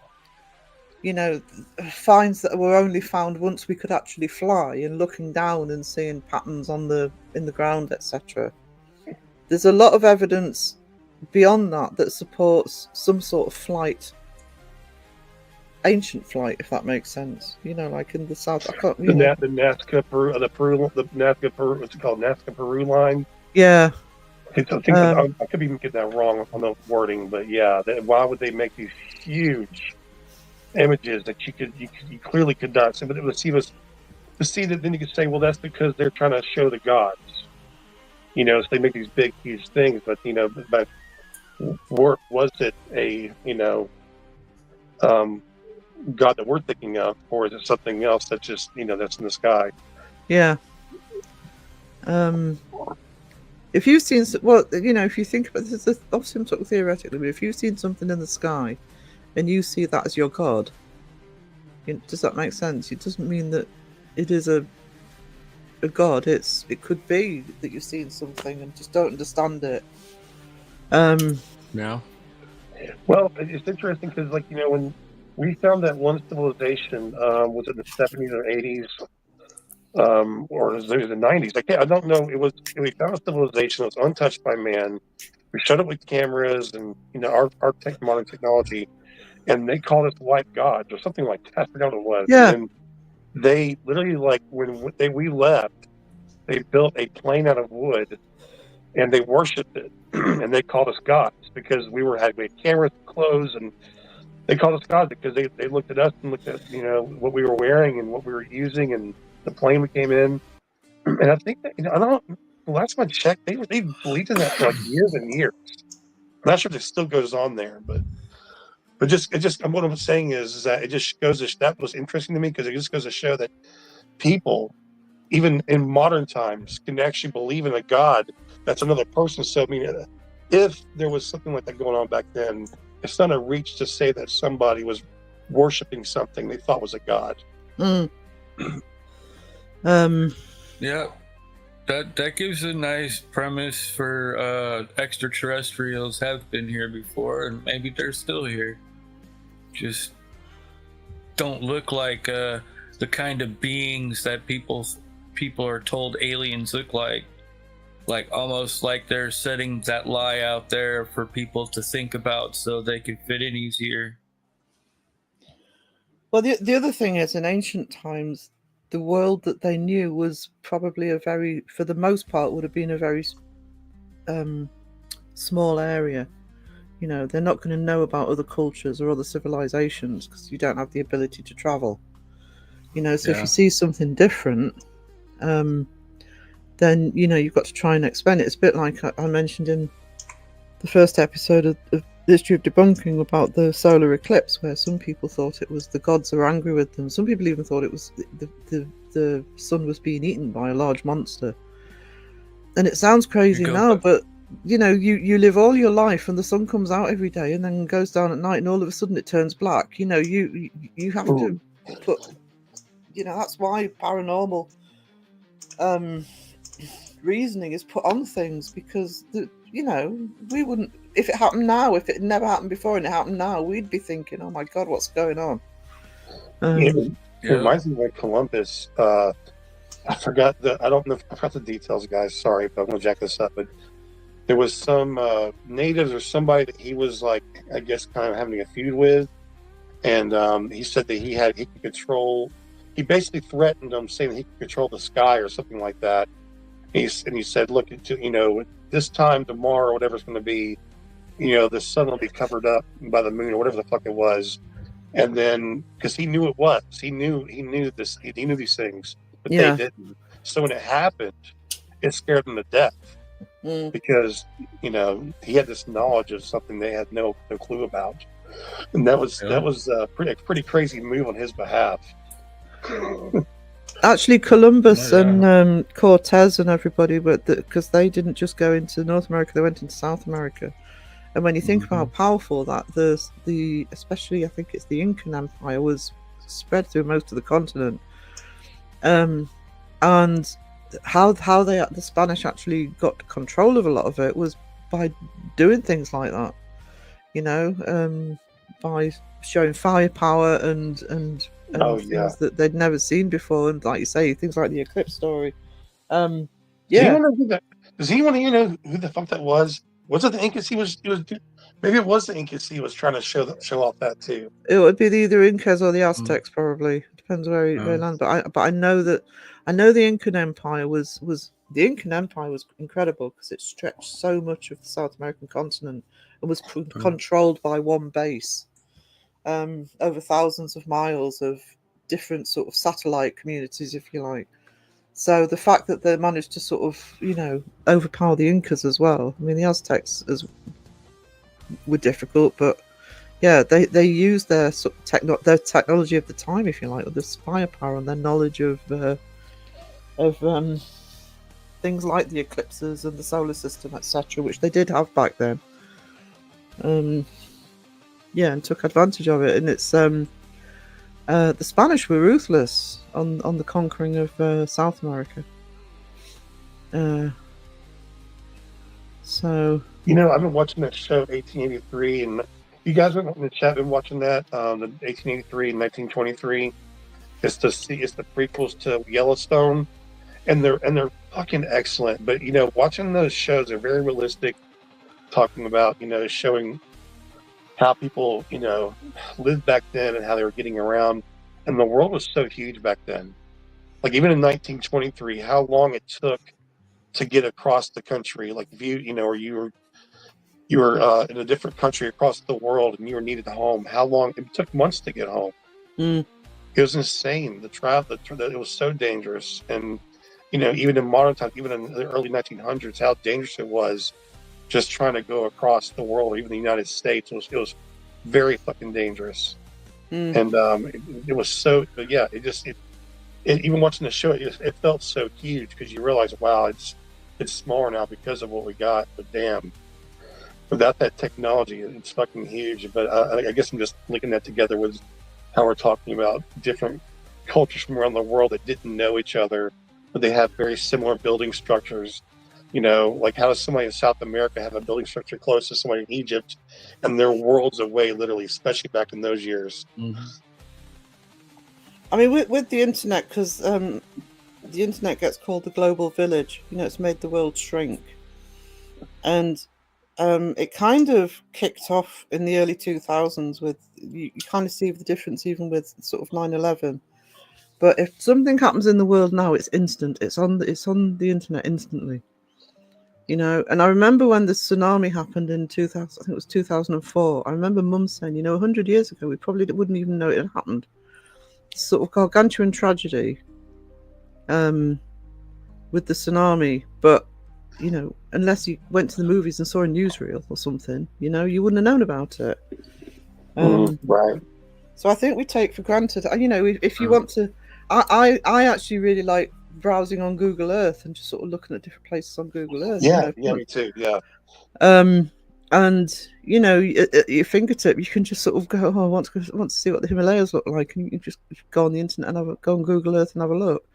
Speaker 2: that were only found once we could actually fly, and looking down and seeing patterns in the ground, etc. There's a lot of evidence beyond that supports some sort of flight, ancient flight, if that makes sense. Like in the south. I can't.
Speaker 8: the Nazca Peru, Nazca Peru, what's it called, Nazca Peru line.
Speaker 2: Yeah.
Speaker 8: I could be getting that wrong on the wording, but yeah, why would they make these huge images that you clearly could not see? But it was to see that, then you could say, well, that's because they're trying to show the gods, so they make these big, huge things. But but was it a God that we're thinking of, or is it something else that's just that's in the sky?
Speaker 2: Yeah. If you've seen, if you think about this, obviously I'm talking theoretically, but if you've seen something in the sky and you see that as your God, does that make sense? It doesn't mean that it is a God. It could be that you've seen something and just don't understand it.
Speaker 5: No.
Speaker 8: Well, it's interesting because, when we found that one civilization, was it the 70s or 80s? Or it was the 90s. I don't know. We found a civilization that was untouched by man. We showed it with cameras and our modern technology, and they called us white gods or something like that. I forgot what it was.
Speaker 2: Yeah.
Speaker 8: And then they literally, when we left, they built a plane out of wood, and they worshipped it, and they called us gods because we had cameras, clothes, and they called us gods because they looked at us and looked at what we were wearing and what we were using and the plane we came in. And I think that I don't. The last time I checked, they believed in that for like years and years. I'm not sure if it still goes on there, but what I'm saying is that it just goes to that was interesting to me because it just goes to show that people, even in modern times, can actually believe in a God that's another person. So I mean, if there was something like that going on back then, it's not a reach to say that somebody was worshiping something they thought was a god.
Speaker 5: Yeah, that gives a nice premise for extraterrestrials have been here before, and maybe they're still here. Just don't look like the kind of beings that people are told aliens look like almost like they're setting that lie out there for people to think about so they can fit in easier.
Speaker 2: Well, the other thing is, in ancient times, the world that they knew was probably for the most part, would have been a very small area. You know, they're not going to know about other cultures or other civilizations because you don't have the ability to travel. You know, so if you see something different, then, you know, you've got to try and explain it. It's a bit like I mentioned in the first episode of the History of Debunking about the solar eclipse, where some people thought it was the gods are angry with them. Some people even thought it was the sun was being eaten by a large monster. And it sounds crazy now, but you know, you live all your life and the sun comes out every day and then goes down at night and all of a sudden it turns black. You know, you have to put, you know, that's why paranormal reasoning is put on things, because you know, we wouldn't, if it happened now, if it never happened before and it happened now, we'd be thinking, oh my god, what's going on?
Speaker 8: It reminds me of like Columbus. I forgot I forgot the details, guys. Sorry, but I'm gonna jack this up. But there was some natives or somebody that he was like, I guess, kind of having a feud with, and he said that he could control. He basically threatened them, saying that he could control the sky or something like that. And he said, look, you know, this time tomorrow, whatever it's going to be, you know, the sun will be covered up by the moon or whatever the fuck it was. And then, because he knew it was, he knew this, he knew these things, but they didn't. So when it happened, it scared them to death because, you know, he had this knowledge of something they had no clue about, and that was a pretty crazy move on his behalf.
Speaker 2: Actually, Columbus and Cortez and everybody, because they didn't just go into North America; they went into South America. And when you think about how powerful that the especially I think it's the Incan Empire was spread through most of the continent, and how the Spanish actually got control of a lot of it was by doing things like that, you know, by showing firepower and things that they'd never seen before, and like you say, things like the eclipse story.
Speaker 8: Does anyone know who the fuck that was? Was it the Incas he was maybe it was the Incas he was trying to show off that too.
Speaker 2: It would be either the Incas or the Aztecs, probably. Depends where he lands. But I know the Incan Empire was incredible because it stretched so much of the South American continent and was controlled by one base. Over thousands of miles of different sort of satellite communities, if you like. So the fact that they managed to sort of, you know, overpower the Incas as well. I mean, the Aztecs were difficult, but yeah, they used their sort of their technology of the time, if you like, or the firepower and their knowledge of things like the eclipses and the solar system, etc., which they did have back then. Yeah, and took advantage of it. And it's the Spanish were ruthless on the conquering of South America. So
Speaker 8: you know, I've been watching that show 1883, and you guys in the chat been watching that the 1883 and 1923. It's the prequels to Yellowstone, and they're fucking excellent. But you know, watching those shows are very realistic, talking about, you know, showing how people, you know, lived back then and how they were getting around. And the world was so huge back then. Like even in 1923, how long it took to get across the country. Like if you know, or you were in a different country across the world and you were needed home, how long it took months to get home. It was insane. The travel, it was so dangerous. And, you know, even in modern times, even in the early 1900s, how dangerous it was just trying to go across the world, or even the United States. It was very fucking dangerous. And it was so, but yeah, it even watching the show, it felt so huge because you realize, wow, it's smaller now because of what we got. But damn, without that technology, it's fucking huge. But I guess I'm just linking that together with how we're talking about different cultures from around the world that didn't know each other, but they have very similar building structures. You know, like how does somebody in South America have a building structure close to somebody in Egypt, and they're worlds away, literally, especially back in those years.
Speaker 2: I mean, with the internet, because the internet gets called the global village. You know, it's made the world shrink, and it kind of kicked off in the early 2000s with you kind of see the difference even with sort of 9/11, But if something happens in the world now, it's instant. It's on the internet instantly. You know, and I remember when the tsunami happened in 2000, I think it was 2004. I remember Mum saying, 100 years ago, we probably wouldn't even know it had happened. It's sort of gargantuan tragedy with the tsunami. But, unless you went to the movies and saw a newsreel or something, you wouldn't have known about it.
Speaker 8: Right.
Speaker 2: So I think we take for granted, if you want to, I actually really like browsing on Google Earth and just sort of looking at different places on Google Earth.
Speaker 8: Yeah, me too. Yeah.
Speaker 2: And at your fingertip, you can just sort of go, I want to see what the Himalayas look like, and you can just go on the internet and go on Google Earth and have a look.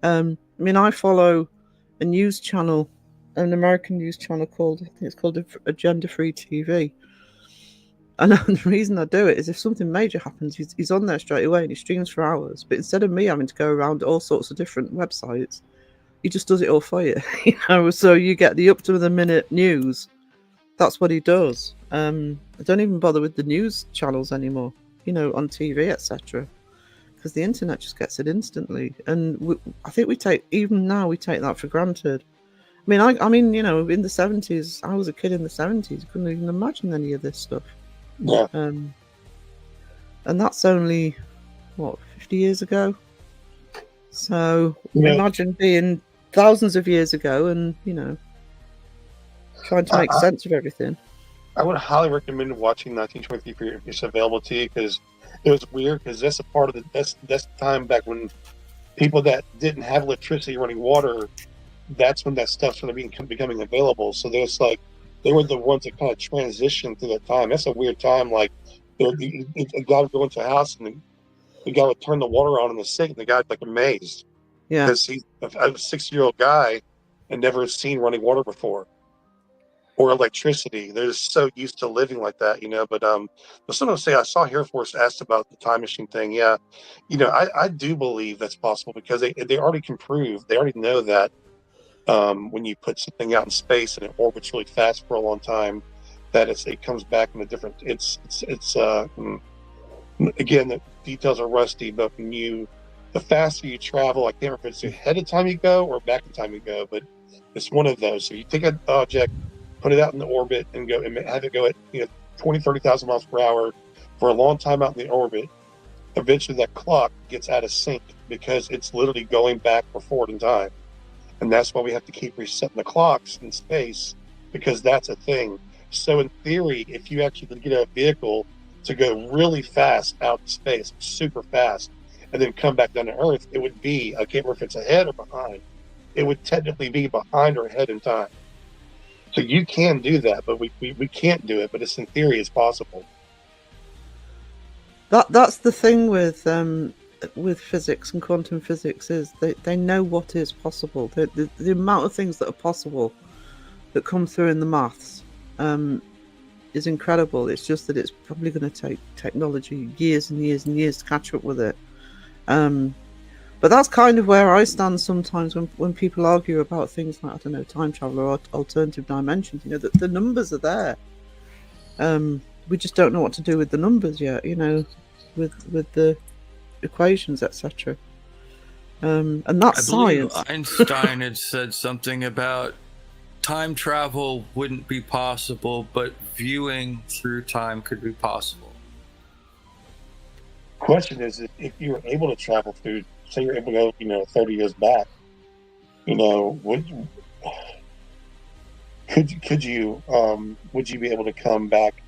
Speaker 2: I follow a news channel, an American news channel called Agenda Free TV. And the reason I do it is if something major happens, he's on there straight away and he streams for hours. But instead of me having to go around all sorts of different websites, he just does it all for you. So you get the up-to-the-minute news. That's what he does. I don't even bother with the news channels anymore, on TV, etc. Because the internet just gets it instantly. And I think we take that for granted. In the 70s, I was a kid in the 70s. Couldn't even imagine any of this stuff.
Speaker 8: Yeah.
Speaker 2: And that's only 50 years ago. So imagine being thousands of years ago, and trying to make sense of everything.
Speaker 8: I would highly recommend watching 1923 if it's available to you, because it was weird, because that's a part of that's the time back when people that didn't have electricity, running water, that's when that stuff started becoming available. So there's like, they were the ones that kind of transitioned through that time. That's a weird time. Like, a guy would go into a house and the guy would turn the water on in the sink, and the guy's like amazed.
Speaker 2: Yeah.
Speaker 8: Because he's a 60-year-old guy and never seen running water before or electricity. They're just so used to living like that, But someone say, I saw Air Force asked about the time machine thing. Yeah, I do believe that's possible, because they already can prove, they already know that. When you put something out in space and it orbits really fast for a long time, that it comes back in a different. Again, the details are rusty, but the faster you travel, I can't remember if it's ahead of time you go or back in time you go, but it's one of those. So you take an object, put it out in the orbit, and go and have it go at 20,000-30,000 miles per hour for a long time out in the orbit. Eventually, that clock gets out of sync because it's literally going back or forward in time. And that's why we have to keep resetting the clocks in space, because that's a thing. So in theory, if you actually could get a vehicle to go really fast out in space, super fast, and then come back down to Earth, it would be, I can't remember if it's ahead or behind. It would technically be behind or ahead in time. So you can do that, but we can't do it. But in theory, it's possible.
Speaker 2: That's the thing with physics and quantum physics, is they know what is possible. The amount of things that are possible that come through in the maths is incredible. It's just that it's probably going to take technology years and years and years to catch up with it. But that's kind of where I stand sometimes when people argue about things like, I don't know, time travel or alternative dimensions. The numbers are there. We just don't know what to do with the numbers yet, with the equations, etc. And that's
Speaker 5: I believe
Speaker 2: science.
Speaker 5: Einstein had said something about time travel wouldn't be possible, but viewing through time could be possible.
Speaker 8: Question is, if you were able to travel through, say you're able to go, 30 years back, would you be able to come back,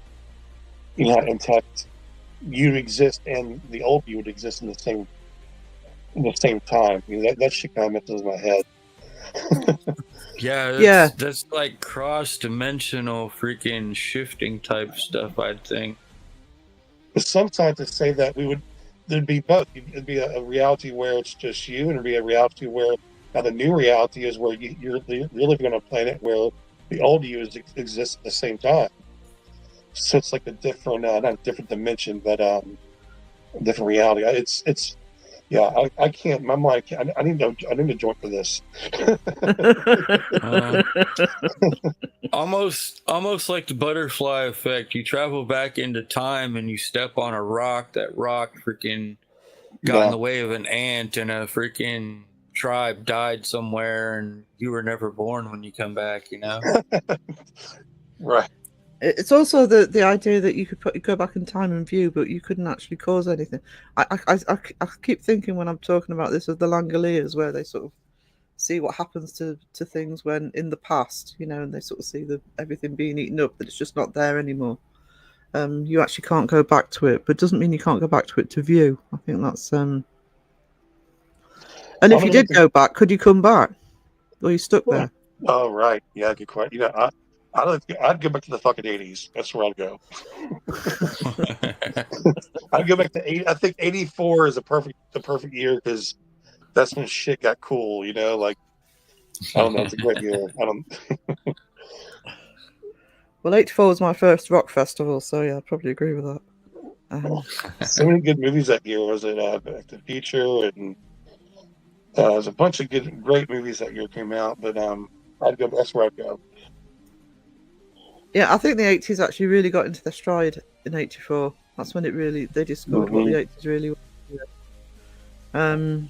Speaker 8: intact? You'd exist, and the old you would exist in the same time. That shit kind of messes in my head.
Speaker 5: That's like cross-dimensional freaking shifting type stuff, I think.
Speaker 8: But some scientists say that there'd be both. It'd be a reality where it's just you, and it'd be a reality where, now the new reality is where you're living on a planet where the old you exists at the same time. So it's like a different, not a different dimension, but a different reality. I can't. My mind can't. I need to join for this.
Speaker 5: Almost like the butterfly effect. You travel back into time and you step on a rock. That rock freaking got in the way of an ant and a freaking tribe died somewhere and you were never born when you come back, you know?
Speaker 8: Right.
Speaker 2: It's also the idea that you could go back in time and view, but you couldn't actually cause anything. I keep thinking when I'm talking about this of the Langoliers, where they sort of see what happens to things when in the past, you know, and they sort of see everything being eaten up, that it's just not there anymore. You actually can't go back to it, but it doesn't mean you can't go back to it to view. I think that's and if you did go back, could you come back? Or are you stuck there?
Speaker 8: Oh, right. Yeah, good question. You know, I'd go back to the fucking 80s. That's where I'd go. I'd go back to 80. I think 84 is the perfect year because that's when shit got cool. You know, like I don't know. It's a great year. I don't.
Speaker 2: Well, 84 was my first rock festival, so yeah, I'd probably agree with that.
Speaker 8: So many good movies that year. Was it Back to the Future and there's a bunch of great movies that year came out. But I'd go. That's where I'd go.
Speaker 2: Yeah, I think the 80s actually really got into their stride in 84. That's when they discovered what the 80s really was. And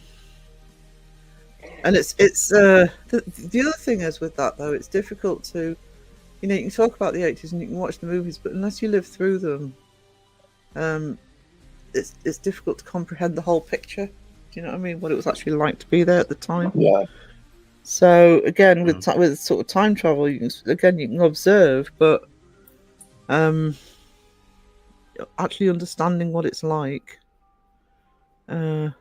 Speaker 2: it's the other thing is with that though, it's difficult to, you know, you can talk about the 80s and you can watch the movies, but unless you live through them, it's difficult to comprehend the whole picture. Do you know what I mean? What it was actually like to be there at the time.
Speaker 8: Yeah.
Speaker 2: So again, with sort of time travel, you can observe, but actually understanding what it's like to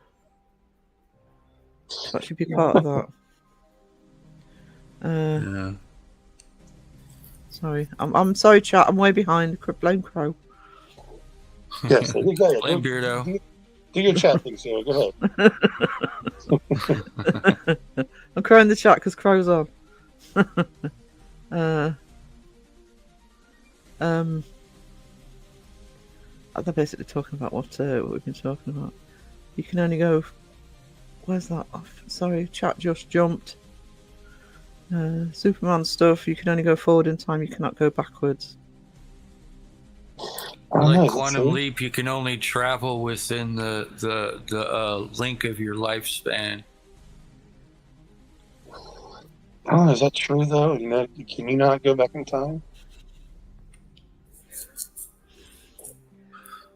Speaker 2: actually be part of that.
Speaker 5: Yeah.
Speaker 2: Sorry, I'm sorry, chat. I'm way behind. Blame Crow.
Speaker 8: Yes, there you go.
Speaker 5: Blame Beardo.
Speaker 8: Do your chat thing, Sarah. Go ahead.
Speaker 2: I'm crowing the chat because Crow's on. They're basically talking about what we've been talking about. You can only go. Where's that? Oh, sorry, chat just jumped. Superman stuff. You can only go forward in time. You cannot go backwards.
Speaker 5: Like Quantum Leap, you can only travel within the link of your lifespan.
Speaker 8: Oh, is that true though? Can you not go back in time?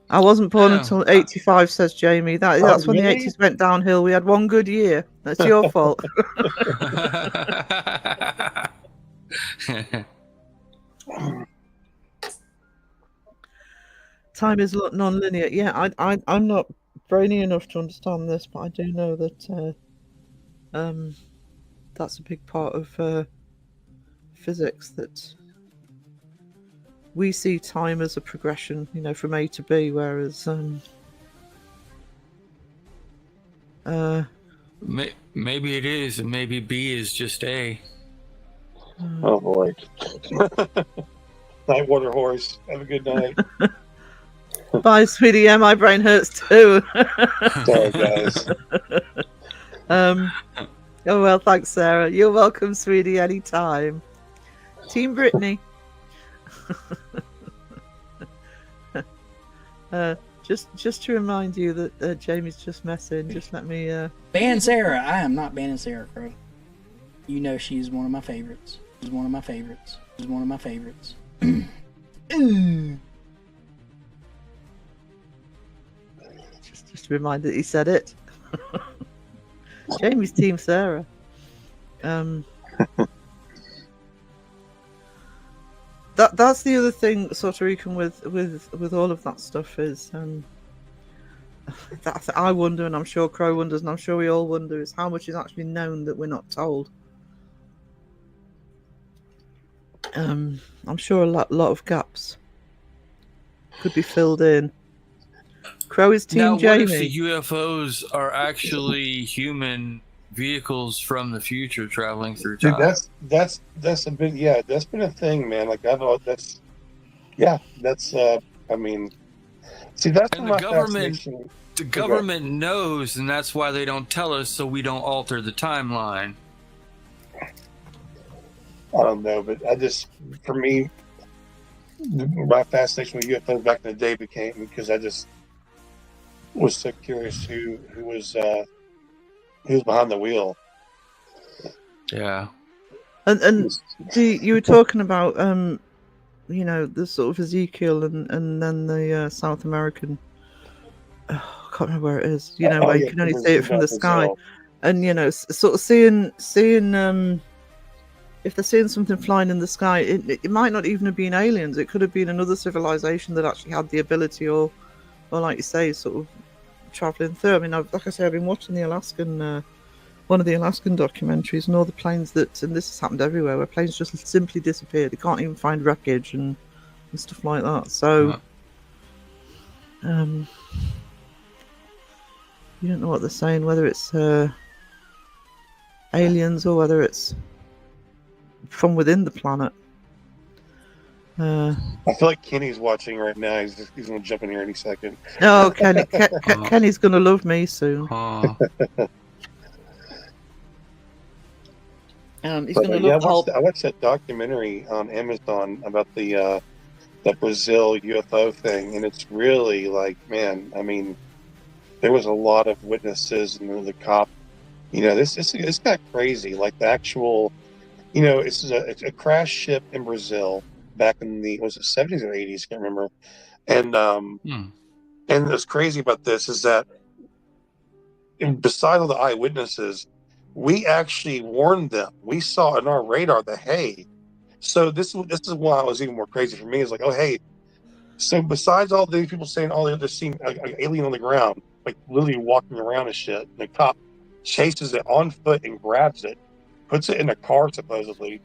Speaker 2: I wasn't born until 85, says Jamie. That's when the
Speaker 8: really?
Speaker 2: 80s went downhill. We had one good year. That's your fault. Time is non-linear. Yeah, I'm not brainy enough to understand this, but I do know that that's a big part of physics, that we see time as a progression, you know, from A to B, whereas
Speaker 5: maybe it is, and maybe B is just A.
Speaker 8: Oh boy. Night, water horse. Have a good night.
Speaker 2: Bye, sweetie. Yeah, my brain hurts too.
Speaker 8: Sorry, guys.
Speaker 2: Oh well, thanks, Sarah. You're welcome, sweetie. Anytime. Team Brittany. Just to remind you that Jamie's just messing. Just let me.
Speaker 4: Ban Sarah. I am not banning Sarah Crow. You know she's one of my favorites. She's one of my favorites. She's one of my favorites.
Speaker 2: Just a reminder that he said it. Jamie's team Sarah. That's the other thing, sort of, Rican, with all of that stuff is that I wonder, and I'm sure Crow wonders, and I'm sure we all wonder, is how much is actually known that we're not told. I'm sure a lot of gaps could be filled in. Crow is team
Speaker 5: now,
Speaker 2: Jamie.
Speaker 5: what if the UFOs are actually human vehicles from the future traveling through time?
Speaker 8: Dude, that's a big that's been a thing, man. Like I mean, see, that's
Speaker 5: And
Speaker 8: my
Speaker 5: the government
Speaker 8: fascination.
Speaker 5: The government knows, and that's why they don't tell us, so we don't alter the timeline.
Speaker 8: I don't know, but for me, my fascination with UFOs back in the day became because was so curious who was behind the wheel.
Speaker 5: Yeah.
Speaker 2: And you were talking about the sort of Ezekiel and then the South American. I can't remember where it is. Where you can only see it from the sky, and sort of seeing if they're seeing something flying in the sky, it might not even have been aliens. It could have been another civilization that actually had the ability, or like you say, sort of traveling through. I mean, I've been watching the Alaskan. One of the Alaskan documentaries, and all the planes and this has happened everywhere, where planes just simply disappear. They can't even find wreckage and stuff like that. So, you don't know what they're saying, whether it's aliens or whether it's from within the planet.
Speaker 8: I feel like Kenny's watching right now. He's going to jump in here any second.
Speaker 2: Oh, Kenny's going to love me soon. He's going to love the whole.
Speaker 8: I watched that documentary on Amazon about the Brazil UFO thing, and it's really like, man, I mean, there was a lot of witnesses, and the cop, it's got crazy. Like the actual, it's a crash ship in Brazil back in was it 70s or 80s? Can't remember. And and what's crazy about this is that, besides all the eyewitnesses, we actually warned them. We saw in our radar that, hey, so this is why it was even more crazy for me. Is like, oh, hey, so besides all the people saying, oh, they're seeing an alien on the ground, like literally walking around and shit, and the cop chases it on foot and grabs it, puts it in a car supposedly.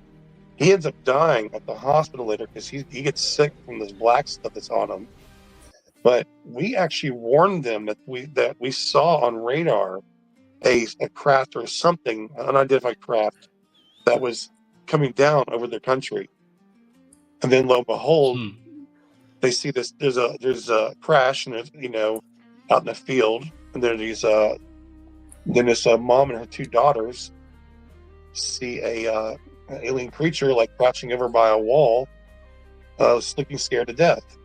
Speaker 8: He ends up dying at the hospital later because he gets sick from this black stuff that's on him. But we actually warned them that we saw on radar a craft or something, an unidentified craft that was coming down over their country. And then lo and behold, they see this. There's a crash, and it's, out in the field, and then this mom and her two daughters see an alien creature like crouching over by a wall, sleeping scared to death.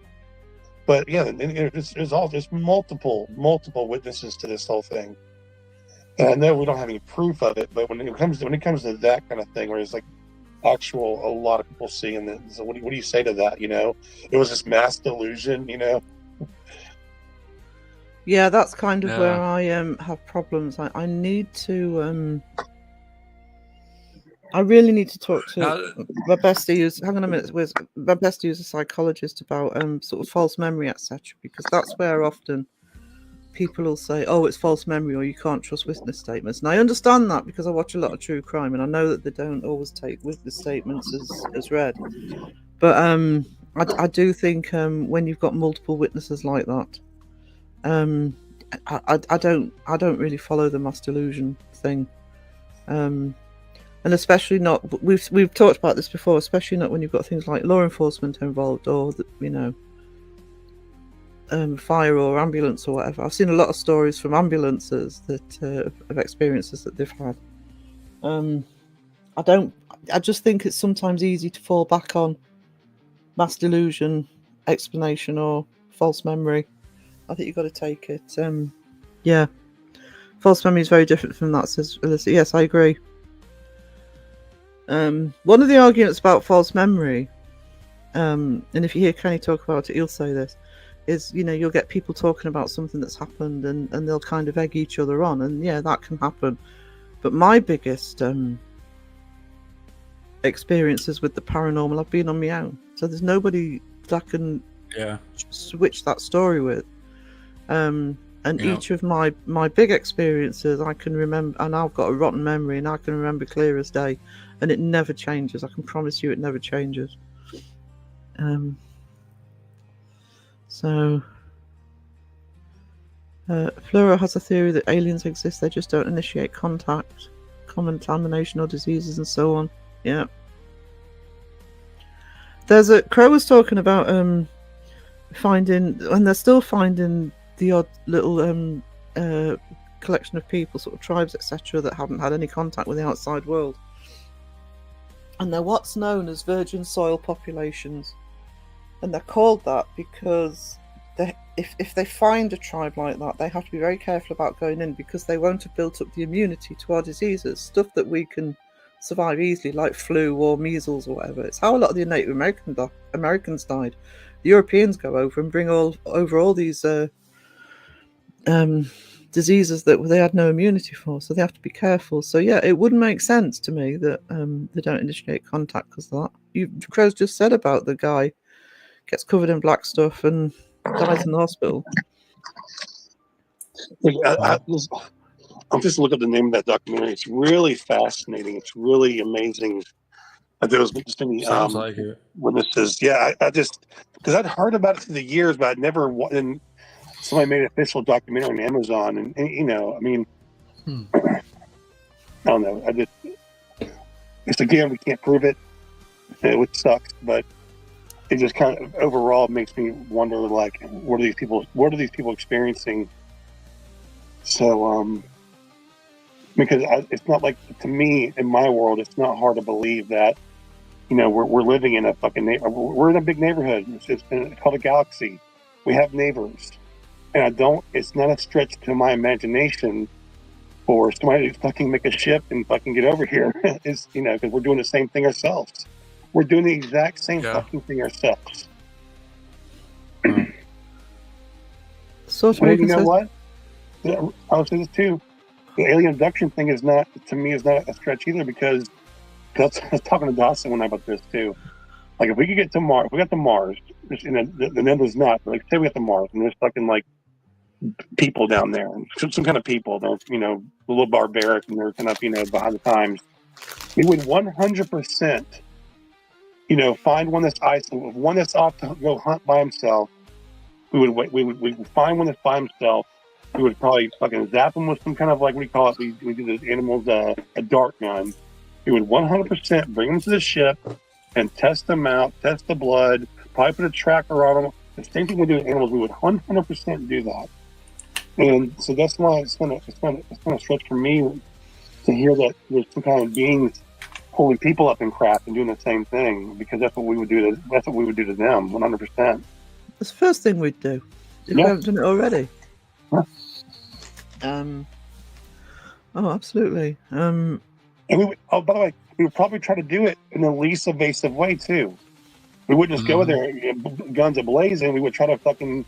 Speaker 8: But yeah, there's multiple witnesses to this whole thing. And I know we don't have any proof of it, but when it comes to that kind of thing, where it's like a lot of people seeing it, so what do you say to that? It was this mass delusion,
Speaker 2: Yeah, that's kind of where I have problems. I need to. I really need to talk to my bestie who's. Hang on a minute. My bestie who's a psychologist about sort of false memory, etc. Because that's where often people will say, "Oh, it's false memory," or "You can't trust witness statements." And I understand that because I watch a lot of true crime, and I know that they don't always take witness statements as read. But I do think when you've got multiple witnesses like that, I don't really follow the mass delusion thing, and especially not. We've talked about this before, especially not when you've got things like law enforcement involved, or fire or ambulance or whatever. I've seen a lot of stories from ambulances that of experiences that they've had. I just think it's sometimes easy to fall back on mass delusion explanation or false memory. I think you've got to take it. Yeah, false memory is very different from that, says Alyssa. Yes, I agree. One of the arguments about false memory, and if you hear Kenny talk about it, he'll say this, is, you'll get people talking about something that's happened and they'll kind of egg each other on, and yeah, that can happen. But my biggest experiences with the paranormal, I've been on my own, so there's nobody that can switch that story with. And each of my big experiences, I can remember, and I've got a rotten memory, and I can remember clear as day, and it never changes. I can promise you, it never changes. So, Flora has a theory that aliens exist, they just don't initiate contact, contamination or diseases and so on. Yeah. Crow was talking about finding, and they're still finding the odd little collection of people, sort of tribes, etc., that haven't had any contact with the outside world. And they're what's known as virgin soil populations. And they're called that because if they find a tribe like that, they have to be very careful about going in, because they won't have built up the immunity to our diseases, stuff that we can survive easily, like flu or measles or whatever. It's how a lot of the Native Americans died. The Europeans go over and bring over all these diseases that they had no immunity for, so they have to be careful. So yeah, it wouldn't make sense to me that they don't initiate contact because of that. Crow's just said about the guy gets covered in black stuff and dies in the hospital.
Speaker 8: I'm just looking at the name of that documentary. It's really fascinating. It's really amazing. There was just many
Speaker 5: Sounds like it.
Speaker 8: witnesses. Yeah, I just, because I'd heard about it through the years, but I'd never. And somebody made an official documentary on Amazon, and you know, I mean, I don't know. It's again, we can't prove it, which sucks, but it just kind of overall makes me wonder, like, what are these people experiencing? So, because it's not like, to me, in my world, it's not hard to believe that, you know, we're living in a fucking we're in a big neighborhood. It's called a galaxy. We have neighbors, and it's not a stretch to my imagination for somebody to fucking make a ship and fucking get over here. It's, you know, because we're doing the same thing ourselves. We're doing the exact same fucking thing ourselves.
Speaker 2: So
Speaker 8: and you know what? I'll say this too. The alien abduction thing is not, to me, is not a stretch either, because I was talking to Dawson one night about this too. Like, if we could get to Mars, if we got to Mars, the number's not, but like, say we got to Mars and there's fucking like people down there, some kind of people, they're, you know, a little barbaric and they're kind of, you know, behind the times. We would 100%, you know, find one that's isolated, one that's off to go hunt by himself. We would find one that's by himself. We would probably fucking zap him with some kind of, like, what do you call it? We do the animals a dart gun. We would 100% bring them to the ship and test them out, test the blood, probably put a tracker on them. The same thing we do with animals. We would 100% do that. And so that's why it's gonna stretch for me to hear that there's some kind of beings pulling people up in crap and doing the same thing, because that's what we would do to them, 100%.
Speaker 2: That's the first thing we'd do if we haven't done it already. Oh, absolutely.
Speaker 8: And we would, by the way, we would probably try to do it in the least evasive way too. We wouldn't just go there, guns ablazing. We would try to fucking,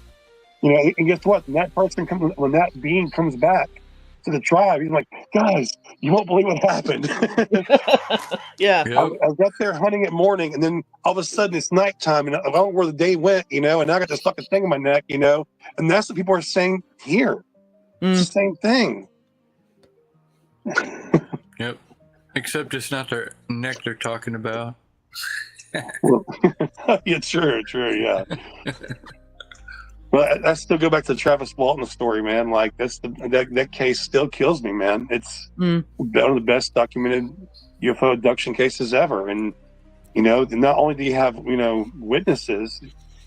Speaker 8: you know. And guess what? When that being comes back to the tribe, he's like, "Guys, you won't believe what happened."
Speaker 2: Yeah.
Speaker 8: I was out there hunting at morning, and then all of a sudden it's nighttime, and I don't know where the day went, you know. And now I got this fucking thing in my neck, you know. And that's what people are saying here. It's the same thing.
Speaker 5: Yep. Except it's not their neck they're talking about.
Speaker 8: Yeah, true, yeah. But I still go back to the Travis Walton story, man. Like, that case still kills me, man. It's one of the best documented UFO abduction cases ever. And, you know, not only do you have, you know, witnesses,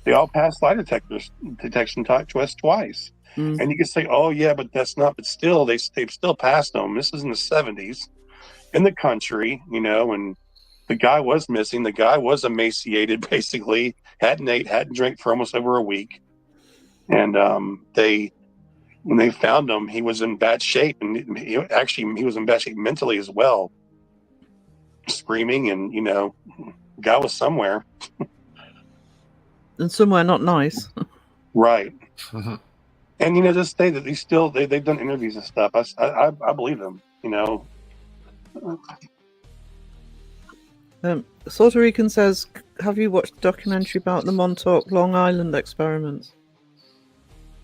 Speaker 8: they all pass lie detection test twice. And you can say, oh yeah, but that's not, but still they've still passed them. This is in the 70s in the country, you know, and the guy was missing. The guy was emaciated, basically, hadn't ate, hadn't drank for almost over a week. And when they found him, he was in bad shape, and he was in bad shape mentally as well, screaming, and, you know, the guy was somewhere.
Speaker 2: And somewhere not nice.
Speaker 8: Right. And, you know, just say that they've done interviews and stuff. I believe them, you know.
Speaker 2: Puerto Rican says, have you watched the documentary about the Montauk Long Island experiments?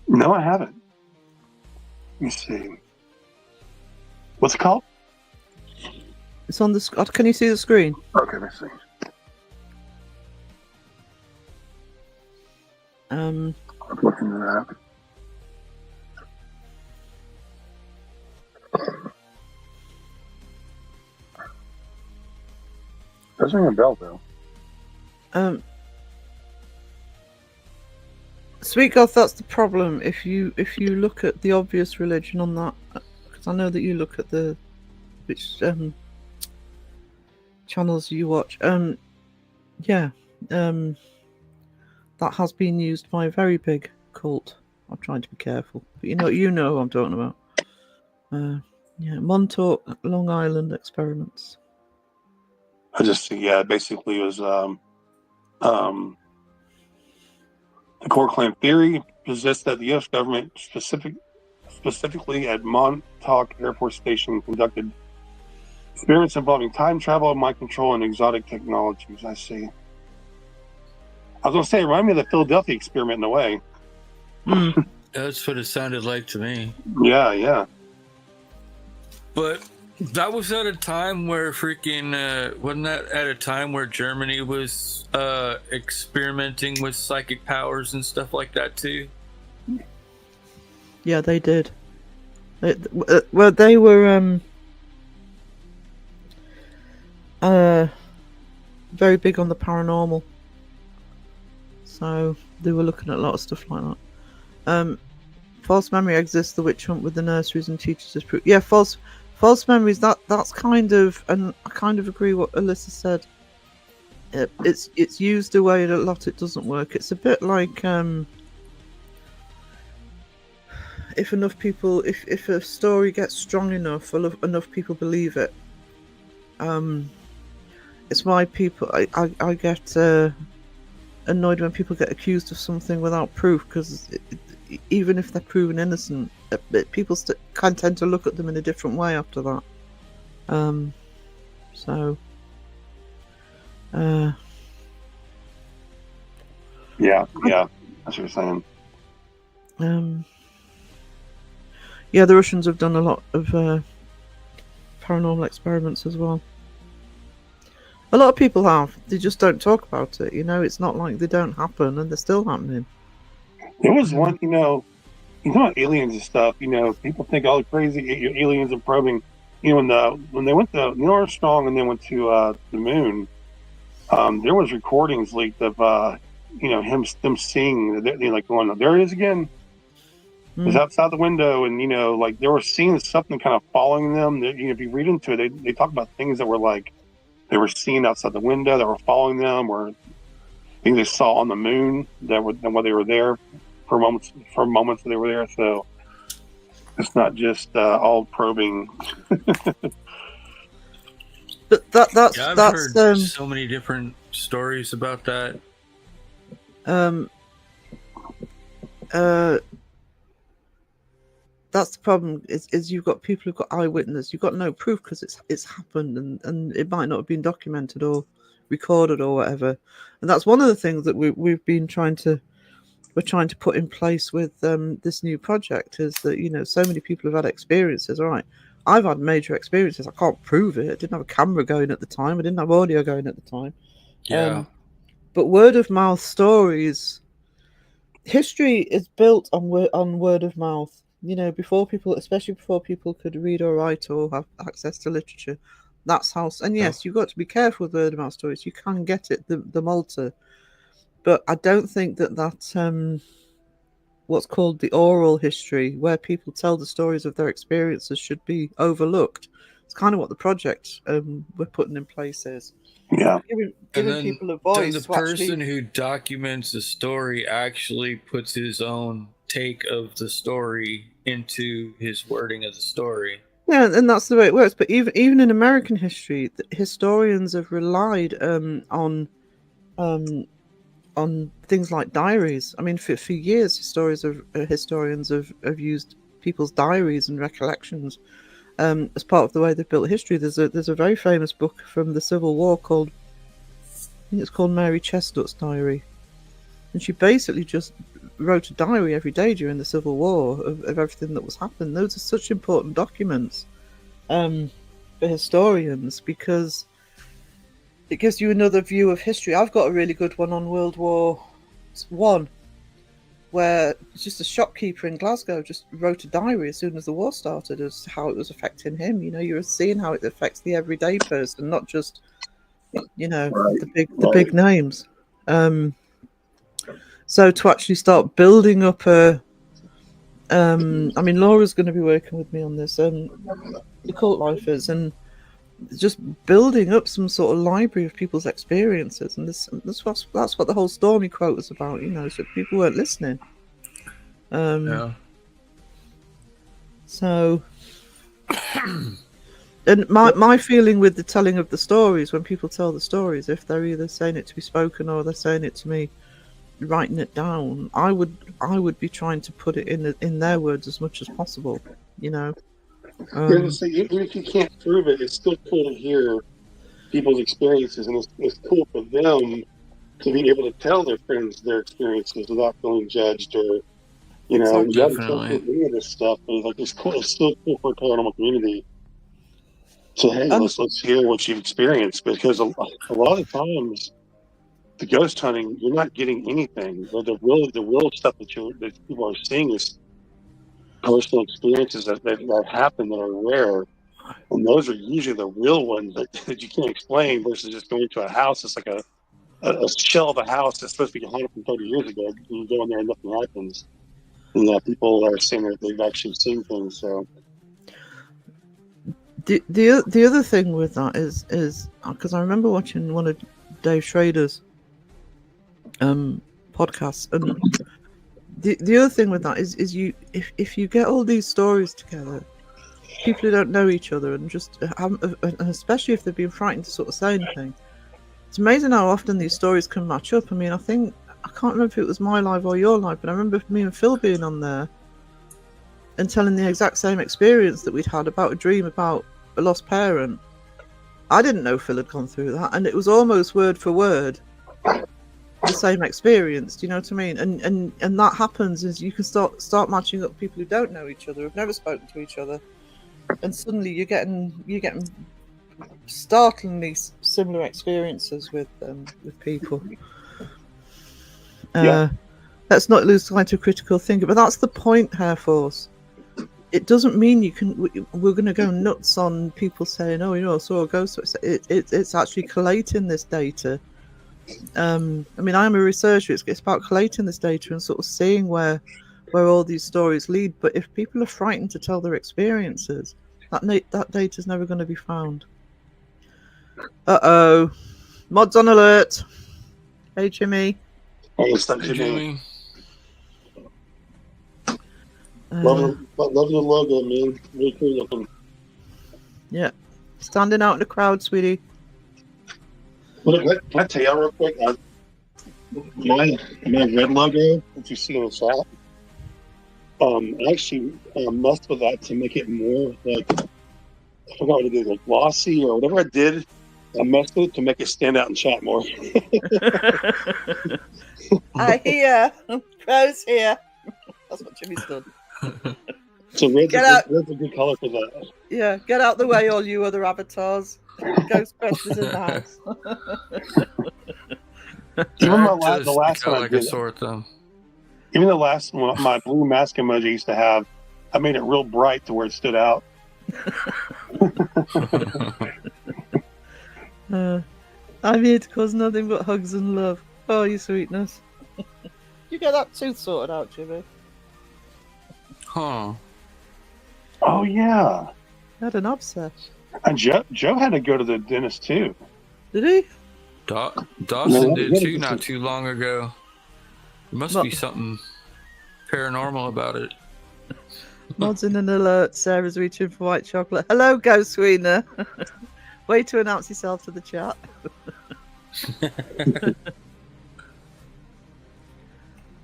Speaker 8: No, I haven't. Let me see. What's it called?
Speaker 2: It's on the. Can you see the screen?
Speaker 8: Okay, let's see. I'm looking at that. Doesn't ring a bell though.
Speaker 2: Sweet God, that's the problem. If you look at the obvious religion on that, because I know that you look at which channels you watch. That has been used by very big cult. I'm trying to be careful, but you know who I'm talking about. Yeah, Montauk, Long Island experiments.
Speaker 8: I just basically it was the core claim theory possessed that the U.S. government specifically at Montauk Air Force Station conducted experiments involving time travel, mind control, and exotic technologies. I see. I was going to say, it reminded me of the Philadelphia experiment in a way.
Speaker 5: That's what it sounded like to me.
Speaker 8: Yeah.
Speaker 5: But that was at a time where freaking wasn't that at a time where Germany was experimenting with psychic powers and stuff like that too?
Speaker 2: Yeah, they did. Well, they were very big on the paranormal, so they were looking at a lot of stuff like that. False memory exists. The witch hunt with the nurseries and teachers is proof. Yeah, false memories. That's kind of, and I kind of agree what Alyssa said. It's used a way a lot it doesn't work. It's a bit like if enough people, if a story gets strong enough, enough people believe it. It's why people I get annoyed when people get accused of something without proof, because even if they're proven innocent, people can tend to look at them in a different way after that.
Speaker 8: Yeah, that's what you're saying.
Speaker 2: Yeah, the Russians have done a lot of paranormal experiments as well. A lot of people have. They just don't talk about it. It's not like they don't happen, and they're still happening.
Speaker 8: There was one, you know about aliens and stuff. People think all the crazy aliens are probing. When they went to Neil Armstrong and they went to the moon, there was recordings leaked of them seeing like going, there it is again. It was outside the window, and like they were seeing something kind of following them. That, if you read into it, they talk about things that were like they were seeing outside the window that were following them, or things they saw on the moon that were while they were there for moments that they were there. So it's not just all probing.
Speaker 2: But that's
Speaker 5: I've
Speaker 2: that's
Speaker 5: heard so many different stories about that.
Speaker 2: That's the problem. Is you've got people who've got eyewitness. You've got no proof because it's happened, and it might not have been documented or recorded or whatever. And that's one of the things that we're trying to put in place with this new project, is that so many people have had experiences. All right, I've had major experiences. I can't prove it. I didn't have a camera going at the time. I didn't have audio going at the time.
Speaker 5: Yeah.
Speaker 2: But word of mouth stories. History is built on word of mouth. Especially before people could read or write or have access to literature. That's how. And yes, you've got to be careful with word of mouth stories. You can get it, the Malta, but I don't think that's what's called the oral history, where people tell the stories of their experiences, should be overlooked. It's kind of what the project we're putting in place is.
Speaker 8: Yeah.
Speaker 2: Giving people a voice.
Speaker 5: Then the person who documents the story actually puts his own take of the story into his wording of the story.
Speaker 2: Yeah, and that's the way it works. But even in American history, historians have relied on things like diaries. I mean, for years, historians have used people's diaries and recollections as part of the way they've built history. There's a very famous book from the Civil War called Mary Chestnut's Diary, and she basically just wrote a diary every day during the Civil War of everything that was happening. Those are such important documents for historians, because it gives you another view of history. I've got a really good one on World War I, where just a shopkeeper in Glasgow just wrote a diary as soon as the war started as to how it was affecting him. You're seeing how it affects the everyday person, not just the big names. So to actually start building up Laura's going to be working with me on this, the Cult Lifers, and just building up some sort of library of people's experiences. And that's what the whole Stormy quote was about, so people weren't listening.
Speaker 5: Yeah.
Speaker 2: So, and my feeling with the telling of the stories, when people tell the stories, if they're either saying it to be spoken or they're saying it to me, writing it down, I would be trying to put it in their words as much as possible. You know.
Speaker 8: So even if you can't prove it, it's still cool to hear people's experiences, and it's cool for them to be able to tell their friends their experiences without feeling judged or, you know,
Speaker 2: Exactly.
Speaker 8: you haven't told
Speaker 5: Definitely.
Speaker 8: any of this stuff, but like it's cool. It's still cool for a paranormal community. So hey,
Speaker 2: And
Speaker 8: let's hear what you've experienced, because a lot of times the ghost hunting, you're not getting anything. The real stuff that people are seeing is personal experiences that happen that are rare. And those are usually the real ones that you can't explain versus just going to a house. It's like a shell of a house that's supposed to be haunted from 30 years ago. You go in there and nothing happens. And people are saying that they've actually seen things. So
Speaker 2: the other thing with that is because I remember watching one of Dave Schrader's podcasts, and the other thing with that is you if you get all these stories together, people who don't know each other, and just and especially if they've been frightened to sort of say anything, it's amazing how often these stories can match up. I mean, I can't remember if it was my live or your live, but I remember me and Phil being on there and telling the exact same experience that we'd had about a dream about a lost parent. I didn't know Phil had gone through that, and it was almost word for word the same experience. Do you know what I mean? And that happens is you can start matching up people who don't know each other, who've never spoken to each other, and suddenly you're getting startlingly similar experiences with people. Let's not lose sight of critical thinking, but that's the point, Hair Force. It doesn't mean we're going to go nuts on people saying, "Oh, you know, I saw a ghost." It's actually collating this data. I mean, I'm a researcher. It's about collating this data and sort of seeing where all these stories lead. But if people are frightened to tell their experiences, that data is never going to be found. Mods on alert. Hey, Jimmy.
Speaker 8: hey, stop
Speaker 5: Hey, Jimmy.
Speaker 8: Love the logo, man. Really cool looking.
Speaker 2: Yeah, standing out in the crowd, sweetie.
Speaker 8: Well, can I tell y'all real quick? My red logo that you see on the shop, I actually messed with that to make it more like, I forgot what it is, like glossy or whatever I did. I messed with it to make it stand out in chat more.
Speaker 2: I hear. Crow's here. That's what Jimmy's done.
Speaker 8: So red's a good color for that.
Speaker 2: Yeah, get out the way, all you other avatars. Ghostbusters in the house.
Speaker 8: Even
Speaker 5: the
Speaker 8: last one I did, even the last one, my blue mask emoji I used to have, I made it real bright to where it stood out.
Speaker 2: I'm here to cause nothing but hugs and love. Oh, you sweetness. You get that tooth sorted out, Jimmy.
Speaker 5: Huh.
Speaker 8: Oh, yeah.
Speaker 2: You had an abscess.
Speaker 8: And Joe had to go to the dentist, too.
Speaker 2: Did he?
Speaker 5: Dawson did, too, not too long ago. There must be something paranormal about it.
Speaker 2: Mods in an alert. Sarah's reaching for white chocolate. Hello, Ghost Sweetener. Way to announce yourself to the chat.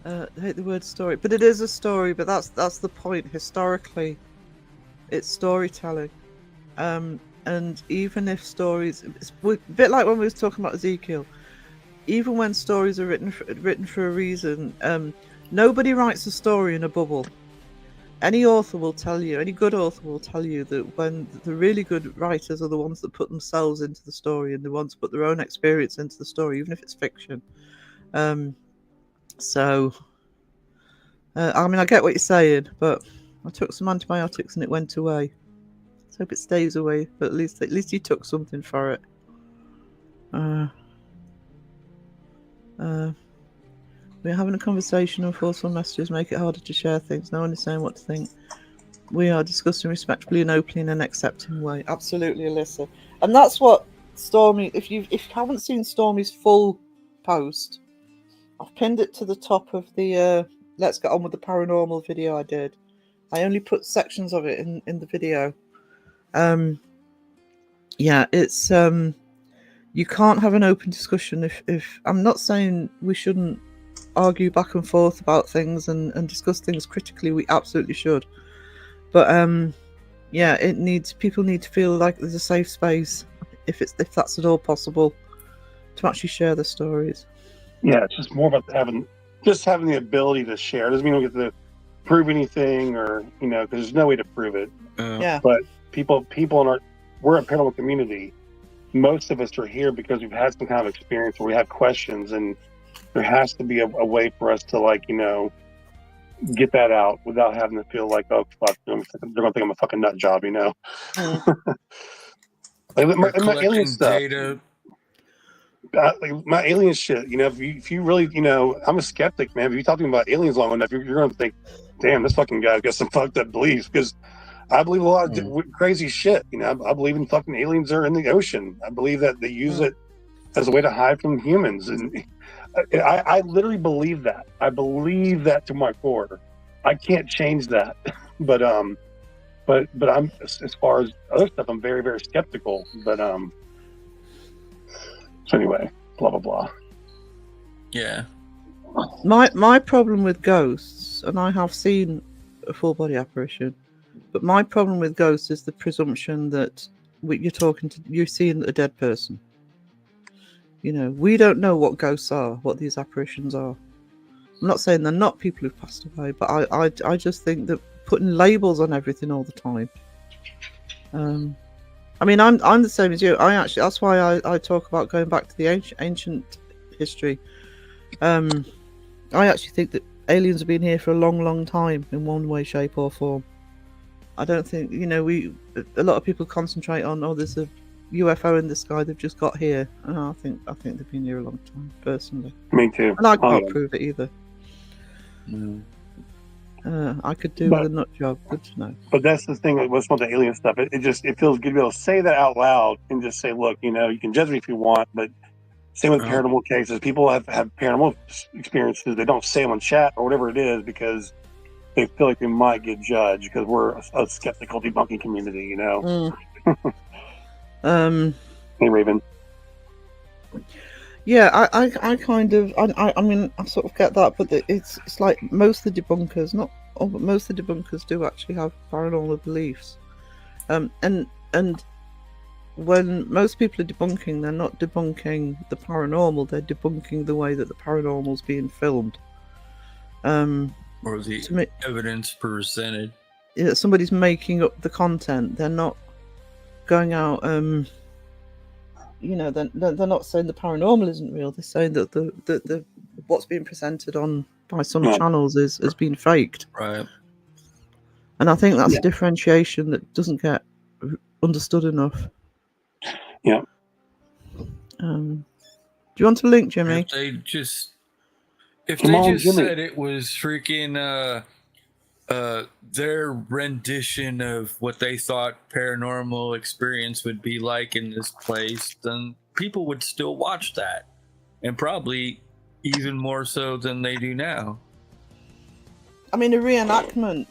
Speaker 2: I hate the word story, but it is a story. But that's the point. Historically, it's storytelling, and even if stories, it's a bit like when we was talking about Ezekiel. Even when stories are written for a reason, nobody writes a story in a bubble. Any author will tell you, any good author will tell you that when the really good writers are the ones that put themselves into the story and the ones that put their own experience into the story, even if it's fiction. So, I mean, I get what you're saying, but I took some antibiotics and it went away. Let's hope it stays away, but at least you took something for it. We're having a conversation and forceful messages make it harder to share things. No one is saying what to think. We are discussing respectfully and openly in an accepting way. Absolutely, Alyssa. And that's what Stormy, if you haven't seen Stormy's full post, I've pinned it to the top of the Let's Get On With the Paranormal video I did. I only put sections of it in the video. Yeah, it's you can't have an open discussion if I'm not saying we shouldn't argue back and forth about things and discuss things critically. We absolutely should. But yeah, people need to feel like there's a safe space, if that's at all possible, to actually share their stories.
Speaker 8: Yeah, it's just more about having the ability to share. It doesn't mean we get to prove anything, or because there's no way to prove it.
Speaker 2: Yeah.
Speaker 8: But people we're a paranormal community. Most of us are here because we've had some kind of experience or we have questions, and there has to be a way for us to get that out without having to feel like, oh fuck, they're gonna think I'm a fucking nut job, Like my alien stuff.
Speaker 5: Data.
Speaker 8: Like my alien shit, if you really, I'm a skeptic, man. If you talk to me about aliens long enough, you're going to think, damn, this fucking guy's got some fucked up beliefs, because I believe a lot of crazy shit. I believe in fucking aliens are in the ocean. I believe that they use it as a way to hide from humans, and I literally believe that. I believe that to my core. I can't change that, but I'm as far as other stuff, I'm very, very skeptical. But so anyway, blah blah blah.
Speaker 5: Yeah.
Speaker 2: My problem with ghosts, and I have seen a full body apparition, but my problem with ghosts is the presumption that you're seeing a dead person. We don't know what ghosts are, what these apparitions are. I'm not saying they're not people who've passed away, but I just think that putting labels on everything all the time. I mean, I'm the same as you. That's why I talk about going back to the ancient history. I actually think that aliens have been here for a long, long time in one way, shape, or form. I don't think a lot of people concentrate on, there's a UFO in the sky, they've just got here. And I think they've been here a long time, personally.
Speaker 8: Me too.
Speaker 2: And I can't prove it either.
Speaker 5: No.
Speaker 2: I could do with a nut job. Good to know.
Speaker 8: But that's the thing with some of the alien stuff. It feels good to be able to say that out loud and just say, look, you can judge me if you want, but same with paranormal cases. People have paranormal experiences. They don't say them on chat or whatever it is because they feel like they might get judged because we're a skeptical debunking community, Hey, Raven.
Speaker 2: Yeah, I kind of, I mean, I sort of get that, but it's like most of the debunkers, not all, but most of the debunkers do actually have paranormal beliefs. And when most people are debunking, they're not debunking the paranormal, they're debunking the way that the paranormal's being filmed.
Speaker 5: Or the evidence presented.
Speaker 2: Yeah, somebody's making up the content. They're not going out, they're not saying the paranormal isn't real. They're saying that the what's being presented on by some channels has been faked.
Speaker 5: Right.
Speaker 2: And I think that's a differentiation that doesn't get understood enough.
Speaker 8: Yeah.
Speaker 2: Do you want to link, Jimmy?
Speaker 5: If they just said it was freaking their rendition of what they thought paranormal experience would be like in this place, then people would still watch that, and probably even more so than they do now.
Speaker 2: I mean, a reenactment,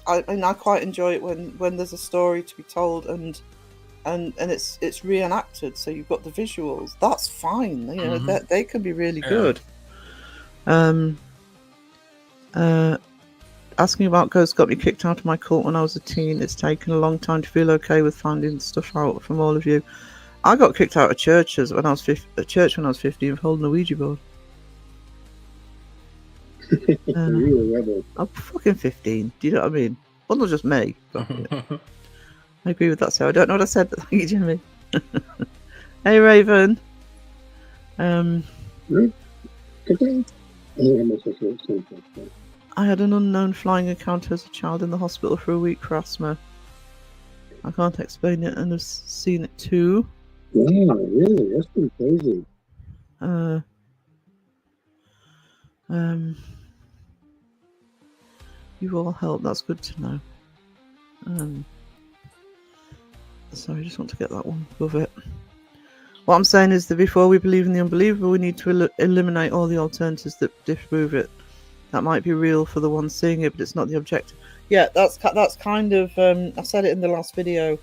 Speaker 2: I quite enjoy it when there's a story to be told and it's reenacted, so you've got the visuals. That's fine, they can be really good. Asking about ghosts got me kicked out of my cult when I was a teen. It's taken a long time to feel okay with finding stuff out from all of you. I got kicked out of churches when I was 15 for holding a Ouija board. I'm fucking 15. Do you know what I mean? Well, not just me. But, yeah. I agree with that, so I don't know what I said, but thank you, Jimmy. Hey, Raven. I had an unknown flying encounter as a child in the hospital for a week for asthma. I can't explain it and have seen it too.
Speaker 10: Yeah, really? That's pretty crazy.
Speaker 2: You all help. That's good to know. Sorry, I just want to get that one above it. What I'm saying is that before we believe in the unbelievable, we need to eliminate all the alternatives that disprove it. That might be real for the one seeing it, but it's not the objective. Yeah, that's kind of. I said it in the last video,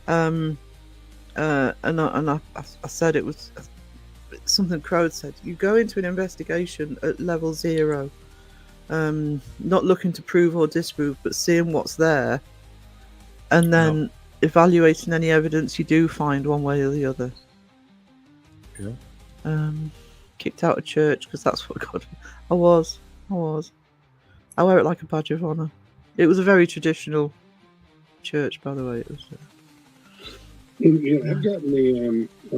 Speaker 2: and I said it was something Crow had said. You go into an investigation at level 0, not looking to prove or disprove, but seeing what's there, and then evaluating any evidence you do find one way or the other.
Speaker 5: Yeah.
Speaker 2: Kicked out of church because that's what God. I was. I wear it like a badge of honor. It was a very traditional church, by the way. It was.
Speaker 10: I've gotten I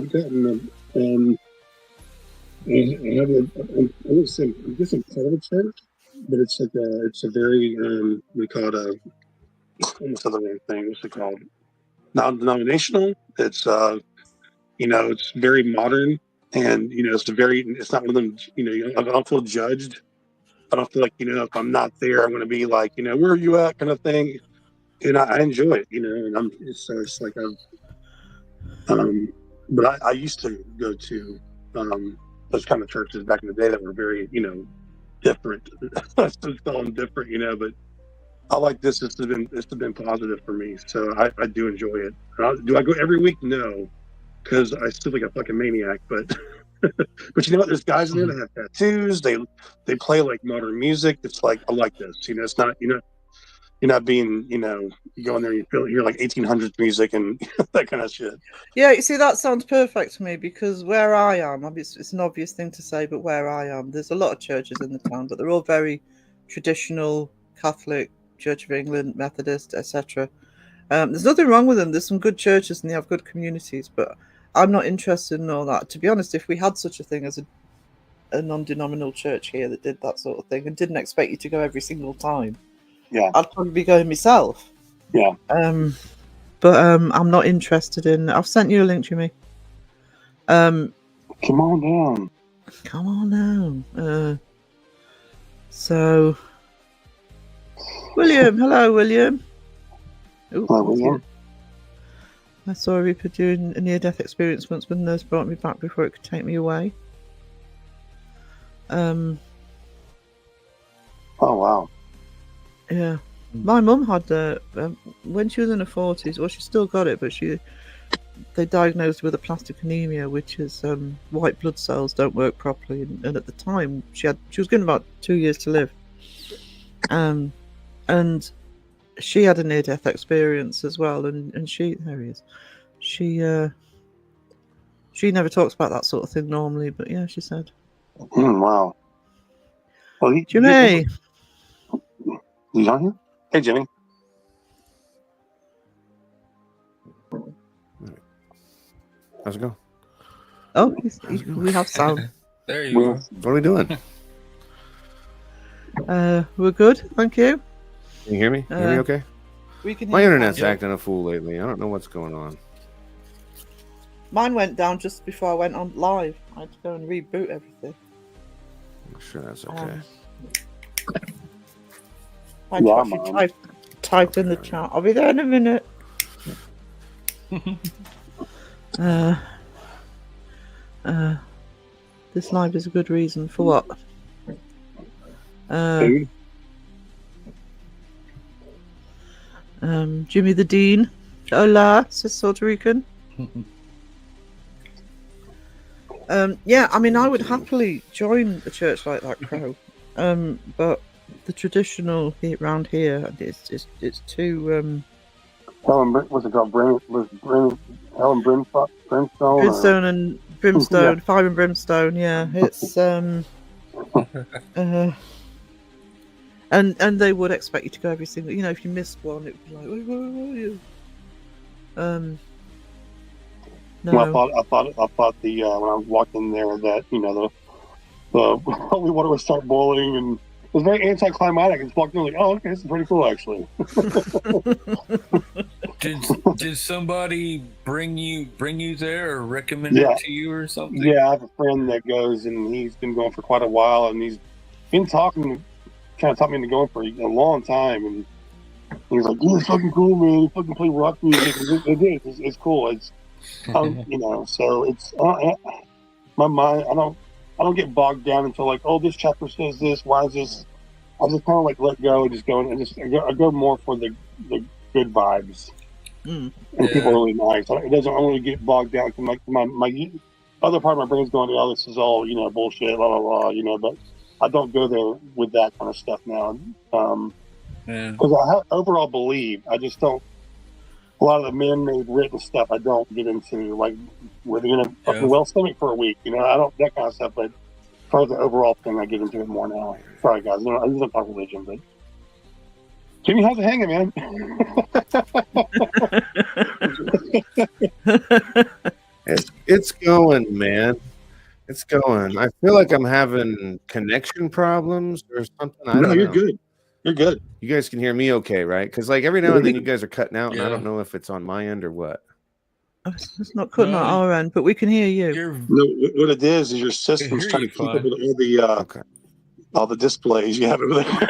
Speaker 10: have I would say a different part of a church, but it's a very we call it a almost the wrong thing. What's it called? Non-denominational. It's it's very modern, and it's not one of them. I don't feel judged. I don't feel like if I'm not there, I'm going to be like where are you at kind of thing. And I enjoy it, and it's like but I used to go to those kind of churches back in the day that were very different. I still call them different, but I like this. This has been positive for me, so I do enjoy it. Do I go every week? No, because I still like a fucking maniac. But but you know what? There's guys in there that have tattoos. They play like modern music. It's like I like this. It's not you're not being you go in there and you're like 1800s music and that kind of shit.
Speaker 2: Yeah, you see, that sounds perfect to me because where I am, it's an obvious thing to say, but where I am, there's a lot of churches in the town, but they're all very traditional, Catholic, Church of England, Methodist, etc. There's nothing wrong with them. There's some good churches and they have good communities, but I'm not interested in all that. To be honest, if we had such a thing as a non-denominational church here that did that sort of thing and didn't expect you to go every single time, I'd probably be going myself.
Speaker 8: Yeah.
Speaker 2: But I'm not interested in. I've sent you a link, Jimmy.
Speaker 8: Come on down.
Speaker 2: Come on down. So, William, hello, William. Ooh,
Speaker 8: Hello, William.
Speaker 2: I saw a Reaper doing a near-death experience once when the nurse brought me back before it could take me away.
Speaker 8: Oh wow.
Speaker 2: Yeah, my mum had when she was in her 40s. Well, she still got it, but they diagnosed her with aplastic anemia, which is white blood cells don't work properly. And at the time, she was given about 2 years to live, and she had a near-death experience as well. And there he is. She never talks about that sort of thing normally, but yeah, she said.
Speaker 8: Wow. Well,
Speaker 2: Jimmy.
Speaker 8: He's on here? Hey, Jimmy.
Speaker 11: How's it go?
Speaker 2: Oh, we have sound.
Speaker 5: There you go.
Speaker 11: What are we doing?
Speaker 2: We're good, thank you.
Speaker 11: Can you hear me? Hear me okay?
Speaker 2: We can hear
Speaker 11: My
Speaker 2: you
Speaker 11: internet's
Speaker 2: fine.
Speaker 11: acting a fool lately. I don't know what's going on.
Speaker 2: Mine went down just before I went on live. I had to go and reboot everything.
Speaker 11: I'm sure that's okay.
Speaker 2: Type in the chat. I'll be there in a minute. This live is a good reason for what? Jimmy the Dean. Hola, says Puerto Rican. Yeah, I mean, I would happily join a church like that, Crow. But the traditional around here, it's too.
Speaker 8: What's it called? Brimstone.
Speaker 2: Brimstone and Brimstone, Fire and Brimstone. Yeah, it's and they would expect you to go every single. If you missed one, it would be like, where are you? No.
Speaker 8: Well, I thought the when I walked in there that the holy water would start boiling, and it was very anticlimactic. I just walked in like, oh, okay, this is pretty cool actually.
Speaker 5: Did somebody bring you there or recommend it to you or something?
Speaker 8: Yeah, I have a friend that goes, and he's been going for quite a while, and he's been trying to talk me into going for a long time, and he's like, "Yeah, it's fucking cool, man. You fucking play rock music. It's cool. It's so it's my mind. I don't get bogged down until like, oh, this chapter says this. Why is this?
Speaker 10: I just kind of like let go and just go and I go more for the good vibes.
Speaker 2: Mm.
Speaker 10: And people are really nice. It doesn't really get bogged down. My other part of my brain's going, oh, this is all, bullshit, blah, blah, blah, but I don't go there with that kind of stuff now. Because I overall believe, I just don't, a lot of the man-made written stuff I don't get into, like, we're in a fucking well stomach for a week, I don't, that kind of stuff, but as far as the overall thing, I get into it more now. Sorry, guys, I usually talk religion, but Jimmy, how's it hanging, man?
Speaker 11: It's going, man. It's going. I feel like I'm having connection problems or something. I don't know.
Speaker 10: You're good. You're good.
Speaker 11: You guys can hear me okay, right? Because like every now and then you guys are cutting out, and I don't know if it's on my end or what.
Speaker 2: It's not cutting out our end, but we can hear you.
Speaker 10: No, what it is your system's trying to keep up with all the displays you have over there.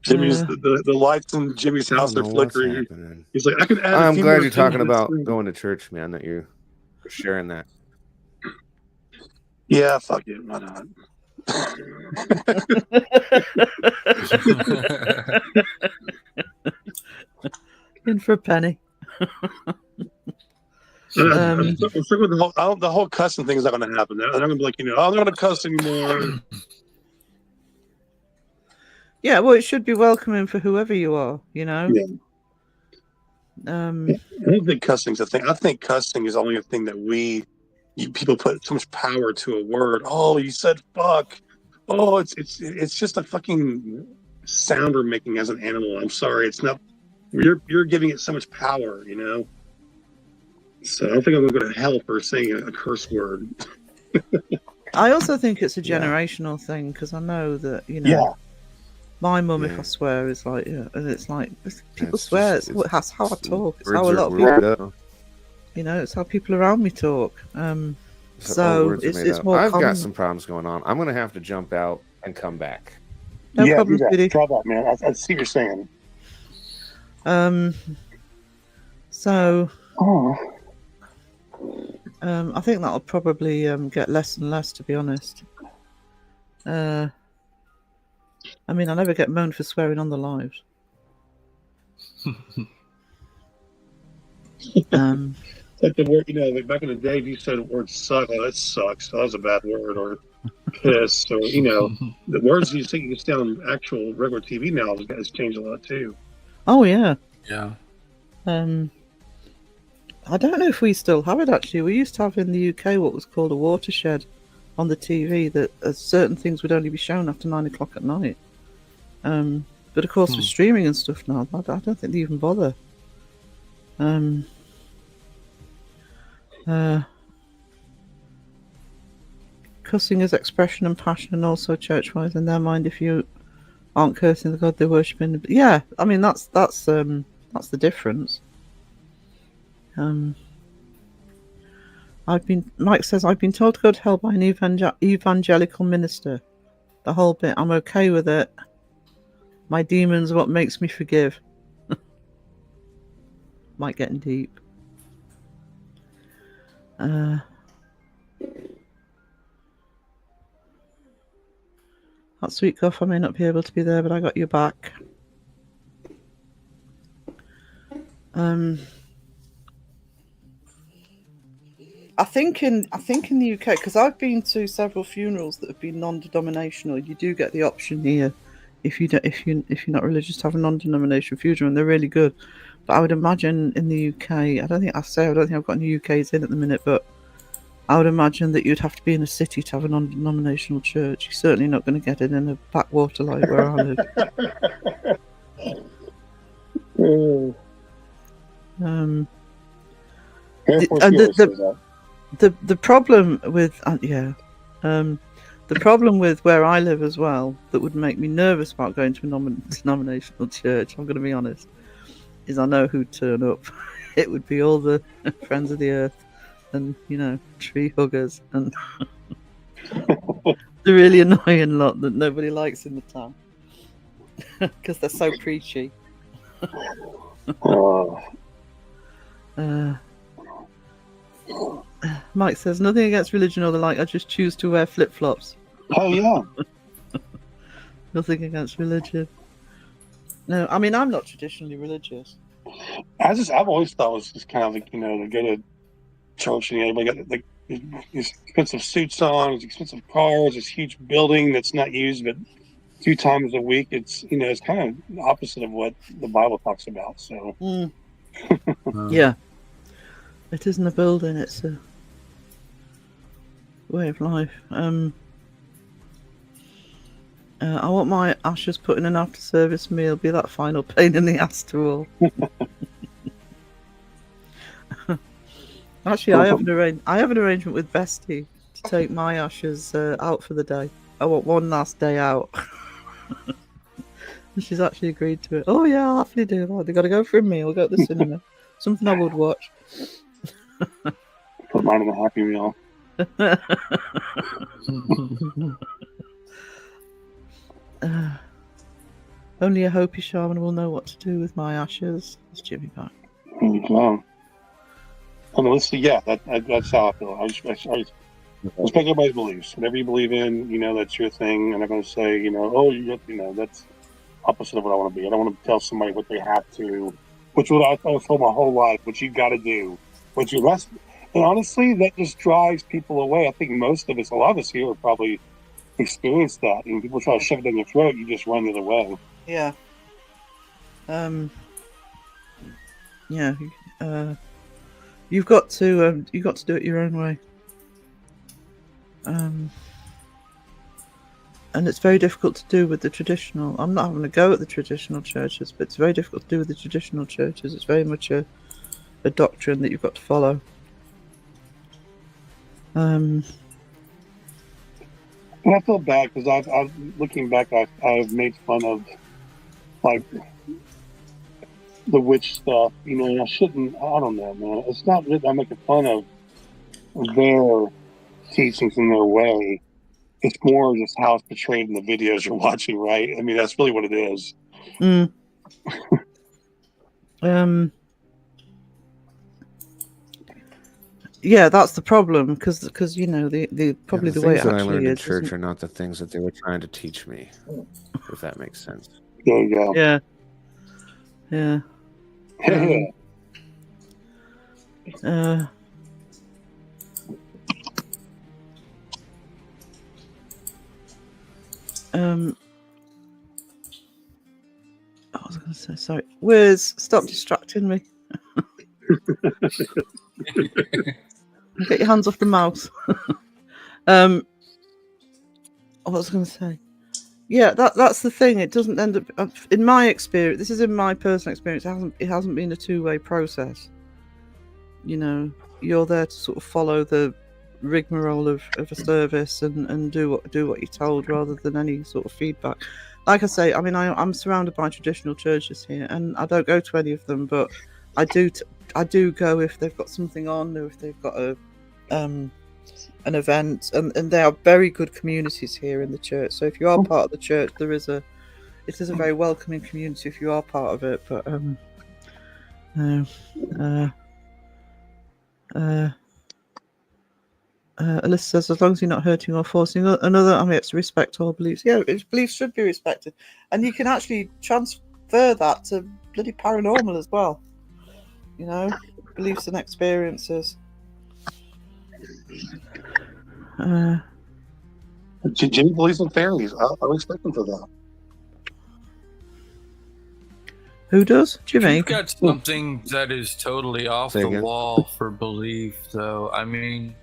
Speaker 10: Jimmy's the lights in Jimmy's house are flickering. He's like, I can add.
Speaker 11: I'm glad you're talking about going to church, man. That you're sharing that.
Speaker 10: Yeah, fuck it. Why not?
Speaker 2: In for a penny.
Speaker 10: The whole cussing thing is not going to happen. They're not going to be like, I'm not going to cuss anymore.
Speaker 2: Yeah, well, it should be welcoming for whoever you are,
Speaker 10: Yeah. I don't think cussing's a thing. I think cussing is only a thing that people put so much power to a word. Oh, you said fuck. Oh, it's just a fucking sound we're making as an animal. I'm sorry, it's not. You're giving it so much power, So I don't think I'm going to go to hell for saying a curse word.
Speaker 2: I also think it's a generational thing because I know that my mum, if I swear, is like, and it's like people swear. It's how I talk. It's how a lot of people, it's how people around me talk. So it's more.
Speaker 11: I've got some problems going on. I'm going to have to jump out and come back.
Speaker 2: No problem, sweetie.
Speaker 10: Try that, man. I see what you're saying.
Speaker 2: So. I think that'll probably get less and less, to be honest. I mean, I never get moaned for swearing on the lives.
Speaker 10: Like the word, like back in the day, if you said the word suck, oh, that sucks. That was a bad word. Or piss. Or, the words you say on actual regular TV now has changed a lot too.
Speaker 2: Oh, yeah.
Speaker 5: Yeah.
Speaker 2: I don't know if we still have it, actually. We used to have in the UK what was called a watershed on the TV that certain things would only be shown after 9 o'clock at night. But of course, with streaming and stuff now, I don't think they even bother. Cussing is expression and passion, and also church-wise in their mind. If you aren't cursing the God they're worshipping, yeah, I mean that's the difference. Mike says, I've been told to go to hell by an evangelical minister. The whole bit, I'm okay with it. My demons are what makes me forgive. Mike getting deep. That sweet Guff, I may not be able to be there, but I got your back. I think in the UK, because I've been to several funerals that have been non-denominational, you do get the option here, if you're not religious, to have a non-denominational funeral, and they're really good. But I would imagine in the UK, I don't think I've got any UKs in at the minute, but I would imagine that you'd have to be in a city to have a non-denominational church. You're certainly not going to get it in a backwater like where I live. The problem with the problem with where I live as well, that would make me nervous about going to a non-denominational church, I'm going to be honest, is I know who'd turn up. It would be all the friends of the earth and, tree huggers and the really annoying lot that nobody likes in the town because they're so preachy. Mike says, nothing against religion or the like, I just choose to wear flip-flops.
Speaker 10: Oh yeah.
Speaker 2: Nothing against religion. No, I mean, I'm not traditionally religious.
Speaker 10: I've always thought it was just kind of like, to go to church and everybody got like these expensive suits on, these expensive cars, this huge building that's not used but 2 times a week. It's it's kind of the opposite of what the Bible talks about. So
Speaker 2: Yeah. It isn't a building, it's a way of life. I want my ashes put in an after-service meal. Be that final pain in the ass to all. Actually, I have an arrangement with Bestie to take my ashes out for the day. I want one last day out. And she's actually agreed to it. Oh yeah, I'll happily do that. They got to go for a meal, go to the cinema. Something I would watch.
Speaker 10: put mine in a Happy Meal.
Speaker 2: Only a Hopi shaman will know what to do with my ashes. It's Jimmy back.
Speaker 10: Wow. I mean, let's see. Yeah, that's how I feel. I respect everybody's beliefs. Whatever you believe in, that's your thing. I'm not going to say, that's opposite of what I want to be. I don't want to tell somebody what they have to, which what I was told my whole life, what you got to do, and honestly, that just drives people away. I think most of us, a lot of us here, have probably experienced that. And people try to shove it down your throat, you just run the other way.
Speaker 2: Yeah. Yeah. You've got to do it your own way. And it's very difficult to do with the traditional. I'm not having a go at the traditional churches, but it's very difficult to do with the traditional churches. It's very much a doctrine that you've got to follow.
Speaker 10: And I feel bad because I've looking back, I've made fun of like the witch stuff, and I shouldn't. I don't know, man. It's not that I'm making fun of their teachings in their way. It's more just how it's portrayed in the videos you're watching, right? I mean, that's really what it is.
Speaker 2: Yeah, that's the problem because the probably the way it
Speaker 11: things that I
Speaker 2: actually
Speaker 11: learned in
Speaker 2: is.
Speaker 11: church are not the things that they were trying to teach me, if that makes sense.
Speaker 10: There you go.
Speaker 2: Yeah. Yeah. I was going to say, sorry. Wiz, stop distracting me. Get your hands off the mouse. What was I going to say? Yeah, that's the thing. It doesn't end up, in my experience. This is in my personal experience. It hasn't been a two-way process. You're there to sort of follow the rigmarole of a service and do what you're told rather than any sort of feedback. Like I say, I mean, I'm surrounded by traditional churches here, and I don't go to any of them, but I do go if they've got something on or if they've got an event, and they are very good communities here in the church. So if you are part of the church, it is a very welcoming community if you are part of it. But Alyssa says, as long as you're not hurting or forcing another, I mean, it's respect all beliefs. Yeah, beliefs should be respected, and you can actually transfer that to bloody paranormal as well. Beliefs and experiences.
Speaker 10: Jimmy believes in fairies. I respect him for that.
Speaker 2: Who does? Jimmy?
Speaker 5: You've got something that is totally off the wall for belief, though. I mean,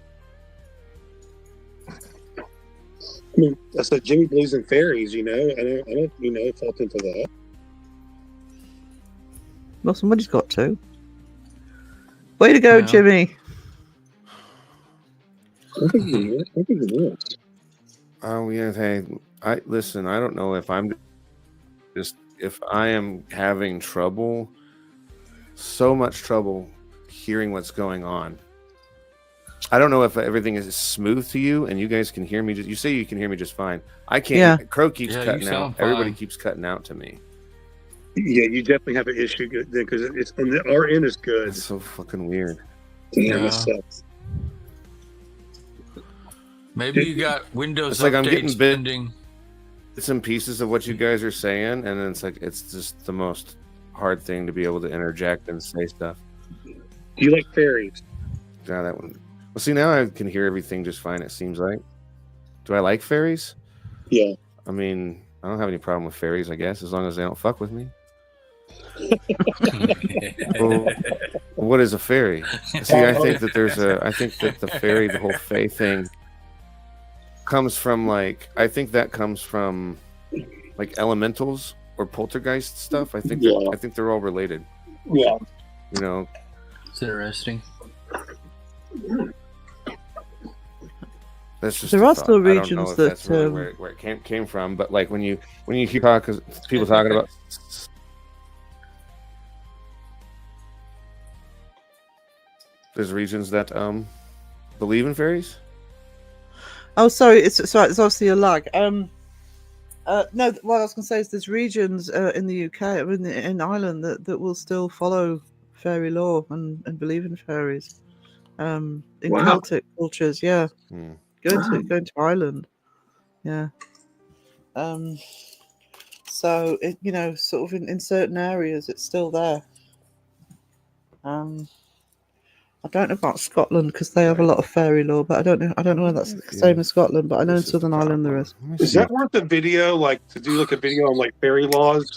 Speaker 10: I said Jimmy believes in fairies. I don't fault him for that.
Speaker 2: Well, somebody's got to. Way to go, Jimmy.
Speaker 10: I think he is.
Speaker 11: Oh yeah, hey, listen. I don't know if I am having trouble, so much trouble hearing what's going on. I don't know if everything is smooth to you and you guys can hear me. You say you can hear me just fine. I can't.
Speaker 2: Yeah.
Speaker 11: Crow keeps cutting out. Everybody keeps cutting out to me.
Speaker 10: Yeah, you definitely have an issue because our end is good.
Speaker 11: It's so fucking weird.
Speaker 10: Yeah, it sucks.
Speaker 5: Maybe you got Windows
Speaker 11: It's like I'm
Speaker 5: updates
Speaker 11: getting
Speaker 5: pending.
Speaker 11: bits and pieces of what you guys are saying, and then it's like it's just the most hard thing to be able to interject and say stuff.
Speaker 10: Do you like fairies?
Speaker 11: Yeah, that one. Well, see, now I can hear everything just fine. It seems like. Do I like fairies?
Speaker 10: Yeah.
Speaker 11: I mean, I don't have any problem with fairies. I guess as long as they don't fuck with me. Well, what is a fairy? See, I think that I think that the fairy, the whole fae thing, comes from I think that comes from like elementals or poltergeist stuff. I think I think they're all related.
Speaker 10: Yeah.
Speaker 11: You know.
Speaker 5: It's interesting.
Speaker 11: That's just
Speaker 2: there are still regions
Speaker 11: I don't know if
Speaker 2: that
Speaker 11: that's really where it came from, but like when you hear people talking about. There's regions that believe in fairies.
Speaker 2: Oh, sorry. It's obviously a lag. No, what I was going to say is there's regions in the UK, in Ireland, that will still follow fairy lore and believe in fairies. In Celtic cultures, yeah. Going to Ireland, yeah. So it, sort of in certain areas, it's still there. I don't know about Scotland because they have a lot of fairy lore, but I don't know whether that's the same as Scotland. But I know in Southern Ireland there is.
Speaker 10: Is that worth a video? Like to do like a video on like fairy laws?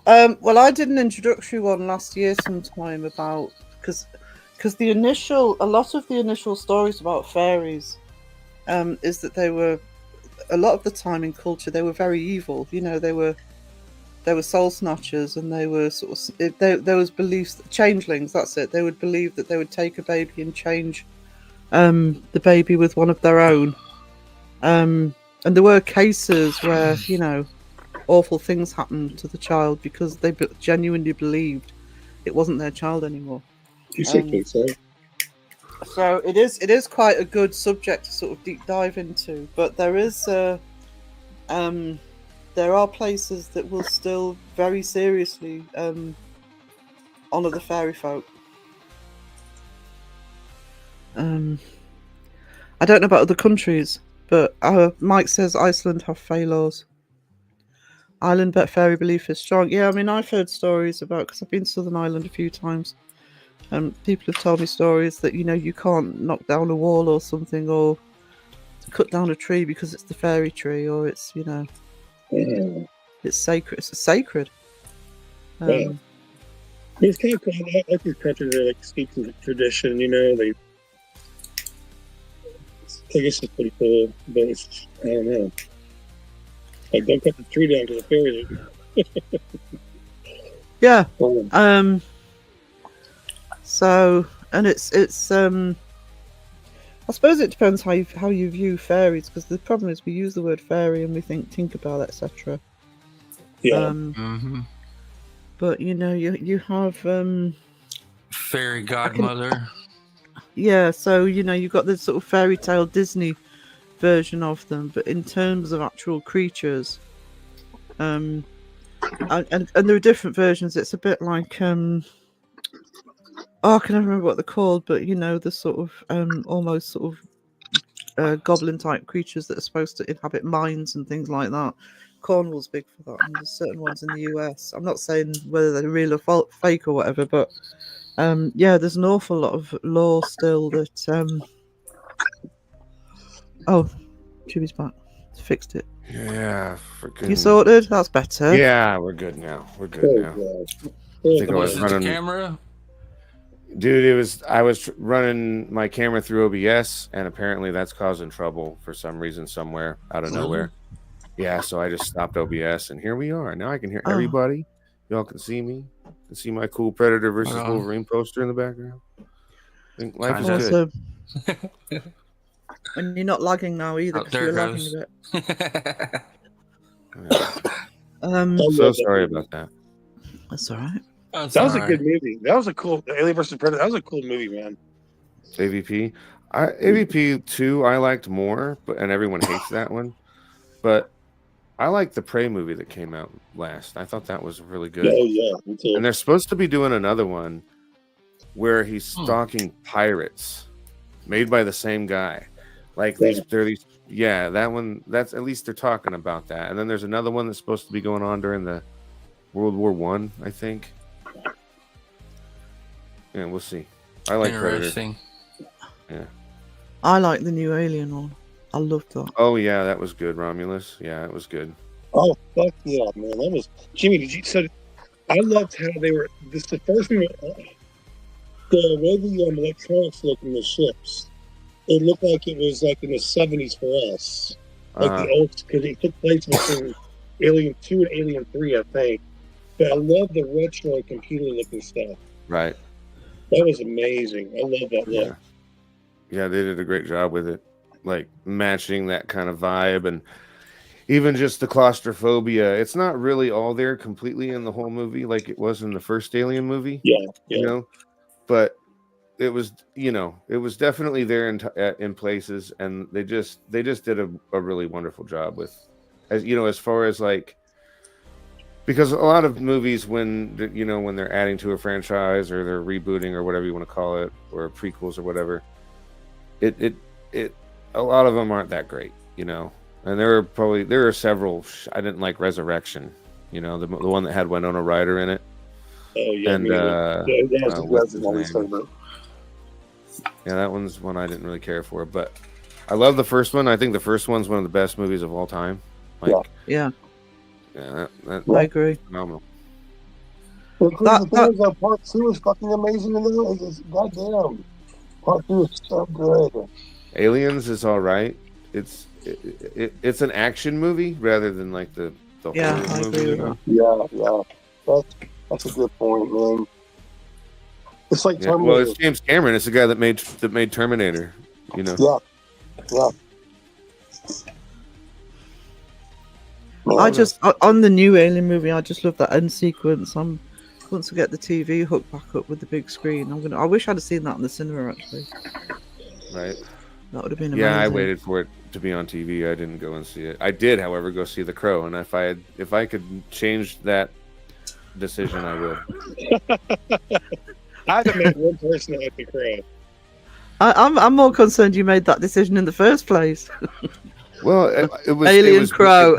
Speaker 2: Well, I did an introductory one last year sometime about because a lot of the initial stories about fairies is that they were a lot of the time in culture they were very evil. They were soul snatchers, and they were sort of there was beliefs changelings. That's it. They would believe that they would take a baby and change the baby with one of their own. And there were cases where awful things happened to the child because they genuinely believed it wasn't their child anymore.
Speaker 10: You say so.
Speaker 2: So it is quite a good subject to sort of deep dive into, but there are places that will still very seriously honour the fairy folk. I don't know about other countries, but Mike says Iceland have fae laws. Ireland, but fairy belief is strong. Yeah, I mean, I've heard stories about, because I've been to Southern Ireland a few times, and people have told me stories that, you can't knock down a wall or something, or cut down a tree because it's the fairy tree, or it's, it's sacred. It's sacred.
Speaker 10: Yeah. It's kind of cool. I like these countries that speak to the tradition. They. I guess it's pretty cool, but it's, I don't know. Like, don't cut the tree down to the fairies.
Speaker 2: Yeah. So, and it's I suppose it depends how you view fairies, because the problem is we use the word fairy and we think Tinkerbell, etc.
Speaker 10: Yeah.
Speaker 2: But you have
Speaker 5: Fairy godmother.
Speaker 2: Yeah, so you've got the sort of fairy tale Disney version of them, but in terms of actual creatures, and there are different versions. It's a bit like I can never remember what they're called, but the sort of almost sort of goblin type creatures that are supposed to inhabit mines and things like that. Cornwall's big for that, and there's certain ones in the US. I'm not saying whether they're real or fake or whatever, but yeah, there's an awful lot of lore still that oh, Jimmy's back. Fixed it.
Speaker 11: Yeah, freaking.
Speaker 2: You sorted? That's better.
Speaker 11: Yeah, we're good now. We're good now. I think I was running
Speaker 5: the camera.
Speaker 11: Dude, I was running my camera through OBS, and apparently that's causing trouble for some reason somewhere out of nowhere. Yeah, so I just stopped OBS, and here we are. Now I can hear everybody. Y'all can see me. You can see my cool Predator versus Wolverine poster in the background. I think life is good.
Speaker 2: And you're not lagging now either, because you're lagging a bit.
Speaker 11: I'm so sorry about that.
Speaker 2: That's all right.
Speaker 10: That was a good movie. That was a cool Alien vs. Predator. That was a cool movie, man.
Speaker 11: AVP. AVP 2 I liked more, and everyone hates that one. But I like the Prey movie that came out last. I thought that was really good.
Speaker 10: Oh, yeah. Me too.
Speaker 11: And they're supposed to be doing another one where he's stalking pirates, made by the same guy. Like these, they're these. Yeah, that one. That's at least they're talking about that. And then there's another one that's supposed to be going on during the World War One, I think. Yeah, we'll see. I like Predator.
Speaker 5: Interesting.
Speaker 11: Yeah.
Speaker 2: I like the new Alien one. I loved that.
Speaker 11: Oh yeah, that was good, Romulus. Yeah, it was good.
Speaker 10: Oh fuck yeah, man! That was Jimmy. Did you? So I loved how they were. This the first one. The way the electronics look in the ships, it looked like it was like in the 70s for us, like the old, because it took place between Alien 2 and Alien 3, I think. But I love the retro computer looking stuff.
Speaker 11: Right.
Speaker 10: That was amazing. I love that look.
Speaker 11: Yeah, they did a great job with it, like matching that kind of vibe, and even just the claustrophobia. It's not really all there completely in the whole movie, like it was in the first Alien movie.
Speaker 10: Yeah.
Speaker 11: You know, but it was, you know, it was definitely there in places, and they just did a really wonderful job with, as you know, as far as like. Because a lot of movies, when you know, when they're adding to a franchise or they're rebooting or whatever you want to call it, or prequels or whatever, it a lot of them aren't that great, you know. And there are several. I didn't like Resurrection, you know, the one that had Winona Ryder in it.
Speaker 10: Oh yeah,
Speaker 11: and
Speaker 10: yeah,
Speaker 11: that one's one I didn't really care for, but I love the first one. I think the first one's one of the best movies of all time. Like,
Speaker 2: yeah.
Speaker 11: Yeah,
Speaker 2: I agree.
Speaker 11: Phenomenal.
Speaker 10: Part 2 is fucking amazing. Goddamn, Part 2 is so good.
Speaker 11: Aliens is all right. It's an action movie rather than like the
Speaker 2: yeah,
Speaker 11: horror
Speaker 2: I
Speaker 11: movie.
Speaker 2: agree
Speaker 11: You
Speaker 2: with
Speaker 11: know?
Speaker 10: Yeah. That's a good point, man. It's like
Speaker 11: Yeah, well, it's James Cameron. It's the guy that made Terminator. You know.
Speaker 10: Yeah.
Speaker 2: I just on the new Alien movie, I just love that end sequence. Once I get the TV hooked back up with the big screen, I wish I'd have seen that in the cinema actually.
Speaker 11: Right.
Speaker 2: That would have been amazing.
Speaker 11: Yeah, I waited for it to be on TV. I didn't go and see it. I did, however, go see The Crow, and if I could change that decision, I would.
Speaker 10: I had to make one person that like The Crow.
Speaker 2: I'm more concerned you made that decision in the first place.
Speaker 11: Well, it was
Speaker 2: Alien Crow.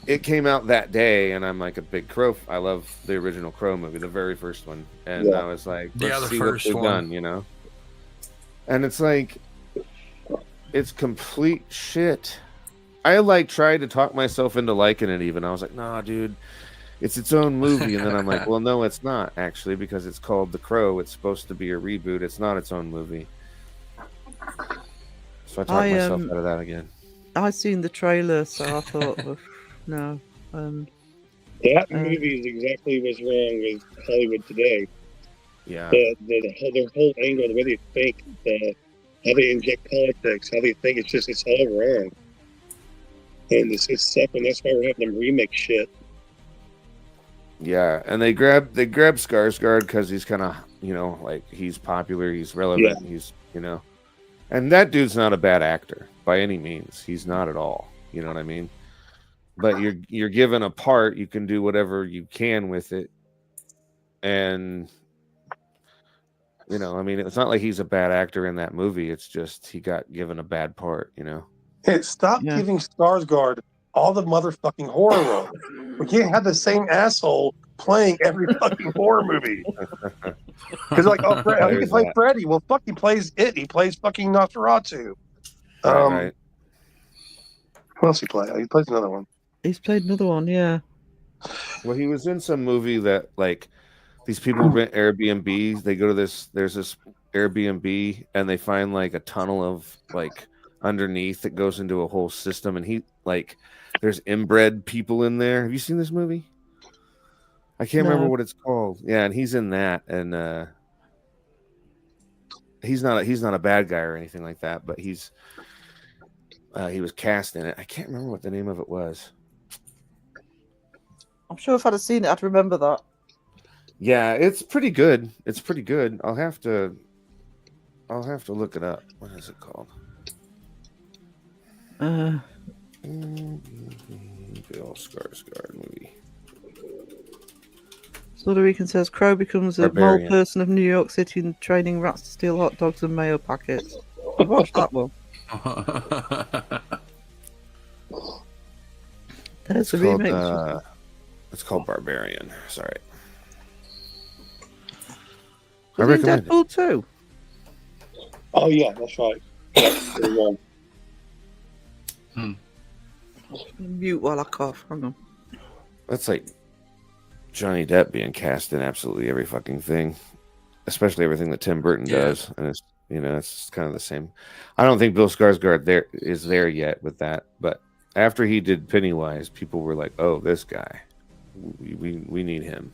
Speaker 11: It came out that day, and I'm like a big Crow. I love the original Crow movie, the very first one, and I was like, let's see what they've done, you know. And it's like, it's complete shit. I like tried to talk myself into liking it. Even I was like, nah, dude, it's its own movie. And then I'm like, well, no, it's not actually, because it's called The Crow. It's supposed to be a reboot. It's not its own movie. So I talked myself out of that again.
Speaker 2: I seen the trailer, so I thought, no.
Speaker 10: That movie is exactly what's wrong with Hollywood today.
Speaker 11: Yeah.
Speaker 10: Their whole angle, the way they think, how they inject politics, how they think, it's all wrong. And it's sucking. That's why we're having them remake shit.
Speaker 11: Yeah, and they grab Skarsgård because he's kind of, you know, like he's popular, he's relevant, he's, you know. And that dude's not a bad actor by any means. He's not at all. You know what I mean? But you're given a part, you can do whatever you can with it. And you know, I mean, it's not like he's a bad actor in that movie. It's just he got given a bad part, you know.
Speaker 10: Hey, stop giving Skarsgård all the motherfucking horror roles. We can't have the same asshole playing every fucking horror movie. Because like, oh, he can play Freddy. Well, fuck, he plays it. He plays fucking Nosferatu.
Speaker 11: Right.
Speaker 10: Who else he play? He plays another one.
Speaker 2: He's played another one, yeah.
Speaker 11: Well, he was in some movie that like these people rent Airbnbs. They go to there's this Airbnb and they find like a tunnel of like underneath that goes into a whole system, and there's inbred people in there. Have you seen this movie? I can't remember what it's called. Yeah, and he's in that, and he's not a bad guy or anything like that, but he was cast in it. I can't remember what the name of it was.
Speaker 2: I'm sure if I'd have seen it, I'd remember that.
Speaker 11: Yeah, it's pretty good. I'll have to look it up. What is it called? Bill Skarsgård movie.
Speaker 2: Slaughter says Crow becomes a mole person of New York City and training rats to steal hot dogs and mayo packets. I watched that one. There's
Speaker 11: It's
Speaker 2: a
Speaker 11: called,
Speaker 2: remake.
Speaker 11: it's called Barbarian. Sorry. I
Speaker 2: Was he in
Speaker 11: recommend it.
Speaker 2: Deadpool too?
Speaker 8: Oh yeah, that's right. Yeah, there you go.
Speaker 2: Mute while I cough. Hang on.
Speaker 11: That's like Johnny Depp being cast in absolutely every fucking thing, especially everything that Tim Burton does, and it's it's kind of the same. I don't think Bill Skarsgård is there yet with that, but after he did Pennywise, people were like, "Oh, this guy, we need him."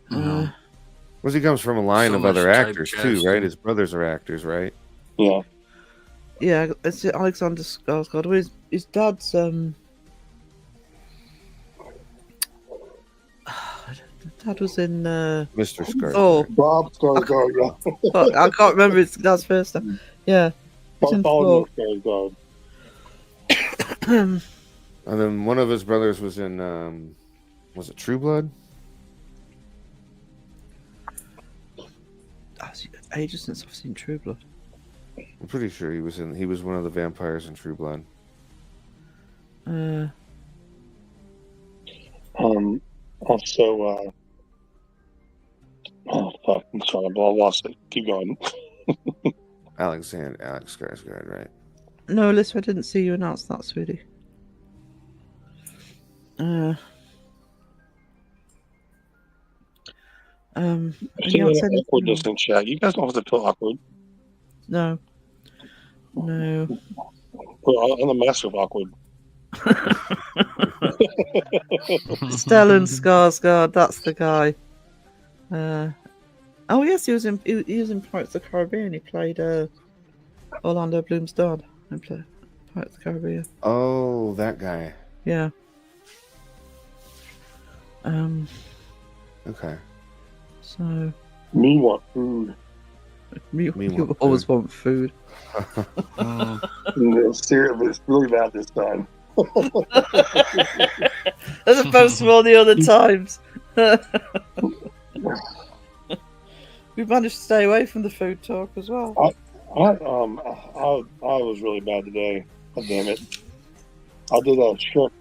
Speaker 11: Because he comes from a line
Speaker 5: So
Speaker 11: of other
Speaker 5: much
Speaker 11: actors too, right?
Speaker 5: typecasting.
Speaker 11: His brothers are actors, right?
Speaker 8: Yeah.
Speaker 2: Yeah, it's Alexander Skarsgård. His dad's dad was in
Speaker 11: Mr. Skarsgård.
Speaker 2: Oh,
Speaker 8: Bob Skarsgård, yeah.
Speaker 2: fuck, I can't remember his dad's first name. Yeah, he's in
Speaker 8: Bartholomew
Speaker 2: Thor.
Speaker 8: Skarsgård.
Speaker 11: And then one of his brothers was in was it True Blood?
Speaker 2: Ages since I've seen True Blood.
Speaker 11: I'm pretty sure he was one of the vampires in True Blood.
Speaker 8: Also, oh fuck! I'm sorry, I lost it. Keep going.
Speaker 11: Alex Skarsgård, right?
Speaker 2: No, Alyssa, I didn't see you announce that, sweetie.
Speaker 8: I see an awkwardness in chat. You guys don't have to feel awkward.
Speaker 2: No.
Speaker 8: Well, I'm the master of awkward.
Speaker 2: Stellan Skarsgård, that's the guy. Oh yes, he was in Pirates of the Caribbean. He played Orlando Bloom's dad in Pirates of the Caribbean.
Speaker 11: Oh, that guy.
Speaker 2: Yeah.
Speaker 11: Okay.
Speaker 2: So.
Speaker 8: Me want food.
Speaker 2: You always want food.
Speaker 8: Seriously, it's really bad this time.
Speaker 2: As opposed to all the other times. We managed to stay away from the food talk as well.
Speaker 8: I was really bad today. God damn it! I did a shrimp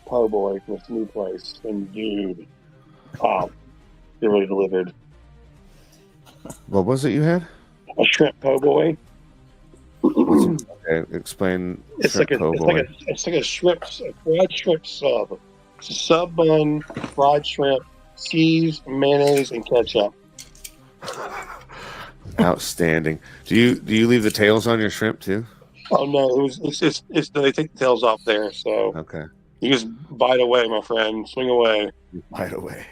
Speaker 8: po' boy from this new place, and dude, they really delivered.
Speaker 11: What was it you had?
Speaker 8: A shrimp po' boy.
Speaker 11: Okay, explain.
Speaker 8: It's like a fried shrimp sub. It's a sub bun, fried shrimp, cheese, mayonnaise, and ketchup.
Speaker 11: Outstanding. Do you leave the tails on your shrimp too?
Speaker 8: Oh no, they take the tails off there, so
Speaker 11: okay.
Speaker 8: You just bite away, my friend. Swing away.
Speaker 11: Bite away.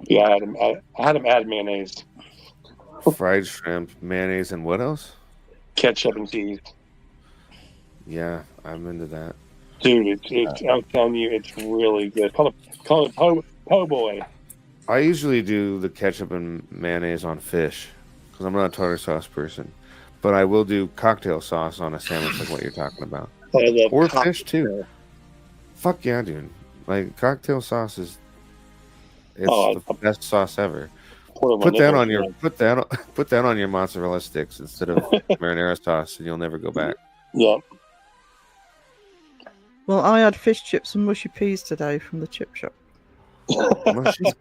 Speaker 8: Yeah, I had him add mayonnaise.
Speaker 11: Fried shrimp, mayonnaise, and what else?
Speaker 8: Ketchup and cheese.
Speaker 11: Yeah, I'm into that.
Speaker 8: Dude, I'm telling you, it's really good. Call it po' boy.
Speaker 11: I usually do the ketchup and mayonnaise on fish because I'm not a tartar sauce person, but I will do cocktail sauce on a sandwich like what you're talking about, or fish too. Fuck yeah, dude! Like cocktail sauce is the best sauce ever. Put that on your mozzarella sticks instead of marinara sauce, and you'll never go back.
Speaker 8: Yeah.
Speaker 2: Well, I had fish chips and mushy peas today from the chip shop.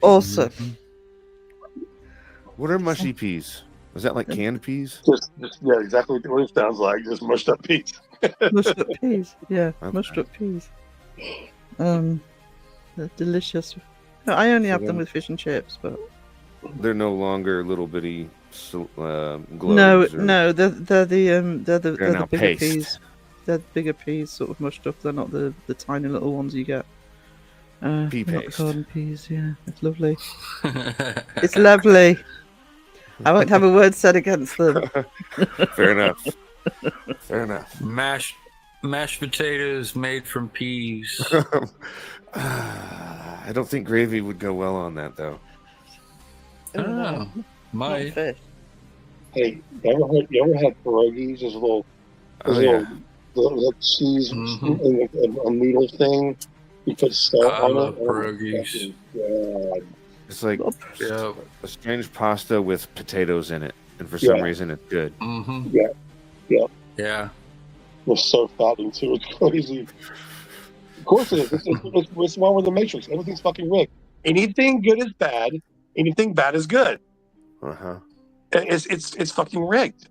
Speaker 11: Awesome. What are mushy peas? Is that like canned peas?
Speaker 8: Just yeah, exactly what it sounds like. Just mushed up peas.
Speaker 2: Mushed up peas, yeah,
Speaker 11: Okay.
Speaker 2: mushed up peas. They're delicious. I only have them with fish and chips, but
Speaker 11: They're no longer little bitty globes.
Speaker 2: no, they're the
Speaker 11: now
Speaker 2: bigger
Speaker 11: paste.
Speaker 2: peas. They're the bigger peas, sort of mushed up. They're not the tiny little ones you get.
Speaker 11: Pea
Speaker 2: not the
Speaker 11: paste.
Speaker 2: garden peas. Yeah, it's lovely. It's lovely. I won't have a word said against them.
Speaker 11: Fair enough. Fair enough.
Speaker 5: Mashed potatoes made from peas.
Speaker 11: I don't think gravy would go well on that though.
Speaker 5: Oh, might.
Speaker 2: Fish.
Speaker 8: Hey, you ever had pierogies? Those little cheese and a noodle thing. You put salt
Speaker 5: I
Speaker 8: on
Speaker 5: love
Speaker 8: it.
Speaker 5: pierogies.
Speaker 8: God.
Speaker 11: It's like a strange pasta with potatoes in it, and for some reason it's good.
Speaker 5: Mm-hmm.
Speaker 8: Yeah.
Speaker 5: Yeah.
Speaker 8: It's so fattening too. It's crazy. Of course it is. It's one with the Matrix. Everything's fucking rigged. Anything good is bad. Anything bad is good.
Speaker 11: Uh-huh.
Speaker 8: It's fucking rigged.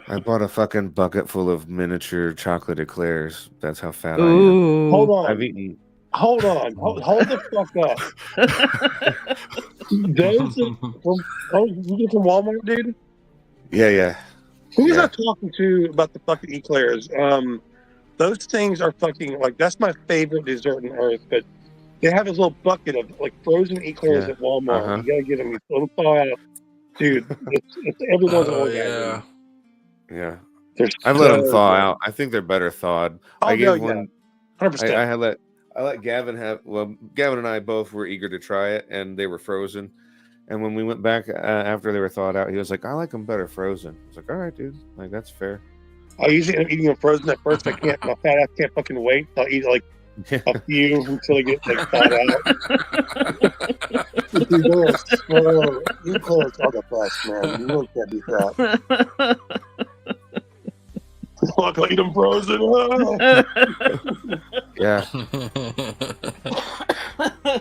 Speaker 11: I bought a fucking bucket full of miniature chocolate eclairs. That's how fat
Speaker 2: Ooh.
Speaker 8: Hold
Speaker 11: I am.
Speaker 8: on.
Speaker 11: I've eaten.
Speaker 8: Hold on. Hold the fuck up. Those you get from Walmart, dude?
Speaker 11: Yeah.
Speaker 8: Who was I talking to about the fucking eclairs? Those things are fucking like that's my favorite dessert on earth. But they have this little bucket of like frozen eclairs at Walmart.
Speaker 11: Uh-huh.
Speaker 8: You gotta get them. You let them thaw out, dude. It's everyone's orgasm.
Speaker 11: Yeah.
Speaker 8: They're
Speaker 11: I've let them
Speaker 8: so
Speaker 11: thaw
Speaker 8: good.
Speaker 11: out. I think they're better thawed.
Speaker 8: Oh,
Speaker 11: I gave
Speaker 8: yeah.
Speaker 11: one.
Speaker 8: 100%.
Speaker 11: I let Gavin have. Well, Gavin and I both were eager to try it, and they were frozen. And when we went back after they were thawed out, he was like, "I like them better frozen." I was like, "All right, dude. Like that's fair."
Speaker 8: I usually am eating them frozen at first. I can't. My fat ass can't fucking wait. I'll eat like a few until they get like thawed out. Dude, they're so eclairs are the best, man. You really can't beat that. Fuck, I'll eat them frozen.
Speaker 11: Yeah.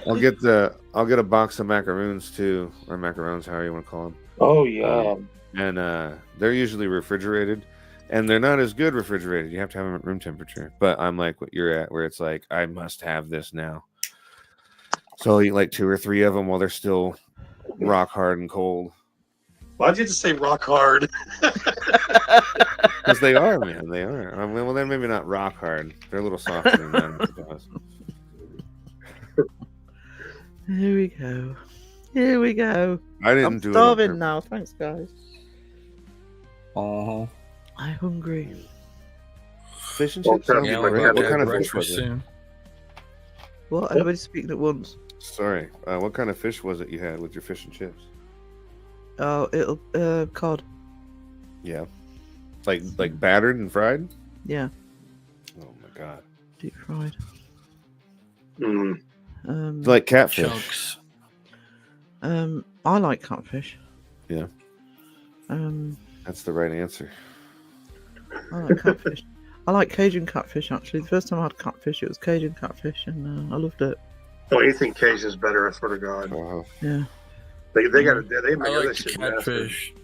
Speaker 11: I'll get a box of macaroons too, or macarons, however you want to call them.
Speaker 8: Oh yeah.
Speaker 11: And they're usually refrigerated, and they're not as good refrigerated. You have to have them at room temperature. But I'm like what you're at, where it's like I must have this now. So I'll eat like 2 or 3 of them while they're still rock hard and cold.
Speaker 8: Why'd you just say rock hard?
Speaker 11: Because they are, man. They are. I mean, well, they're maybe not rock hard. They're a little softer than that.
Speaker 2: Here we go. Here we go.
Speaker 11: I didn't
Speaker 2: I'm
Speaker 11: do it.
Speaker 2: starving now. Thanks, guys.
Speaker 5: Oh.
Speaker 2: I'm hungry.
Speaker 11: Fish and chips.
Speaker 5: Yeah,
Speaker 11: What kind of fish was it?
Speaker 5: soon.
Speaker 2: What? Everybody's speaking at once.
Speaker 11: Sorry. What kind of fish was it you had with your fish and chips?
Speaker 2: Oh, it'll cod.
Speaker 11: Yeah. Like battered and fried?
Speaker 2: Yeah.
Speaker 11: Oh my god.
Speaker 2: Deep fried.
Speaker 11: Like catfish.
Speaker 5: Chunks.
Speaker 2: I like catfish.
Speaker 11: Yeah. That's the right answer.
Speaker 2: I like catfish. I like Cajun catfish, actually. The first time I had catfish, it was Cajun catfish, and I loved it.
Speaker 8: Oh, anything Cajun's better, I swear to God.
Speaker 2: Yeah.
Speaker 8: They got they make
Speaker 5: I
Speaker 8: other
Speaker 5: like the
Speaker 8: shit
Speaker 5: catfish.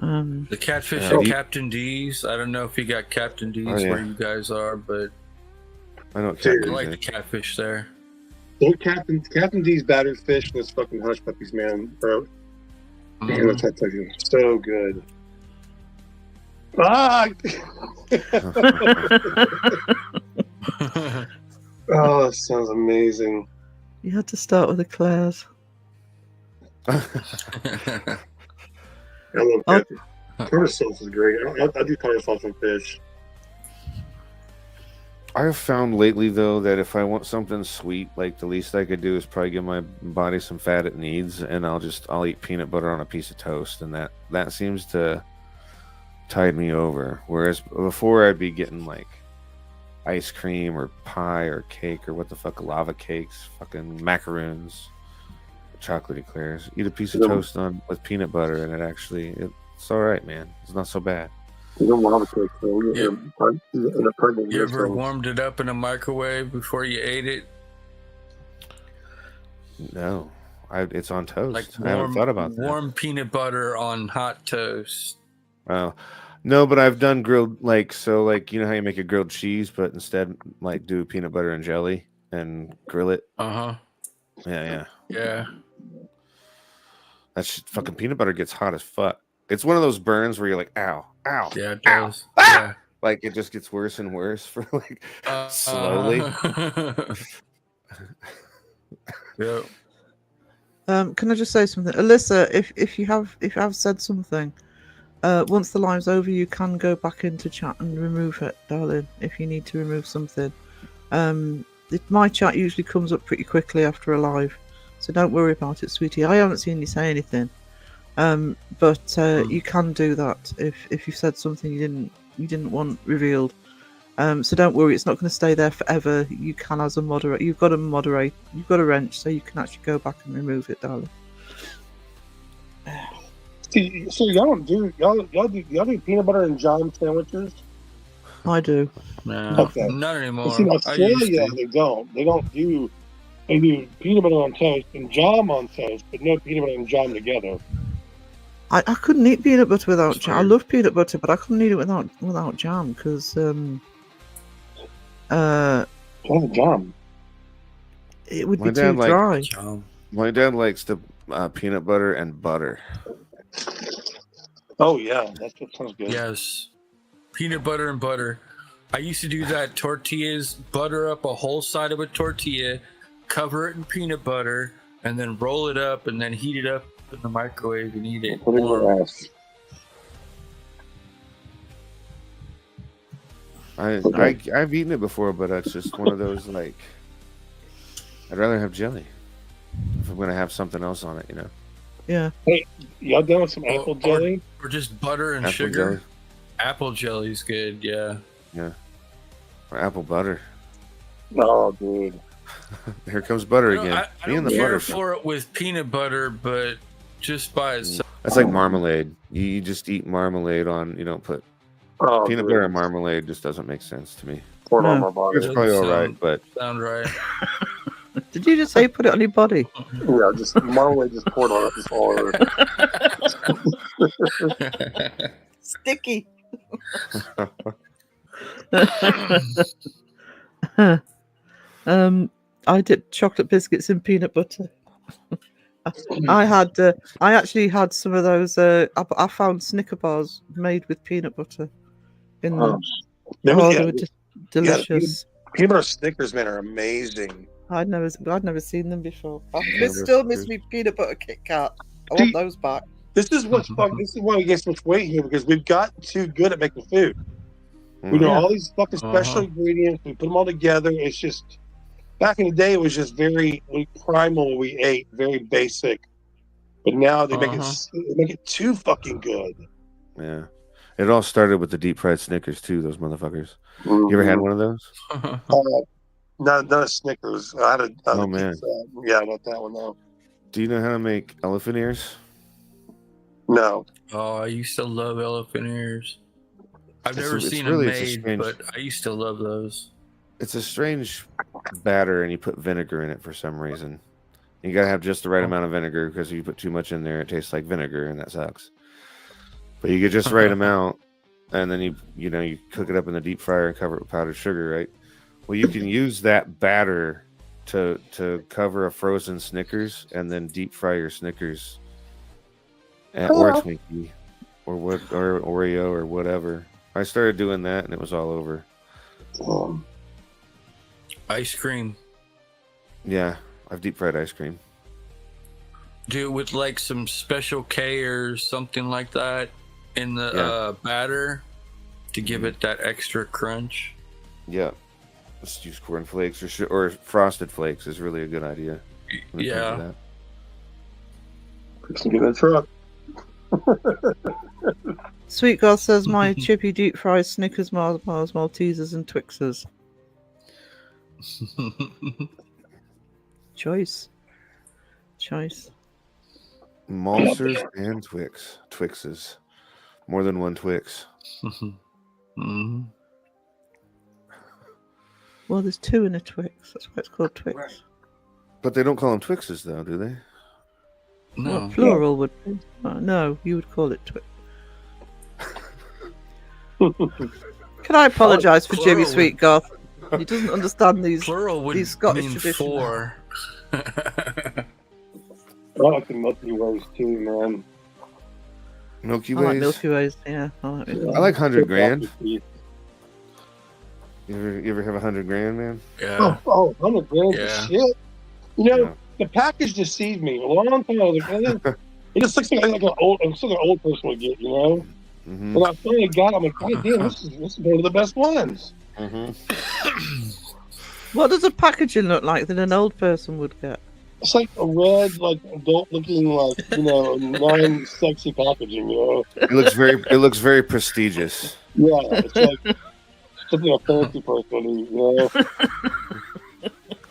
Speaker 2: nasty.
Speaker 5: The catfish
Speaker 11: Yeah.
Speaker 5: at Captain D's. I don't know if you got Captain D's
Speaker 11: Oh, yeah.
Speaker 5: where you guys are, but
Speaker 11: I don't
Speaker 5: I
Speaker 11: care.
Speaker 5: like the catfish there.
Speaker 8: Captain D's battered fish with fucking hush puppies, man, bro. Man, that's fucking so good. Ah! Oh, that sounds amazing.
Speaker 2: You had to start with eclairs.
Speaker 8: I love catfish. Tartar sauce is great. I do tartar sauce on fish.
Speaker 11: I've found lately though that if I want something sweet, like the least I could do is probably give my body some fat it needs, and I'll eat peanut butter on a piece of toast, and that seems to tide me over. Whereas before I'd be getting like ice cream or pie or cake or what the fuck, lava cakes, fucking macaroons, chocolate eclairs. Eat a piece of toast on with peanut butter, and it's all right, man. It's not so bad.
Speaker 8: You don't lava cake, though.
Speaker 5: You ever warmed it up in a microwave before you ate it?
Speaker 11: No, it's on toast.
Speaker 5: Like
Speaker 11: I haven't thought about that.
Speaker 5: Warm peanut butter on hot toast.
Speaker 11: Wow. No, but I've done grilled, you know how you make a grilled cheese, but instead like do peanut butter and jelly and grill it.
Speaker 5: Uh-huh.
Speaker 11: Yeah. That fucking peanut butter gets hot as fuck. It's one of those burns where you're like, ow.
Speaker 5: Yeah, it does.
Speaker 11: Ah!
Speaker 5: Yeah.
Speaker 11: Like it just gets worse and worse for like slowly.
Speaker 5: Yep.
Speaker 2: Can I just say something, Alyssa? If you have said something, once the live's over, you can go back into chat and remove it, darling. If you need to remove something, my chat usually comes up pretty quickly after a live, so don't worry about it, sweetie. I haven't seen you say anything, but you can do that if you said something you didn't want revealed. So don't worry, it's not going to stay there forever. You can, as a moderator, you've got a wrench, so you can actually go back and remove it, darling.
Speaker 10: See, so y'all do peanut butter and jam sandwiches?
Speaker 2: I do.
Speaker 5: No,
Speaker 10: Okay.
Speaker 5: not
Speaker 10: You
Speaker 5: anymore.
Speaker 10: see, in
Speaker 5: I used
Speaker 10: Australia,
Speaker 5: to.
Speaker 10: they don't. They do peanut butter on toast and jam on toast, but no peanut butter and jam together.
Speaker 2: I couldn't eat peanut butter without
Speaker 5: That's
Speaker 2: jam. I
Speaker 5: weird.
Speaker 2: love peanut butter, but I couldn't eat it without jam because
Speaker 10: What's a jam?
Speaker 2: it would
Speaker 11: My
Speaker 2: be
Speaker 11: dad
Speaker 2: too
Speaker 11: like-
Speaker 2: dry.
Speaker 11: My dad likes the peanut butter and butter.
Speaker 10: Oh yeah, that sounds good.
Speaker 5: Yes, peanut butter and butter. I used to do that. Tortillas, butter up a whole side of a tortilla, cover it in peanut butter, and then roll it up, and then heat it up in the microwave and eat it.
Speaker 10: Put it in
Speaker 5: warm.
Speaker 10: your ass.
Speaker 11: I've eaten it before, but it's just one of those like I'd rather have jelly if I'm gonna have something else on it, you know.
Speaker 2: Yeah.
Speaker 10: Hey, y'all done with some apple jelly?
Speaker 5: Or just butter and
Speaker 11: Apple
Speaker 5: sugar.
Speaker 11: jelly.
Speaker 5: Apple jelly's good, yeah.
Speaker 11: Yeah. Or apple butter.
Speaker 10: Oh, dude.
Speaker 11: Here comes butter
Speaker 5: No,
Speaker 11: again.
Speaker 5: I
Speaker 11: Me
Speaker 5: don't
Speaker 11: and the
Speaker 5: care
Speaker 11: butter.
Speaker 5: for it with peanut butter, but just by itself.
Speaker 11: That's like marmalade. You just eat marmalade on. You don't put
Speaker 10: Oh,
Speaker 11: peanut
Speaker 10: dude.
Speaker 11: butter and marmalade. Just doesn't make sense to me.
Speaker 10: Pour it on
Speaker 2: No.
Speaker 10: my body.
Speaker 11: It's probably all right, but
Speaker 5: Sound right.
Speaker 2: Did you just say put it on your body?
Speaker 10: Yeah, just marmalade just poured on it just all over.
Speaker 2: Sticky. I did chocolate biscuits in peanut butter. I actually had some of those. I found Snicker bars made with peanut butter in them. They were just delicious.
Speaker 10: Peanut butter Snickers, man, are amazing.
Speaker 2: I'd never seen them before. I
Speaker 11: Never
Speaker 2: still miss
Speaker 11: Snickers.
Speaker 2: me peanut butter Kit Kat. I
Speaker 10: See-
Speaker 2: want those back.
Speaker 10: This is what's fuck. This is why we get so much weight here because we've gotten too good at making food. We know
Speaker 2: Yeah.
Speaker 10: all these fucking special ingredients. We put them all together. It's just back in the day, it was just very primal. We ate very basic, but now they make it too fucking good.
Speaker 11: yeah. It all started with the deep fried Snickers too. Those motherfuckers. You ever had one of those?
Speaker 10: Not a Snickers. I had a.
Speaker 11: Oh, man.
Speaker 10: Yeah, not that one though.
Speaker 11: Do you know how to make elephant ears?
Speaker 10: No.
Speaker 5: Oh, I used to love elephant ears. I've
Speaker 11: It's
Speaker 5: never
Speaker 11: it's
Speaker 5: seen
Speaker 11: really-
Speaker 5: them
Speaker 11: it's a
Speaker 5: made,
Speaker 11: strange-
Speaker 5: but I used to love those.
Speaker 11: It's a strange batter, and you put vinegar in it for some reason. You gotta have just the right amount of vinegar because if you put too much in there, it tastes like vinegar, and that sucks. But you get just the right amount, and then you cook it up in the deep fryer and cover it with powdered sugar, right? Well, you can use that batter to cover a frozen Snickers and then deep fry your Snickers, or a Twinkie, or Oreo or whatever. I started doing that, and it was all over.
Speaker 5: Ice cream.
Speaker 11: Yeah, I've deep fried ice cream.
Speaker 5: Do it with like some Special K or something like that in the batter to give it that extra crunch.
Speaker 11: Yeah, let's use corn flakes or frosted flakes is really a good idea. when it comes to that.
Speaker 10: Fix to get in the truck.
Speaker 2: Sweet Girl says my chippy deep fried Snickers, Mars, Maltesers, and Twixers. Choice.
Speaker 11: Maltsters and Twixes. More than one Twix.
Speaker 5: Mm-hmm.
Speaker 2: Well, there's two in a Twix. That's why it's called Twix.
Speaker 11: But they don't call them Twixes, though, do they?
Speaker 5: No.
Speaker 2: Well, plural would be. No, you would call it Twix. Can I apologise for Jimmy
Speaker 5: Plural
Speaker 2: Sweet Goth? He doesn't understand these
Speaker 5: Plural would
Speaker 2: these Scottish
Speaker 5: mean
Speaker 2: traditions.
Speaker 5: four.
Speaker 10: I like the Milky Ways too, man.
Speaker 11: Milky
Speaker 2: I like
Speaker 11: Ways.
Speaker 2: Milky Ways. Yeah, I like Milky Ways.
Speaker 11: I like 100 grand.
Speaker 10: Yeah.
Speaker 11: You ever have 100 grand, man?
Speaker 5: Yeah.
Speaker 10: Oh, 100 grand
Speaker 5: Yeah.
Speaker 10: for shit. You know,
Speaker 11: Yeah.
Speaker 10: the package deceived me. A long time I was like, it just looks like an old person would get, you know?
Speaker 11: Mm-hmm.
Speaker 10: When I finally got it, I'm like, God damn, this is one of the best ones.
Speaker 11: Mm-hmm.
Speaker 2: What does the packaging look like that an old person would get?
Speaker 10: It's like a red, like adult-looking, like non-sexy packaging. You know?
Speaker 11: It looks very prestigious.
Speaker 10: Yeah, it's like something a fancy person would eat. You know?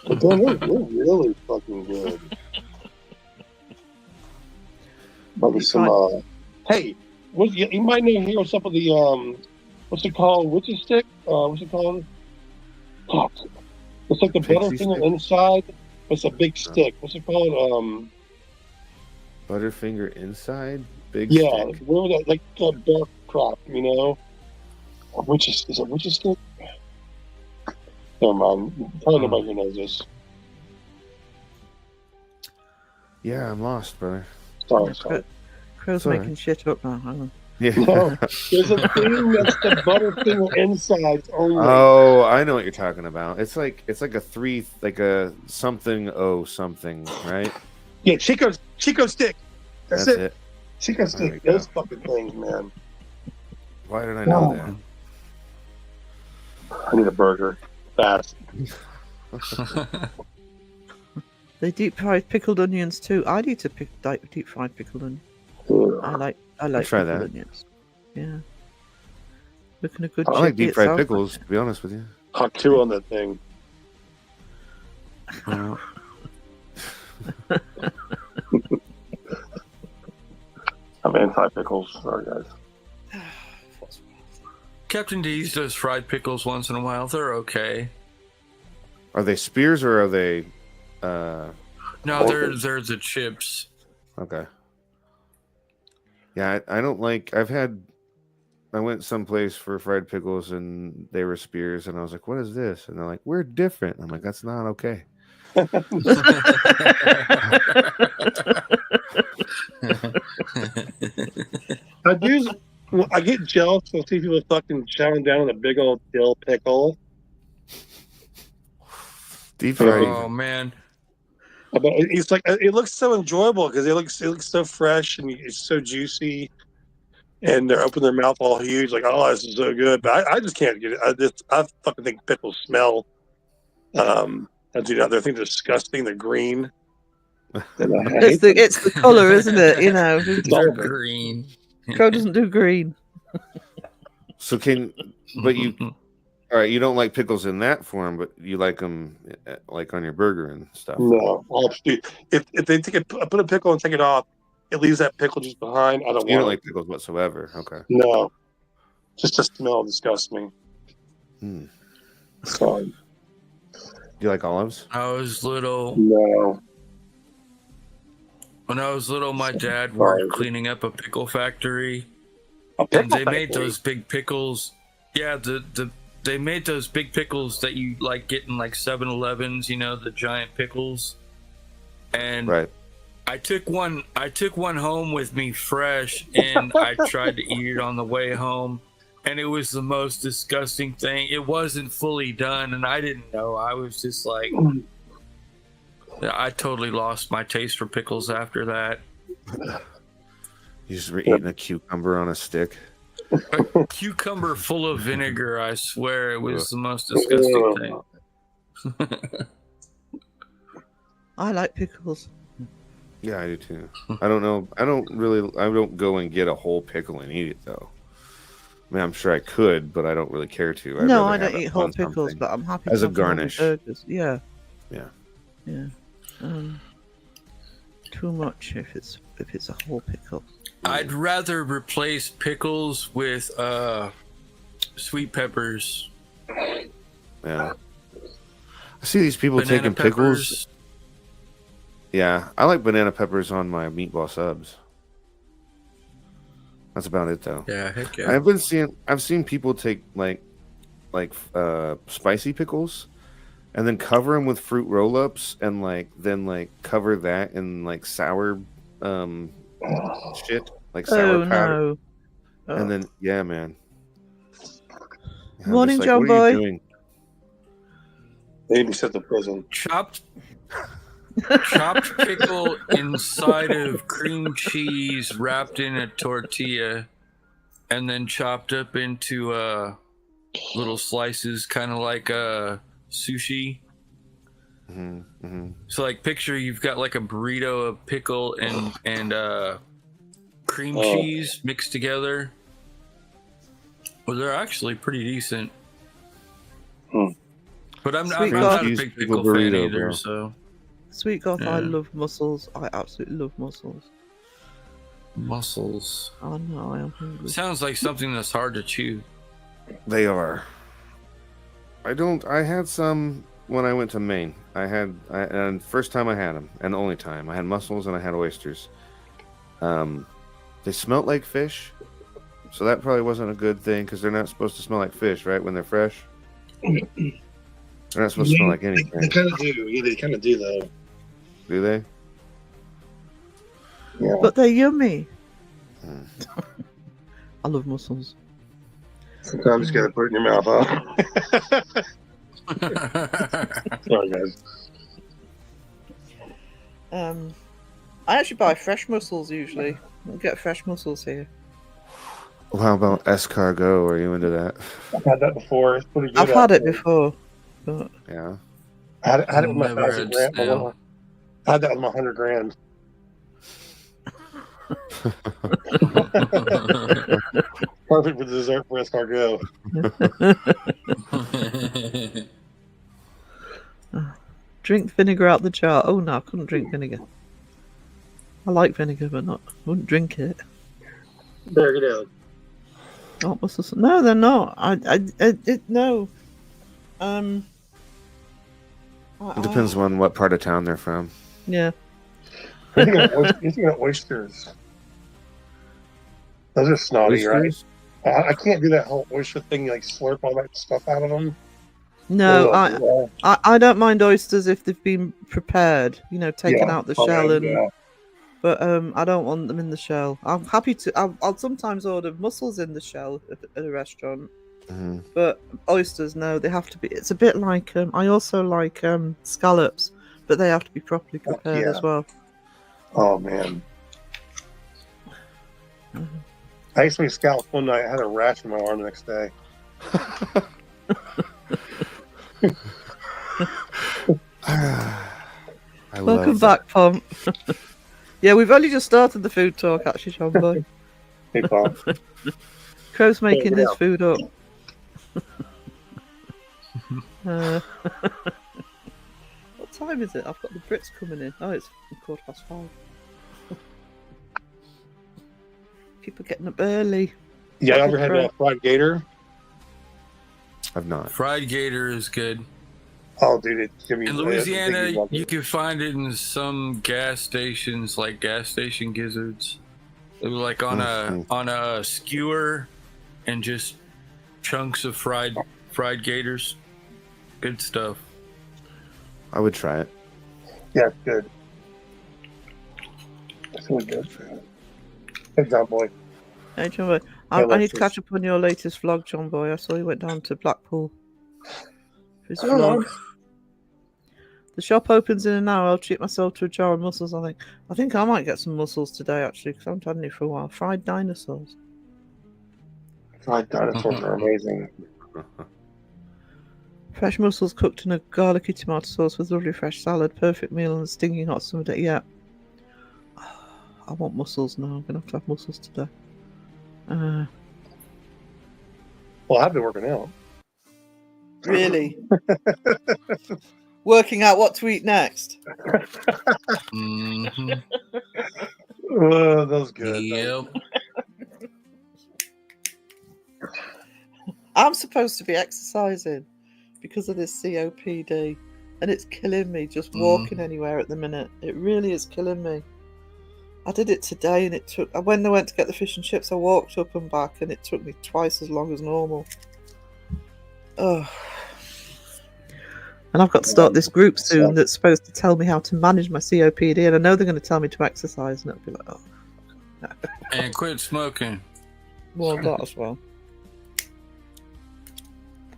Speaker 10: But then they're really fucking good. Maybe some
Speaker 8: Hey, you might know here what's up with the what's it called? Witch's stick? What's it called? Oh, it's like the
Speaker 11: Pixie
Speaker 8: Butterfinger
Speaker 11: stick?
Speaker 8: inside. It's a big stick. What's it called?
Speaker 11: Butterfinger inside, big
Speaker 8: Yeah,
Speaker 11: stick.
Speaker 8: where that like bark crop, you know? Is it witch's stick? Never mind. Probably nobody here knows this.
Speaker 11: Yeah, I'm lost, brother.
Speaker 8: Sorry.
Speaker 2: Crow's
Speaker 11: Sorry.
Speaker 2: making shit up now. Hang on.
Speaker 11: Yeah.
Speaker 8: No, there's a thing that's the Butterfinger insides only.
Speaker 11: Oh, I know what you're talking about. It's like a three, like a something something, right?
Speaker 8: Yeah, Chico stick. That's it. Chico
Speaker 11: There
Speaker 8: stick.
Speaker 11: we go.
Speaker 8: Those fucking things, man.
Speaker 11: Why did I know that?
Speaker 8: I need a burger. Fast.
Speaker 2: They deep fried pickled onions too. I'd eat a deep fried pickled onion. I like
Speaker 11: try
Speaker 2: pickled
Speaker 11: that.
Speaker 2: onions. Yeah. Looking a good
Speaker 11: I like
Speaker 2: chicky,
Speaker 11: deep
Speaker 2: it
Speaker 11: fried
Speaker 2: sounds
Speaker 11: pickles, to be honest with you.
Speaker 8: Hot two on that thing. I'm anti pickles. Sorry, guys.
Speaker 5: Captain D's does fried pickles once in a while. They're okay.
Speaker 11: Are they spears or are they?
Speaker 5: No, they're the chips.
Speaker 11: Okay. Yeah, I don't like. I went someplace for fried pickles and they were spears, and I was like, "What is this?" And they're like, "We're different." I'm like, "That's not okay."
Speaker 8: I get jealous when I see people fucking chowing down on a big old dill pickle.
Speaker 11: Deep fried.
Speaker 5: Oh man,
Speaker 8: But it's like it looks so enjoyable because it looks so fresh and it's so juicy, and they're opening their mouth all huge, like, "Oh, this is so good." But I just can't get it. I fucking think pickles smell. As you know, they think they're disgusting. They're green.
Speaker 2: It's the colour, isn't it? You know,
Speaker 5: they're green.
Speaker 2: Crow doesn't do green.
Speaker 11: So but you, all right, you don't like pickles in that form, but you like them like on your burger and stuff.
Speaker 8: No, if they put a pickle and take it off, it leaves that pickle just behind. I don't
Speaker 11: You
Speaker 8: want
Speaker 11: don't
Speaker 8: it.
Speaker 11: like pickles whatsoever. Okay.
Speaker 8: No, just the smell disgusts me. Sorry.
Speaker 11: Do you like olives?
Speaker 5: I was little.
Speaker 8: No.
Speaker 5: When I was little, my dad worked cleaning up a pickle factory, and they made those big pickles. Yeah, they made those big pickles that you like get in like 7-Elevens. You know, the giant pickles. And
Speaker 11: right.
Speaker 5: I took one home with me fresh, and I tried to eat it on the way home, and it was the most disgusting thing. It wasn't fully done, and I didn't know. I was just like, I totally lost my taste for pickles after that.
Speaker 11: You just were eating a cucumber on a stick.
Speaker 5: A cucumber full of vinegar, I swear it was the most disgusting thing.
Speaker 2: I like pickles.
Speaker 11: Yeah, I do too. I don't know. I don't go and get a whole pickle and eat it though. I mean, I'm sure I could, but I don't really care to.
Speaker 2: No, I don't eat whole pickles, but I'm happy
Speaker 11: as
Speaker 2: to
Speaker 11: a
Speaker 2: have them on
Speaker 11: garnish.
Speaker 2: burgers. Yeah.
Speaker 11: Yeah.
Speaker 2: Yeah. Too much if it's a whole pickle.
Speaker 5: I'd rather replace pickles with sweet peppers.
Speaker 11: Yeah. I see these people
Speaker 5: Banana
Speaker 11: taking
Speaker 5: peppers.
Speaker 11: pickles. Yeah, I like banana peppers on my meatball subs. That's about it, though.
Speaker 5: Yeah, heck yeah.
Speaker 11: I've seen people take like spicy pickles, and then cover them with fruit roll-ups, and then cover that in like sour shit, like sour powder.
Speaker 2: No. Oh.
Speaker 11: And then yeah, man. I'm
Speaker 2: Morning,
Speaker 11: just like,
Speaker 2: John
Speaker 11: what are you
Speaker 2: boy.
Speaker 11: doing?
Speaker 8: They need to set the prison.
Speaker 5: Chopped pickle inside of cream cheese wrapped in a tortilla, and then chopped up into little slices, kind of like sushi. So like picture you've got like a burrito of pickle and cream cheese mixed together. Well, they're actually pretty decent. But I'm not a big pickle fan either,
Speaker 11: bro.
Speaker 5: so.
Speaker 2: Sweet goth,
Speaker 5: Yeah.
Speaker 2: I love mussels. I absolutely love mussels.
Speaker 5: Mussels.
Speaker 2: Oh no, I am hungry.
Speaker 5: Sounds like something that's hard to chew.
Speaker 11: They are. I had some when I went to Maine. And first time I had them, and the only time I had mussels and I had oysters. They smelt like fish, so that probably wasn't a good thing because they're not supposed to smell like fish, right? When they're fresh, they're not supposed to smell like anything.
Speaker 8: They kind of do. Yeah, they kind of do though.
Speaker 11: Do they?
Speaker 8: Yeah.
Speaker 2: But they're yummy. I love mussels.
Speaker 8: Sometimes you gotta put it in your mouth, huh? Sorry, guys.
Speaker 2: I actually buy fresh mussels usually. I get fresh mussels here.
Speaker 11: Well, how about escargot? Are you into that?
Speaker 8: I've had that before. It's pretty good.
Speaker 2: I've had it before. But...
Speaker 11: Yeah.
Speaker 8: I had it with my
Speaker 5: Never
Speaker 8: 1,000
Speaker 5: had
Speaker 8: grand.
Speaker 5: snail.
Speaker 8: I had that with my 100 grand. Perfect for dessert for escargot.
Speaker 2: Drink vinegar out the jar. Oh no, I couldn't drink vinegar. I like vinegar, but I wouldn't drink it.
Speaker 8: There you go.
Speaker 2: Oh, mussels. No, they're not. No.
Speaker 11: It depends on what part of town they're from.
Speaker 2: Yeah.
Speaker 8: You think of oysters. Those are snotty,
Speaker 11: Oysters?
Speaker 8: right? I can't do that whole oyster thing, like slurp all that stuff out of them.
Speaker 2: No,
Speaker 8: Oh,
Speaker 2: I don't mind oysters if they've been prepared. You know, taken
Speaker 8: Yeah.
Speaker 2: out the
Speaker 8: Oh,
Speaker 2: shell and.
Speaker 8: yeah.
Speaker 2: But I don't want them in the shell. I'm happy to. I'll sometimes order mussels in the shell at a restaurant.
Speaker 11: Mhm.
Speaker 2: But oysters, no, they have to be. It's a bit like I also like scallops, but they have to be properly prepared
Speaker 8: yeah.
Speaker 2: as well.
Speaker 8: Oh man. I used to make scallops one night. I had a rash in my arm the next day.
Speaker 2: Welcome back, Pom. Yeah, we've only just started the food talk, actually, John Boy.
Speaker 8: Hey, Pom.
Speaker 2: Crow's making
Speaker 8: get
Speaker 2: his
Speaker 8: out.
Speaker 2: food up. What time is it? I've got the Brits coming in. Oh, it's 5:15. People getting up early.
Speaker 8: Yeah, I
Speaker 2: What
Speaker 8: ever
Speaker 2: the
Speaker 8: had
Speaker 2: crap?
Speaker 8: a fried gator?
Speaker 11: I've not.
Speaker 5: Fried gator is good.
Speaker 8: Oh, dude, it's gonna be
Speaker 5: In Louisiana, you can find it in some gas stations, like gas station gizzards. It was like on a skewer, and just chunks of fried gators. Good stuff.
Speaker 11: I would try it.
Speaker 8: Yeah, it's good. It's really good. Hey, John Boy.
Speaker 2: Hey, John Boy. I need to catch up on your latest vlog, John Boy. I saw you went down to Blackpool for his vlog. The shop opens in an hour. I'll treat myself to a jar of mussels. I think I might get some mussels today, actually, because I haven't had any for a while. Fried dinosaurs.
Speaker 8: Fried dinosaurs are amazing.
Speaker 2: Fresh mussels cooked in a garlicky tomato sauce with lovely fresh salad. Perfect meal on a stinging hot summer day. Yeah. I want mussels now. I'm going to have mussels today.
Speaker 8: Well, I've been working out.
Speaker 2: Really? Working out what to eat next.
Speaker 5: Mm-hmm.
Speaker 8: That was good.
Speaker 5: Yep.
Speaker 2: I'm supposed to be exercising because of this COPD, and it's killing me just walking anywhere at the minute. It really is killing me. I did it today, and when I went to get the fish and chips, I walked up and back, and it took me twice as long as normal. Oh. And I've got to start this group soon that's supposed to tell me how to manage my COPD, and I know they're going to tell me to exercise, and it'll be like, oh, no.
Speaker 5: And quit smoking.
Speaker 2: Well, that as well.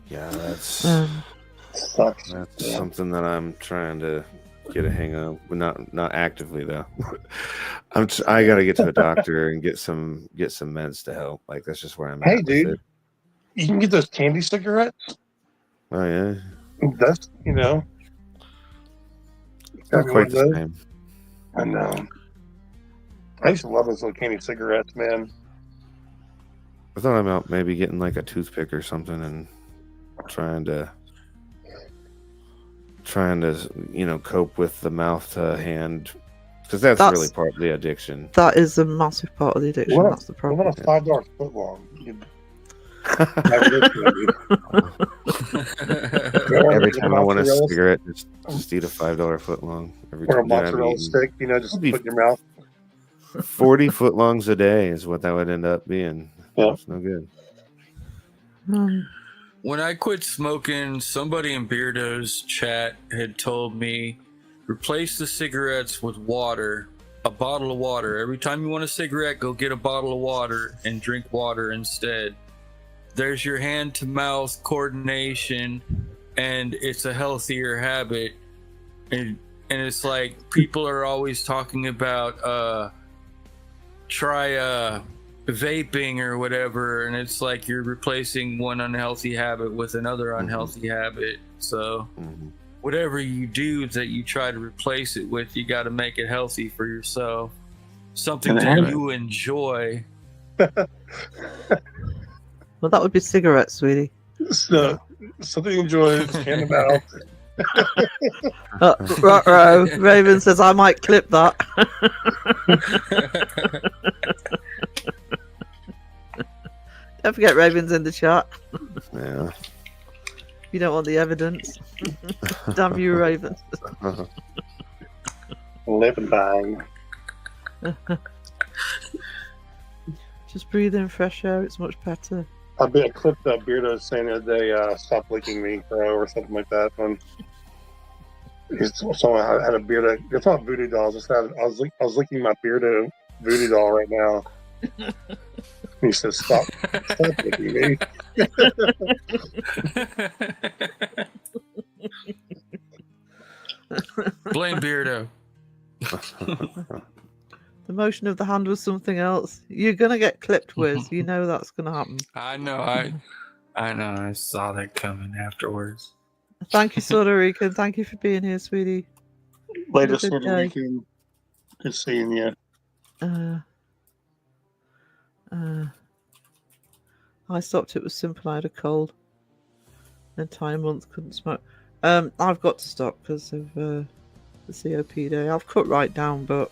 Speaker 11: Yeah, that's
Speaker 8: Sucks.
Speaker 11: something that I'm trying to get a hang of. Not actively though. I got to get to a doctor and get some meds to help. Like that's just where I'm at.
Speaker 8: Hey,
Speaker 11: with
Speaker 8: dude,
Speaker 11: it.
Speaker 8: you can get those candy cigarettes.
Speaker 11: Oh yeah.
Speaker 8: That's
Speaker 11: Not quite the same.
Speaker 8: I know. I used to love those little candy cigarettes, man.
Speaker 11: I thought about maybe getting like a toothpick or something and trying to cope with the mouth to hand because that's
Speaker 2: That's-
Speaker 11: really part of the addiction.
Speaker 2: That is a massive part of the addiction. That's the
Speaker 10: What
Speaker 2: problem.
Speaker 10: about a $5 foot long? Every
Speaker 11: Every time I want a cigarette, just eat a $5 foot long. Every
Speaker 10: or a
Speaker 11: time then I'm
Speaker 10: mozzarella
Speaker 11: eating
Speaker 10: stick, just
Speaker 11: That'd be-
Speaker 10: put in your mouth.
Speaker 11: 40 foot longs a day is what that would end up being.
Speaker 10: Yeah.
Speaker 11: It's no good.
Speaker 5: When I quit smoking, somebody in Beardo's chat had told me replace the cigarettes with water, a bottle of water. Every time you want a cigarette, go get a bottle of water and drink water instead. There's your hand to mouth coordination, and it's a healthier habit. And it's like people are always talking about try vaping or whatever, and it's like you're replacing one unhealthy habit with another unhealthy habit. So whatever you do that you try to replace it with, you got to make it healthy for yourself, something that you enjoy.
Speaker 2: Well, that would be cigarettes, sweetie.
Speaker 10: So, something you enjoy, hand them out.
Speaker 2: Ruh-roh. Raven says I might clip that. Don't forget Raven's in the chat.
Speaker 11: Yeah.
Speaker 2: You don't want the evidence. Damn you, Raven.
Speaker 10: Live and bang.
Speaker 2: Just breathe in fresh air. It's much better.
Speaker 10: I clipped that Beardo saying the other day, "Stop licking me," or something like that. When someone had a Beardo, it's not voodoo dolls. I was licking my Beardo voodoo doll right now. He says, "Stop licking me."
Speaker 5: Blame Beardo.
Speaker 2: The motion of the hand was something else. You're gonna get clipped, Wiz. You know that's gonna happen.
Speaker 5: I know. I know. I saw that coming afterwards.
Speaker 2: Thank you, Sodorican. Thank you for being here, sweetie.
Speaker 10: Later,
Speaker 2: Have a good day.
Speaker 10: Sodorican. Good seeing you.
Speaker 2: I stopped. It was simple. I had a cold. An entire month couldn't smoke. I've got to stop because of the COPD. I've cut right down, but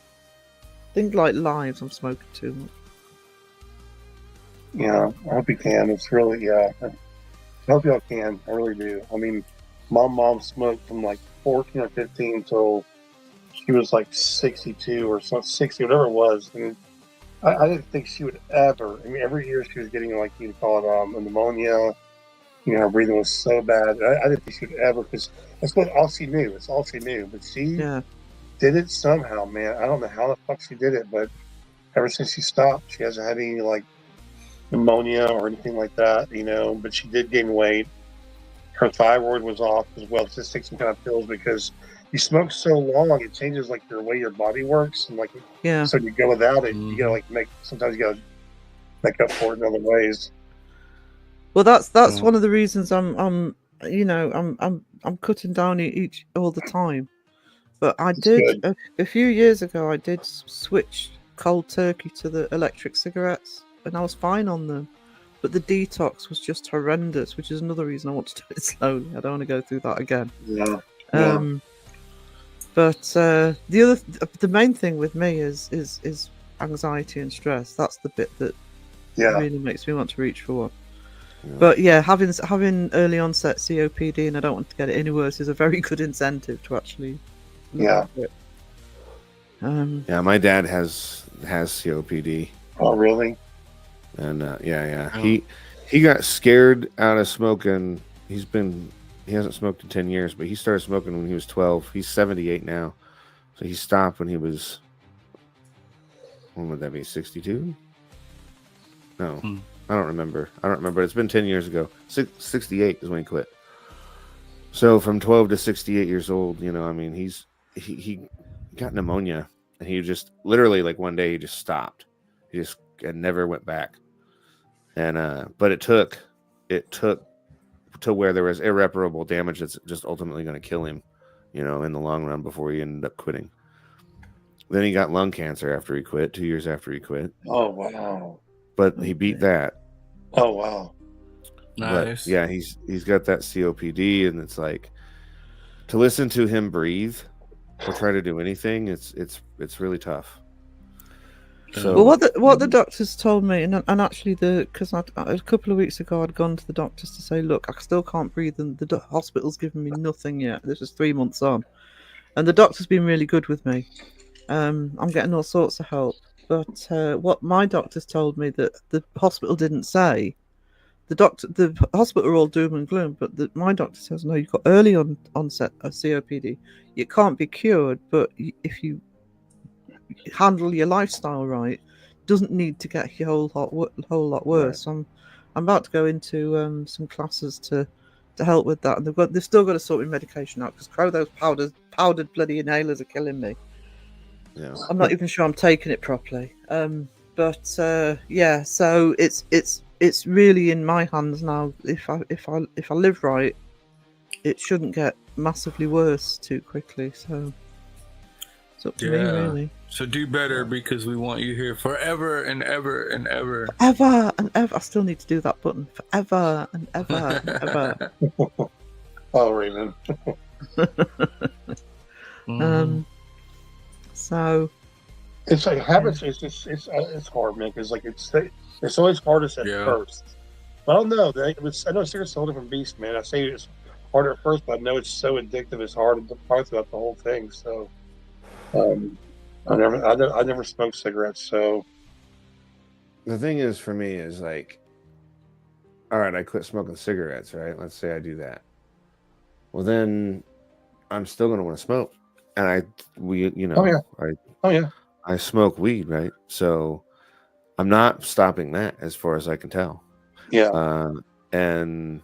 Speaker 2: things like limes, I'm smoking too much.
Speaker 10: Yeah, I hope you can. It's really, I hope y'all can. I really do. I mean, my mom smoked from like 14 or 15 till she was like 62 or 60, whatever it was. And I didn't think she would ever. I mean, every year she was getting like you call it a pneumonia. Her breathing was so bad. I didn't think she would ever, because that's all she knew. It's all she knew. But she did it somehow, man. I don't know how the fuck she did it, but ever since she stopped, she hasn't had any like pneumonia or anything like that, but she did gain weight. Her thyroid was off as well. Just take some kind of pills, because you smoke so long, it changes like the way your body works, and like so you go without it, you gotta sometimes you gotta make up for it in other ways.
Speaker 2: Well, that's one of the reasons I'm cutting down all the time. But I did a few years ago. I did switch cold turkey to the electric cigarettes, and I was fine on them. But the detox was just horrendous, which is another reason I want to do it slowly. I don't want to go through that again.
Speaker 10: Yeah.
Speaker 2: But the main thing with me is anxiety and stress. That's the bit that really makes me want to reach for one. Yeah. But yeah, having early onset COPD, and I don't want to get it any worse, is a very good incentive to actually.
Speaker 10: Yeah.
Speaker 11: My dad has COPD.
Speaker 10: Oh, really?
Speaker 11: And he got scared out of smoking. He hasn't smoked in 10 years, but he started smoking when he was 12. He's 78 now, so he stopped when he was. When would that be? 62? No, I don't remember. It's been 10 years ago. 68 is when he quit. So from 12 to 68 years old, he got pneumonia, and he just literally like one day he just stopped. He just never went back. And but it took to where there was irreparable damage that's just ultimately going to kill him, in the long run, before he ended up quitting. Then he got lung cancer after he quit, 2 years after he quit.
Speaker 10: Oh, wow.
Speaker 11: But he beat that.
Speaker 10: Oh, wow.
Speaker 5: Nice.
Speaker 11: But, yeah, he's got that COPD, and it's like, to listen to him breathe or try to do anything, it's really tough. So
Speaker 2: Well, what the doctors told me, and actually because a couple of weeks ago I'd gone to the doctors to say, look, I still can't breathe, and the hospital's given me nothing yet. This is 3 months on, and the doctor's been really good with me. I'm getting all sorts of help, but what my doctors told me that the hospital didn't say, the hospital are all doom and gloom, but my doctor says no, you've got early onset of COPD. It can't be cured, but if you handle your lifestyle right, doesn't need to get a whole lot worse. Right. I'm about to go into some classes to help with that, and they've still got to sort my medication out because those powdered bloody inhalers are killing me.
Speaker 11: Yeah,
Speaker 2: I'm not even sure I'm taking it properly. Yeah, so it's really in my hands now. If I live right, it shouldn't get massively worse too quickly. So it's up to me, really.
Speaker 5: So do better because we want you here forever and ever and ever.
Speaker 2: Forever and ever. I still need to do that button. Forever and ever and ever.
Speaker 8: Oh, Raven.
Speaker 2: So
Speaker 8: it's like habits. It's hard, man. Because like it's always hardest at first. But I don't know. I know cigarettes are a different beast, man. I say it's harder at first, but I know it's so addictive. It's hard to fight throughout the whole thing. So, I never smoked cigarettes. So
Speaker 11: the thing is, for me, is like, all right, I quit smoking cigarettes, right? Let's say I do that. Well, then I'm still going to want to smoke, and I smoke weed, right? So I'm not stopping that, as far as I can tell.
Speaker 8: Yeah.
Speaker 11: And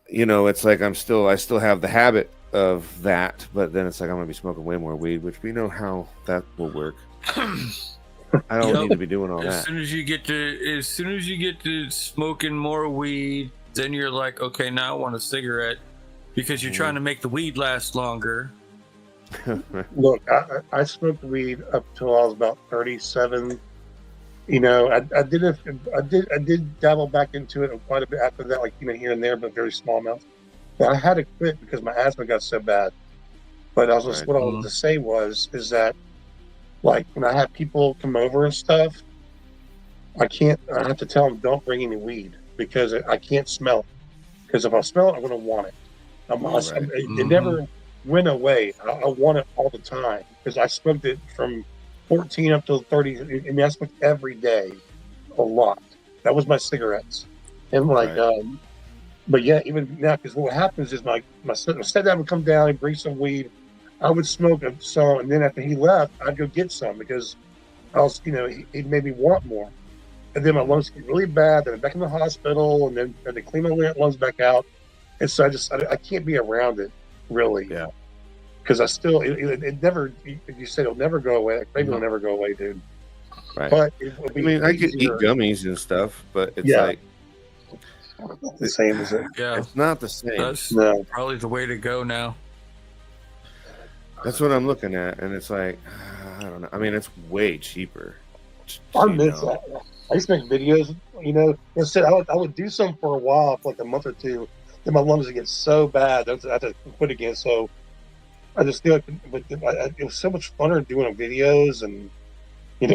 Speaker 11: it's like I still have the habit of that, but then it's like I'm gonna be smoking way more weed, which we know how that will work. I don't need to be doing all that.
Speaker 5: As soon as you get to smoking more weed, then you're like, okay, now I want a cigarette because you're trying to make the weed last longer.
Speaker 8: Look, I smoked weed up till I was about 37. I did dabble back into it quite a bit after that, like here and there, but very small amounts. But I had to quit because my asthma got so bad. But what I wanted to say is that, like, when I have people come over and stuff, I have to tell them don't bring any weed because I can't smell it. Because if I smell it, I'm going to want it. It never went away. I want it all the time because I smoked it from 14 up to 30, and I smoked every day, a lot. That was my cigarettes, and but yeah, even now, because what happens is my stepdad would come down and bring some weed. I would smoke some, and then after he left, I'd go get some because I was, he made me want more. And then my lungs get really bad. Then I'm back in the hospital, and then they clean my lungs back out. And so I can't be around it really.
Speaker 11: Yeah.
Speaker 8: Because it never. You said it'll never go away. Maybe it'll never go away, dude.
Speaker 11: Right.
Speaker 8: But
Speaker 11: I could eat gummies and stuff, but it's like
Speaker 8: not the same as it.
Speaker 5: Yeah,
Speaker 11: it's not the same.
Speaker 5: That's probably the way to go now.
Speaker 11: That's what I'm looking at, and it's like I don't know. I mean, it's way cheaper.
Speaker 8: I miss that. I used to make videos. Instead I would do something for a while, for like a month or two. Then my lungs would get so bad, I had to quit again. So I just do it, but it was so much funner doing videos, and it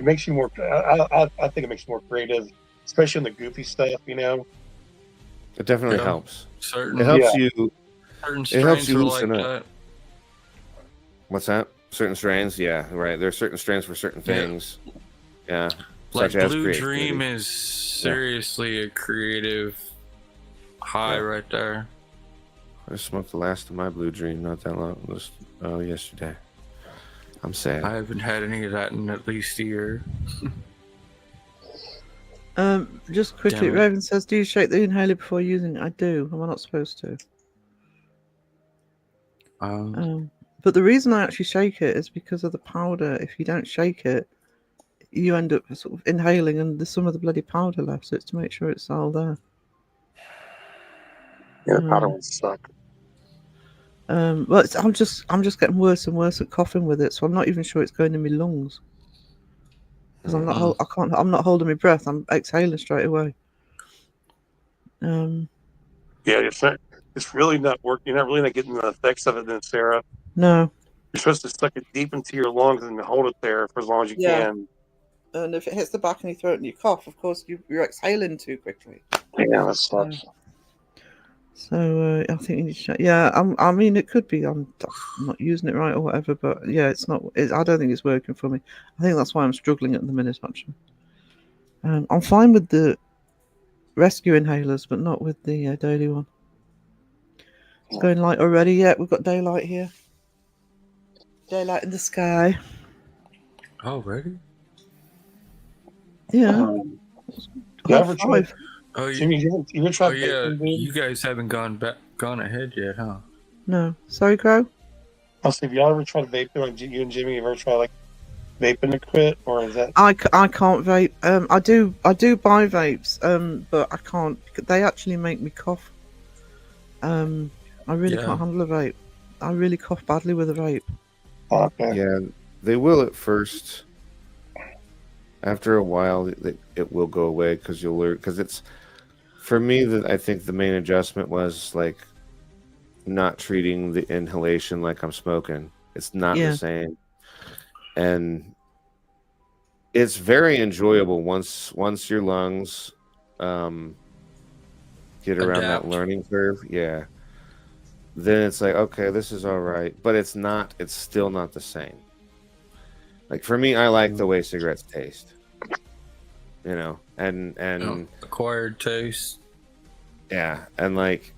Speaker 8: makes you more. I think it makes you more creative, especially in the goofy stuff.
Speaker 11: It definitely helps.
Speaker 5: It
Speaker 11: helps you.
Speaker 5: It helps you
Speaker 11: loosen up. What's that? Certain strains, yeah, right. There are certain strains for certain things. Yeah,
Speaker 5: like Blue Dream is seriously a creative high right there.
Speaker 11: I smoked the last of my Blue Dream not that long. It was yesterday. I'm sad.
Speaker 5: I haven't had any of that in at least a year.
Speaker 2: Just quickly, Raven says, do you shake the inhaler before using it? I do. Am I not supposed to? But the reason I actually shake it is because of the powder. If you don't shake it, you end up sort of inhaling and there's some of the bloody powder left, so it's to make sure it's all there.
Speaker 8: Yeah, the powder would suck.
Speaker 2: Well, I'm just getting worse and worse at coughing with it, so I'm not even sure it's going in my lungs. Because I'm not holding my breath. I'm exhaling straight away.
Speaker 8: Yeah,
Speaker 10: it's really not working. You're not really not getting the effects of it then, Sarah.
Speaker 2: No.
Speaker 10: You're supposed to suck it deep into your lungs and hold it there for as long as you
Speaker 2: Yeah.
Speaker 10: can.
Speaker 2: And if it hits the back of your throat and you cough, of course, you're exhaling too quickly.
Speaker 10: Yeah, that sucks.
Speaker 2: So I think you need to check. Yeah, I mean, it could be I'm not using it right or whatever, but yeah, it's not. I don't think it's working for me. I think that's why I'm struggling at the minute, actually. I'm fine with the rescue inhalers, but not with the daily one. It's going light already. Yeah, we've got daylight here. Daylight in the sky.
Speaker 5: Oh, ready?
Speaker 2: Yeah.
Speaker 10: You ever tried?
Speaker 5: Oh,
Speaker 10: Jimmy, you ever tried
Speaker 5: yeah.
Speaker 10: vaping, dude?
Speaker 5: You guys haven't gone ahead yet, huh?
Speaker 2: No. Sorry, Crow?
Speaker 10: I'll see if y'all ever tried vaping, like you and Jimmy, you ever tried like vaping to quit, or is that?
Speaker 2: I can't vape. I do buy vapes. But I can't. They actually make me cough. I really can't handle a vape. I really cough badly with a vape.
Speaker 10: Okay.
Speaker 11: Yeah, they will at first. After a while, it will go away because you'll learn. Because it's for me that I think the main adjustment was like not treating the inhalation like I'm smoking. It's not the same, and it's very enjoyable once your lungs get around that learning curve. Yeah, then it's like, okay, this is all right, but it's still not the same. Like for me, I like the way cigarettes taste, you know, and
Speaker 5: acquired taste.
Speaker 11: Yeah, and like,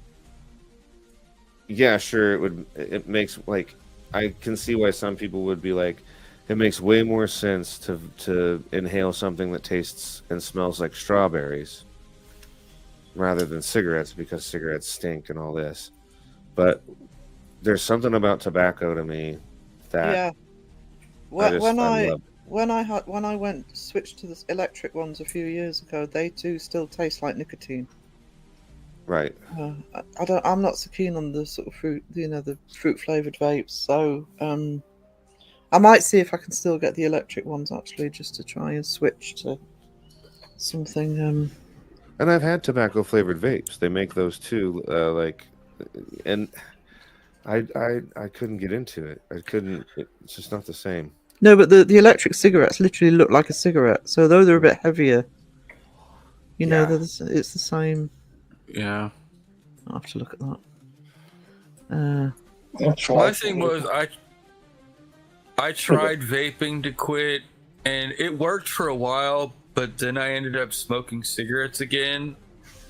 Speaker 11: yeah, sure, it makes like, I can see why some people would be like, it makes way more sense to inhale something that tastes and smells like strawberries rather than cigarettes, because cigarettes stink and all this. But there's something about tobacco to me that
Speaker 2: When I switched to the electric ones a few years ago, they too still taste like nicotine.
Speaker 11: Right.
Speaker 2: I'm not so keen on the sort of fruit, the fruit flavored vapes. So I might see if I can still get the electric ones actually, just to try and switch to something.
Speaker 11: And I've had tobacco flavored vapes. They make those too, and I couldn't get into it. I couldn't. It's just not the same.
Speaker 2: No, but the electric cigarettes literally look like a cigarette. So though they're a bit heavier, it's the same.
Speaker 5: Yeah.
Speaker 2: I'll have to look at that.
Speaker 5: My thing was I tried vaping to quit, and it worked for a while, but then I ended up smoking cigarettes again.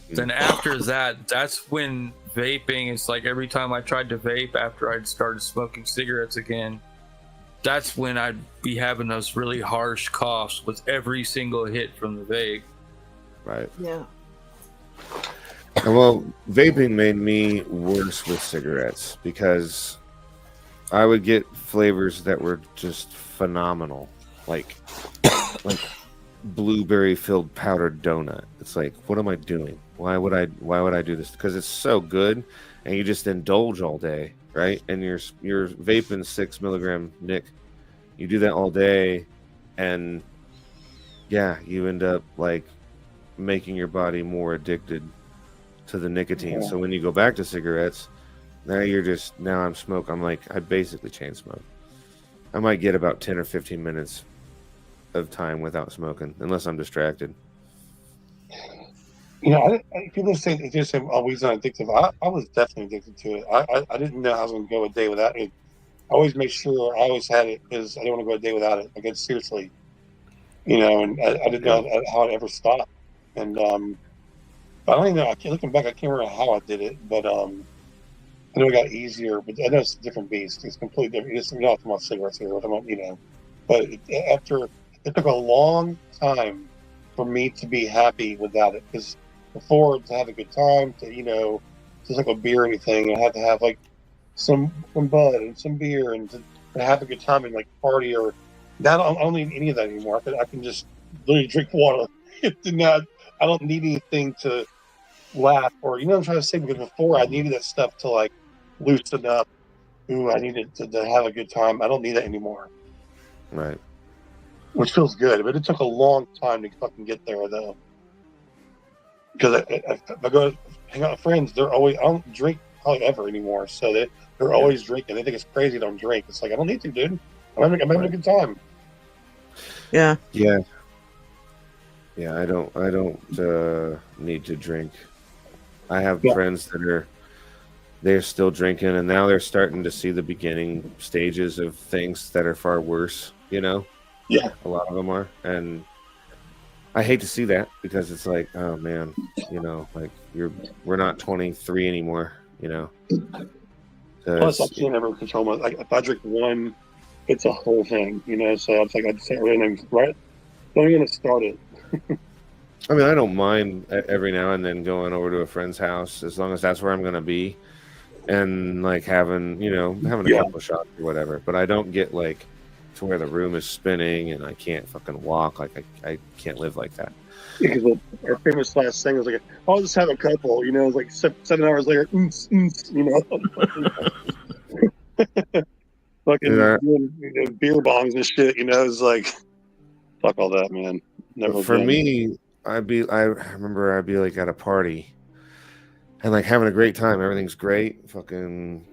Speaker 5: Then after that, that's when vaping is like, every time I tried to vape after I'd started smoking cigarettes again, that's when I'd be having those really harsh coughs with every single hit from the vape.
Speaker 11: Right.
Speaker 2: Yeah.
Speaker 11: Well, vaping made me worse with cigarettes because I would get flavors that were just phenomenal, like blueberry filled powdered donut. It's like, what am I doing? Why would I do this? Because it's so good, and you just indulge all day, right? And you're vaping 6 milligram Nick. You do that all day, and yeah, you end up like making your body more addicted to the nicotine. So when you go back to cigarettes, now I'm smoke. I'm like, I basically chain smoke. I might get about 10 or 15 minutes of time without smoking, unless I'm distracted.
Speaker 10: People say always not addictive. I was definitely addicted to it. I didn't know I was going to go a day without it. I always make sure I always had it because I didn't want to go a day without it. Like, seriously, and I didn't know how it ever stopped. And I don't even know. Looking back, I can't remember how I did it, but I know it got easier. But I know it's a different beast. It's completely different. We're not talking about cigarettes here. We're talking about, But it took a long time for me to be happy without it, because before, to have a good time, to just like a beer or anything, I had to have like some bud and some beer and to have a good time and like party. Or now I don't need any of that anymore. I can just literally drink water. I don't need anything to laugh or what I'm trying to say, because before I needed that stuff to like loosen up. I needed to have a good time. I don't need that anymore.
Speaker 11: Right.
Speaker 10: Which feels good, but it took a long time to fucking get there, though. Because if I go hang out with friends, I don't drink
Speaker 8: probably ever anymore. So they're always drinking. They think it's crazy. Don't drink. It's like I don't need to, dude. I'm having a good time.
Speaker 2: Yeah.
Speaker 11: Yeah. Yeah, I don't need to drink. I have friends that they're still drinking, and now they're starting to see the beginning stages of things that are far worse, you know?
Speaker 8: Yeah.
Speaker 11: A lot of them are. And I hate to see that because it's like, oh man, you know, like we're not 23 anymore, you know.
Speaker 8: Plus, I can't ever control my. Like, if I drink one, it's a whole thing, you know. So it's like I just say, right? Don't even start it.
Speaker 11: I mean, I don't mind every now and then going over to a friend's house as long as that's where I'm going to be, and like having a couple of shots or whatever. But I don't get like to where the room is spinning and I can't fucking walk. Like I can't live like that.
Speaker 8: Because our famous last thing was like, I'll just have a couple, you know. It's like 7 hours later, you know, fucking doing, beer bongs and shit. You know, it's like, fuck all that, man. Never
Speaker 11: For
Speaker 8: again.
Speaker 11: me, I remember I'd be like at a party and like having a great time. Everything's great. Fucking,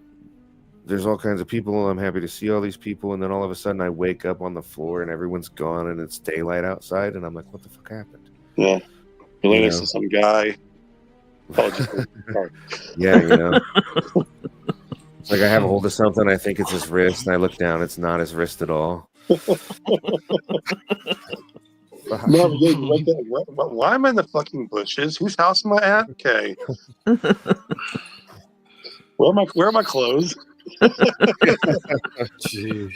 Speaker 11: there's all kinds of people. I'm happy to see all these people. And then all of a sudden I wake up on the floor and everyone's gone and it's daylight outside. And I'm like, what the fuck happened?
Speaker 8: Yeah. You're next to some guy.
Speaker 11: Yeah, you know. It's like I have a hold of something. I think it's his wrist. And I look down. It's not his wrist at all.
Speaker 8: No, why am I in the fucking bushes? Whose house am I at? Okay. Where are my clothes?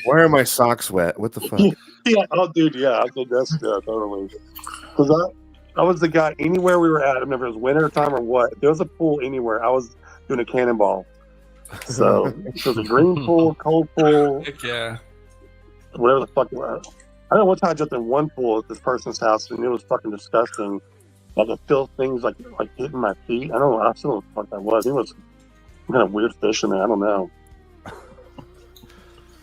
Speaker 11: Why are my socks wet? What the fuck?
Speaker 8: Yeah, oh, dude, yeah, I think that's totally. Because I was the guy anywhere we were at. I don't know if it was winter time or what. If there was a pool anywhere, I was doing a cannonball. So it was a green pool, cold pool.
Speaker 5: Heck yeah.
Speaker 8: Whatever the fuck it was. I don't know what time I jumped in one pool at this person's house, and it was fucking disgusting. I could feel things like hitting my feet. I don't know. I still don't know what the fuck that was. It was some kind of weird fish in there. I don't know.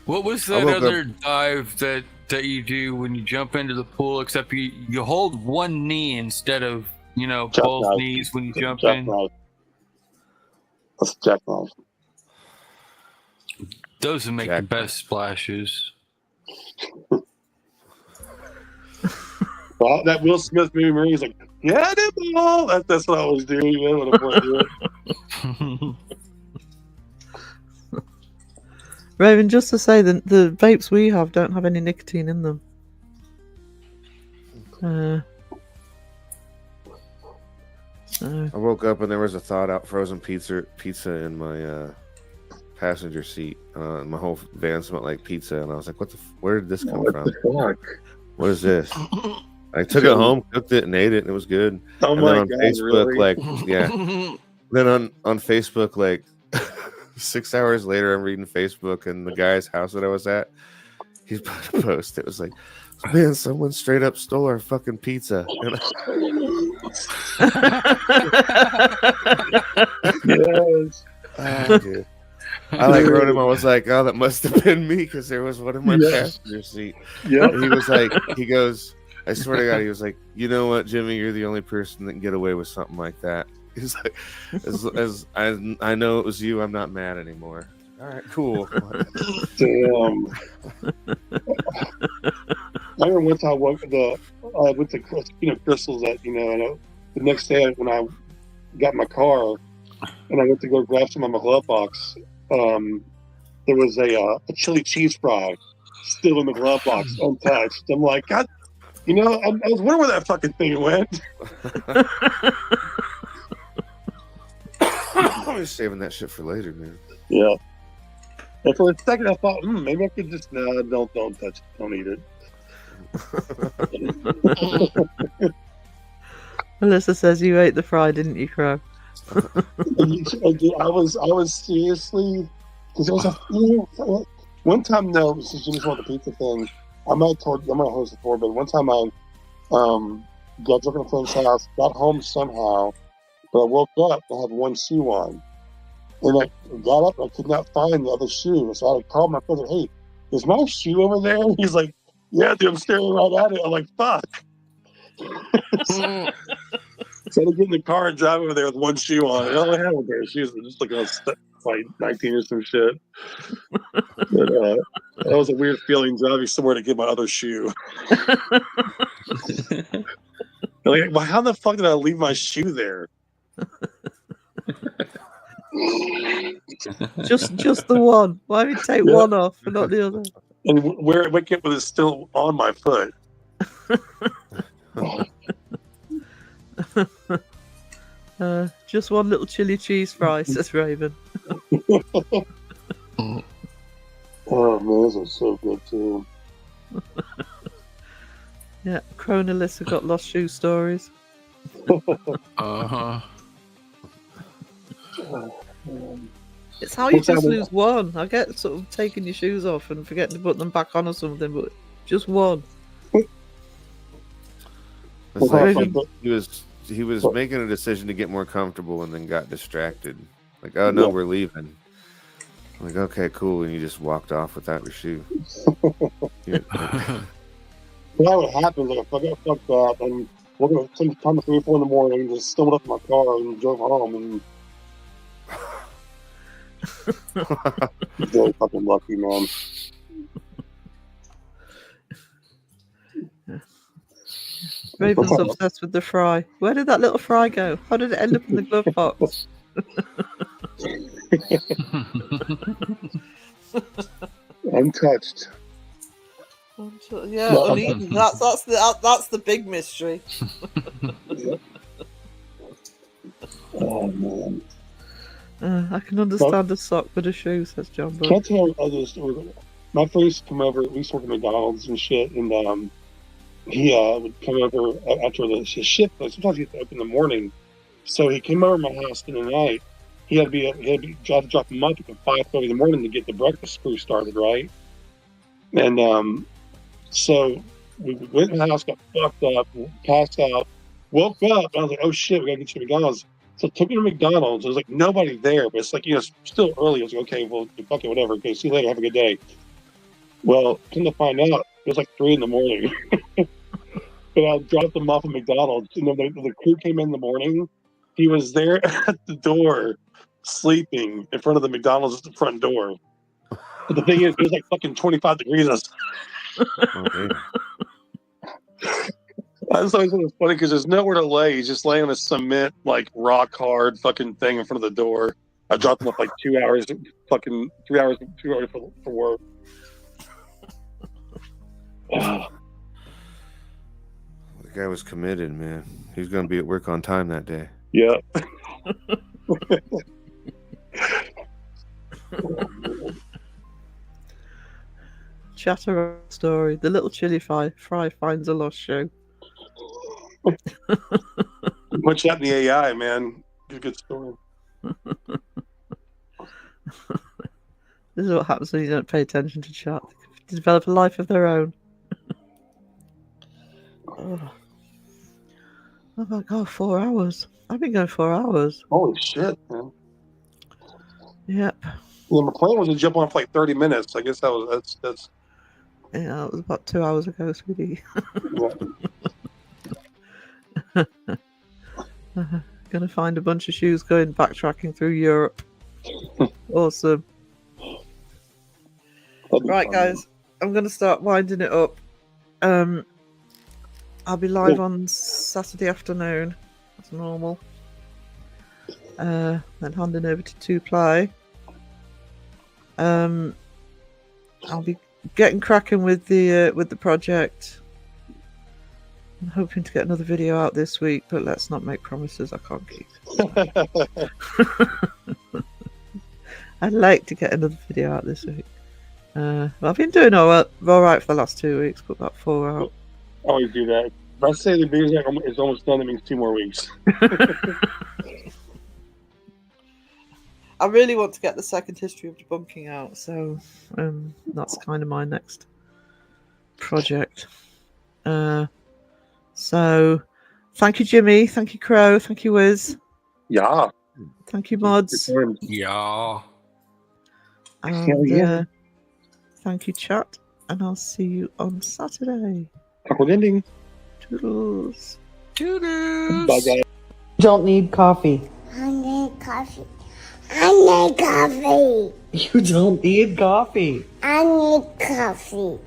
Speaker 5: What was that other dive that you do when you jump into the pool? Except you hold one knee instead of both knees when you jump in.
Speaker 8: That's jackknife.
Speaker 5: Those would make the best splashes.
Speaker 8: Well, that Will Smith movie, he's like, yeah, that's what I was doing. You know, when I do it.
Speaker 2: Raven, just to say that the vapes we have don't have any nicotine in them.
Speaker 11: I woke up and there was a thawed out frozen pizza in my passenger seat. My whole van smelled like pizza, and I was like, where did this come from? What is this? I took it home, cooked it, and ate it, and it was good.
Speaker 8: Oh
Speaker 11: and
Speaker 8: my
Speaker 11: then on
Speaker 8: God,
Speaker 11: Facebook,
Speaker 8: really?
Speaker 11: like, yeah. Then on Facebook, like 6 hours later, I'm reading Facebook, and the guy's house that I was at, he's put a post. It was like, man, someone straight up stole our fucking pizza. And
Speaker 8: yes.
Speaker 11: Dude. I like wrote him. I was like, oh, that must have been me because there was one in my passenger seat.
Speaker 8: Yeah.
Speaker 11: And he was like, he goes, I swear to God, he was like, you know what, Jimmy, you're the only person that can get away with something like that. He's like, as I know it was you, I'm not mad anymore. All right, cool.
Speaker 8: Damn. I remember once I went to crystals that I know the next day when I got my car and I went to go grab some of my glove box, there was a chili cheese fry still in the glove box untouched. I'm like, God, I was wondering where that fucking thing went.
Speaker 11: I was saving that shit for later, man.
Speaker 8: Yeah. And for a second, I thought, maybe I could just don't touch it, don't eat it.
Speaker 2: Alyssa says you ate the fry, didn't you, Crow?
Speaker 8: I was seriously, because there was one time though, since you just want the pizza thing, I might have told this before, but one time I got drunk at a friend's house, got home somehow, but I woke up and I had one shoe on. And I got up and I could not find the other shoe. So I called my brother, hey, is my shoe over there? And he's like, yeah, dude, I'm staring right at it. I'm like, fuck. So I get in the car and drive over there with one shoe on. I only had a pair of shoes. I'm just looking like 19 or some shit. But, that was a weird feeling driving somewhere to get my other shoe. Like, well, how the fuck did I leave my shoe there?
Speaker 2: Just the one. Why would you take one off and not the other?
Speaker 8: And where I wake up with it still on my foot.
Speaker 2: Just one little chili cheese fry, says Raven.
Speaker 8: Oh man, those are so good too.
Speaker 2: Yeah, Crow and Alyssa got lost shoe stories.
Speaker 5: Uh-huh.
Speaker 2: It's how you just lose one. I get sort of taking your shoes off and forgetting to put them back on or something, but just one.
Speaker 11: It's like he was making a decision to get more comfortable and then got distracted. Like, oh no, we're leaving. I'm like, okay, cool, and you just walked off without your shoe.
Speaker 8: That would happen if I got fucked up and woke up sometime at 3 or 4 in the morning and just stumbled up in my car and drove home and very fucking lucky, man.
Speaker 2: Raven's obsessed with the fry. Where did that little fry go? How did it end up in the glove box?
Speaker 8: Untouched.
Speaker 2: Yeah, uneaten. That's the big mystery.
Speaker 8: Oh man.
Speaker 2: I can understand a sock but a shoe, says John.
Speaker 8: Can I tell you other story? My friend used to come over. We used to work at McDonald's and shit, and he would come over after his shift. Sometimes he had to open in the morning, so he came over to my house in the night. He had to drop him up at 5:30 in the morning to get the breakfast crew started, right? And so we went in the house, got fucked up, passed out, woke up, and I was like, "Oh shit, we gotta get to McDonald's." So I took him to McDonald's. There was like nobody there, but it's like, you know, still early. I was like, okay, well, fuck it, whatever. Okay, see you later. Have a good day. Well, come to find out, it was like 3 in the morning. But I dropped him off at McDonald's. And then the crew came in the morning. He was there at the door, sleeping in front of the McDonald's at the front door. But the thing is, it was like fucking 25 degrees outside.
Speaker 11: Okay.
Speaker 8: I just always thought it was funny because there's nowhere to lay. He's just laying on a cement, like rock hard fucking thing in front of the door. I dropped him up like 2 hours, fucking 3 hours, 2 hours for work.
Speaker 11: The guy was committed, man. He was going to be at work on time that day.
Speaker 8: Yeah.
Speaker 2: Chatter story. The little chili fry finds a lost shoe.
Speaker 8: Put that in the AI, man. Good story.
Speaker 2: This is what happens when you don't pay attention to chat. They develop a life of their own. Oh my god, 4 hours. I've been going 4 hours.
Speaker 8: Holy shit, man.
Speaker 2: Yep.
Speaker 8: Well, my plan was to jump on for like 30 minutes. I guess that's
Speaker 2: Yeah, it was about 2 hours ago, sweetie. Gonna find a bunch of shoes going backtracking through Europe. Awesome. Right, guys, I'm gonna start winding it up. I'll be live on Saturday afternoon as normal. Then handing over to 2Play. I'll be getting cracking with the project. I'm hoping to get another video out this week, but let's not make promises I can't keep. I'd like to get another video out this week. Well, I've been doing all right for the last 2 weeks, put about 4 out.
Speaker 8: I always do that. If I say the video is almost done, it means 2 more weeks.
Speaker 2: I really want to get the second history of debunking out, so that's kind of my next project. So thank you, Jimmy. Thank you, Crow. Thank you, Wiz.
Speaker 8: Yeah.
Speaker 2: Thank you, Mods.
Speaker 5: Yeah.
Speaker 2: And thank you, chat. And I'll see you on Saturday.
Speaker 8: Awkward ending.
Speaker 2: Toodles.
Speaker 5: Toodles.
Speaker 8: Bye, guys.
Speaker 12: don't need coffee.
Speaker 13: I need coffee. I need coffee.
Speaker 12: You don't need coffee.
Speaker 13: I need coffee.